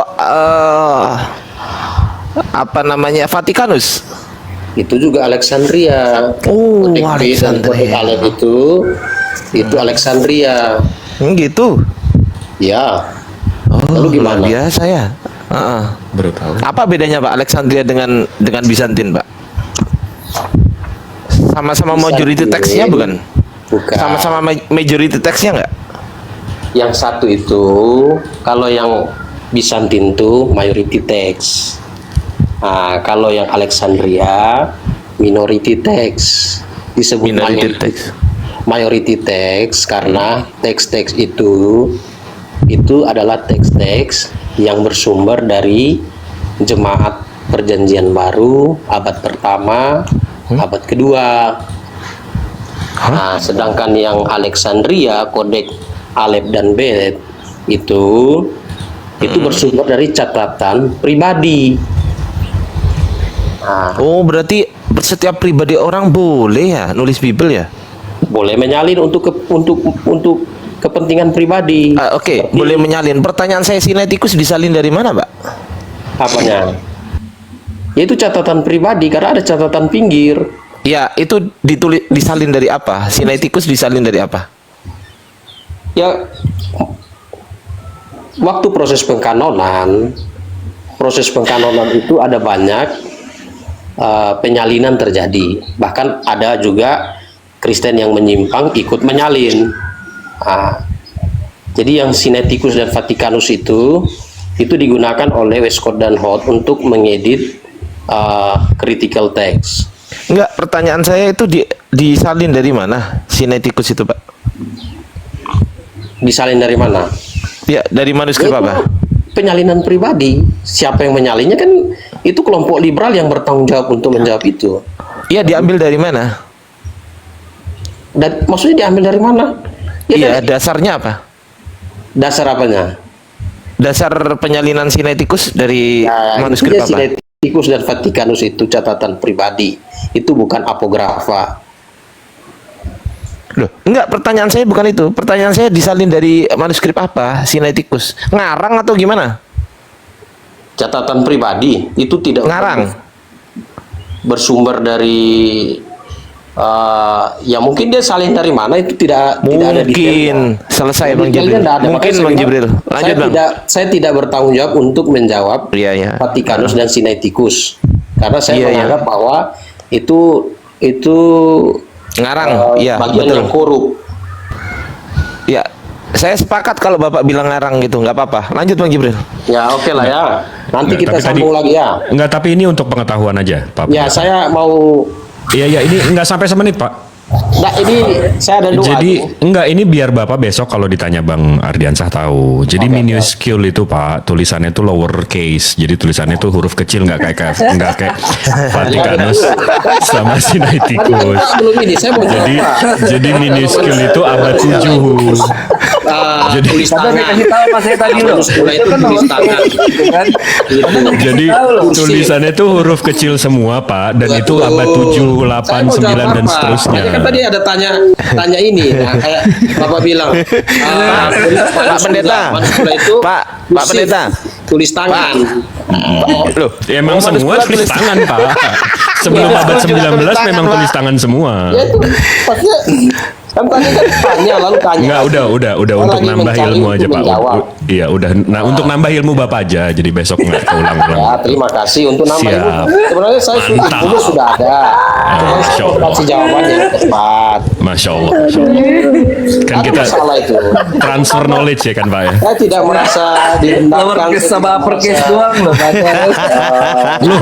T: apa namanya, Vatikanus?
Q: Itu juga Alexandria.
T: Oh, Alexandria.
Q: Itu Alexandria.
T: Gitu.
Q: Ya.
T: Oh, luar biasa ya.
R: Baru tahu.
T: Apa bedanya Pak Alexandria dengan Bizantin, Pak? Sama-sama majority text-nya bukan?
Q: Bukan.
T: Sama-sama majority text-nya nggak?
Q: Yang satu itu, kalau yang Bizantin itu majority text. Nah, kalau yang Alexandria minority text. Disebut majority text karena teks-teks itu adalah teks-teks yang bersumber dari jemaat Perjanjian Baru abad pertama, abad kedua. Nah, sedangkan yang Alexandria, Kodeks Alef dan Bet itu bersumber dari catatan pribadi. Nah,
T: berarti setiap pribadi orang boleh ya nulis Bible ya?
Q: Boleh menyalin untuk kepentingan pribadi.
T: Oke, boleh menyalin. Pertanyaan saya, Sinaiticus disalin dari mana, Pak?
Q: Apanya? Yaitu catatan pribadi karena ada catatan pinggir.
T: Ya, itu disalin dari apa? Sinaiticus disalin dari apa?
Q: Ya, waktu proses pengkanonan itu ada banyak penyalinan terjadi. Bahkan ada juga Kristen yang menyimpang ikut menyalin. Jadi yang Sinaiticus dan Vatikanus itu digunakan oleh Westcott dan Hort untuk mengedit critical text.
T: Enggak, pertanyaan saya itu disalin dari mana Sinaiticus itu, Pak?
Q: Disalin dari mana?
T: Ya, dari manuskrip apa?
Q: Penyalinan pribadi. Siapa yang menyalinnya kan itu kelompok liberal yang bertanggung jawab untuk menjawab itu.
T: Iya, diambil dari mana?
Q: Dan maksudnya diambil dari mana?
T: Iya, dasarnya apa?
Q: Dasar apanya?
T: Dasar penyalinan Sinaiticus dari manuskrip apa?
Q: Sinaiticus dan Vatikanus itu catatan pribadi. Itu bukan apografa.
T: Loh, enggak, pertanyaan saya bukan itu. Pertanyaan saya disalin dari manuskrip apa? Sinaiticus ngarang atau gimana?
Q: Catatan pribadi itu tidak
T: ngarang.
Q: Bersumber dari ya mungkin dia salin dari mana itu tidak ada detailnya.
T: Selesai Bang Jibril. Mungkin Bang Jibril. Lanjut Bang.
Q: Saya tidak bertanggung jawab untuk menjawab Vatikanus dan Sinaiticus karena saya menganggap bahwa itu
T: ngarang,
Q: bagian
T: betul.
Q: yang korup.
T: Ya, saya sepakat kalau Bapak bilang ngarang gitu, nggak apa-apa. Lanjut Bang Jibril.
Q: Ya oke lah ya. Nanti kita sambung lagi ya.
R: Enggak, tapi ini untuk pengetahuan aja, Pak.
Q: Ya, saya mau.
R: Iya, ini enggak sampai semenit, Pak.
Q: Nah, ini saya ada dua.
R: Jadi enggak, ini biar Bapak besok kalau ditanya Bang Ardiansah tahu. Jadi minuscule itu Pak, tulisannya itu lower case. Jadi tulisannya itu huruf kecil, enggak kayak Vatikanus sama Sinaiticus. Jadi minuscule itu abad 7. Jadi
S: tulis tangan. Kasih tahu Mas saya tadi loh.
Q: Itu kan tulis tangan.
R: Jadi tulisannya itu huruf kecil semua Pak, dan itu abad 7, 8, 9 dan seterusnya.
Q: Kan tadi ada tanya ini, nah, kayak Bapak bilang,
T: Pak Pendeta, Pak Pendeta,
Q: tulis tangan.
R: Loh, emang semua tulis tangan Pak. Sebelum abad 19 memang tulis tangan semua.
Q: Ya itu, maksudnya kan tadi kan tanya lalu tanya.
R: Enggak, udah untuk nambah ilmu aja Pak. Iya, udah. Nah, untuk nambah ilmu Bapak aja. Jadi besok nggak keulang-ulang.
Q: Ya, terima kasih untuk nambah ilmu. Sebenarnya saya ilmu sudah ada. Cuma saya kasih jawaban yang tepat.
R: Masya Allah. Kan kita
Q: salah itu.
R: Transfer knowledge ya kan Pak ya.
Q: Saya tidak merasa direndahkan.
S: Sama uppercase doang loh.
R: Loh,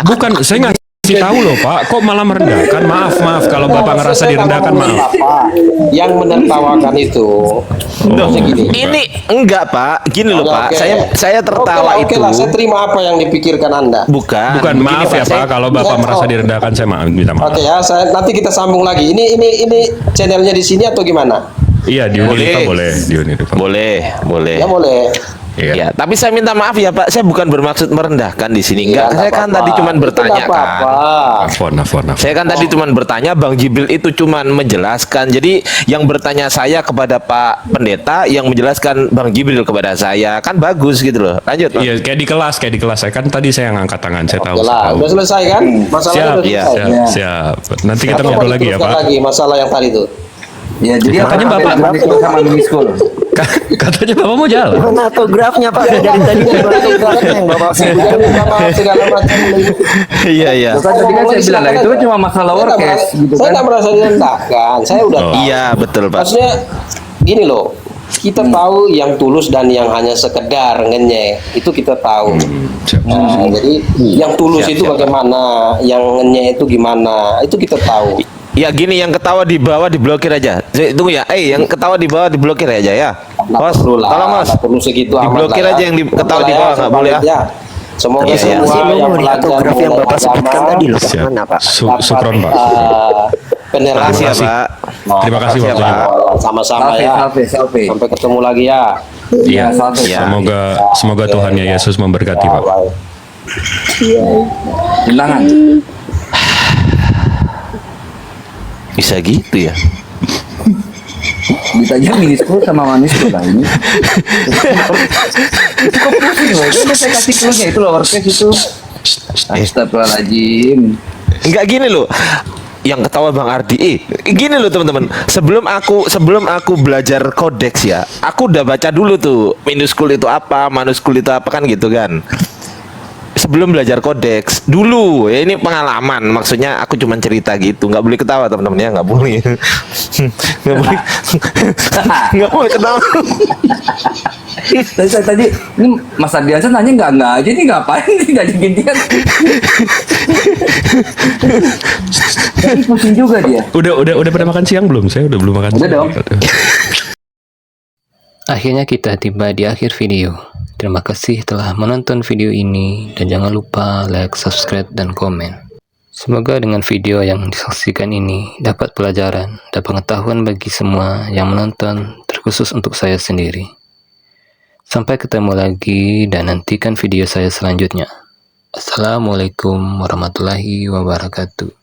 R: bukan, saya nggak kasih tahu loh Pak, kok malah merendahkan? Maaf kalau Bapak ngerasa direndahkan, maaf.
Q: Yang menertawakan itu
T: ini enggak Pak, gini loh Pak, saya tertawa itu.
Q: Oke lah, saya terima apa yang dipikirkan Anda.
T: Bukan
R: maaf ya Pak, kalau Bapak merasa direndahkan saya minta maaf.
Q: Oke ya, nanti kita sambung lagi. Ini channelnya di sini atau gimana?
R: Iya, di Unifa boleh, di Unifa.
T: Boleh.
Q: Ya boleh.
T: Ya, tapi saya minta maaf ya Pak, saya bukan bermaksud merendahkan di sini. Enggak, saya kan tadi cuma bertanya kan. Saya kan tadi cuma bertanya, Bang Jibril itu cuma menjelaskan. Jadi yang bertanya saya kepada Pak Pendeta, yang menjelaskan Bang Jibril kepada saya, kan bagus gitu loh. Lanjut Pak.
R: Iya, kayak di kelas. Saya kan tadi saya yang angkat tangan, saya tahu.
Q: Udah selesai kan? Masalahnya udah selesai.
R: Siap. Nanti kita ngobrol lagi ya Pak.
Q: Lagi masalah yang tadi itu.
S: Ya, jadi
R: Makanya
S: apa
R: Bapak-
S: miniskul sama miniskul?
R: Katanya Bapak mau jalan.
N: Mana tuh grafnya Pak? Dari tadi grafnya yang Bapak sebutkan minta maaf segala macam.
T: Iya iya.
S: Bukan tadi kan saya bilang lah, itu kan cuma masalah lower case gitu
Q: Saya
S: kan.
Q: nggak merasa direndahkan. Saya udah tahu.
T: Iya betul Pak.
Q: Maksudnya gini loh, kita tahu yang tulus dan yang hanya sekedar ngenyek itu kita tahu. Nah, jadi yang tulus
T: Siap,
Q: itu
T: siap,
Q: bagaimana, yang ngenyek itu gimana, itu kita tahu.
T: Ya gini, yang ketawa di bawah diblokir aja. Tunggu ya, yang ketawa di bawah diblokir aja ya. Bos, tolong Mas.
Q: Nggak perlu segitu amat
T: Diblokir
Q: lah
T: aja
Q: ya.
T: yang ketawa di
Q: Cukup lah
T: bawah, nggak boleh ya.
Q: Semoga
T: Iya, iya.
Q: semua yang belajar
N: graf yang Bapak sebutkan tadi loh,
R: Siap.
N: mana Pak?
R: Sukron Pak.
Q: penerangan.
T: Makasih ya Pak.
R: Terima kasih
T: Makasih ya,
R: Bapak.
Q: Sama-sama
S: Salve,
Q: ya.
S: salve, salve.
Q: Sampai ketemu lagi ya.
R: Iya.
S: salve.
T: Ya.
R: Semoga Tuhan ya Yesus memberkati Pak.
S: Undangan.
T: Bisa gitu ya.
S: Ditanya miniskul sama maniskul lah ini. Itu kok pusing loh. Itu saya kasih clue-nya itu lower case itu. Astagfirullahaladzim.
T: Enggak gini loh. Yang ketawa Bang Ardi. Gini loh teman-teman. Sebelum aku belajar kodeks ya, aku udah baca dulu tuh minuskul itu apa, manuskul itu apa kan gitu kan. Sebelum belajar kodeks dulu ya, ini pengalaman, maksudnya aku cuma cerita gitu, nggak boleh ketawa teman-teman ya, nggak boleh. Nggak boleh. Nggak boleh ketawa.
S: Tadi ini Mas Ardiansa nanya nggak aja nih, ngapain nih nggak digentikan? Tapi pusing juga dia.
R: Udah pada makan siang belum? Saya udah belum makan
S: Udah
R: siang.
S: dong.
E: Akhirnya kita tiba di akhir video. Terima kasih telah menonton video ini dan jangan lupa like, subscribe, dan komen. Semoga dengan video yang disaksikan ini dapat pelajaran dan pengetahuan bagi semua yang menonton, terkhusus untuk saya sendiri. Sampai ketemu lagi dan nantikan video saya selanjutnya. Assalamualaikum warahmatullahi wabarakatuh.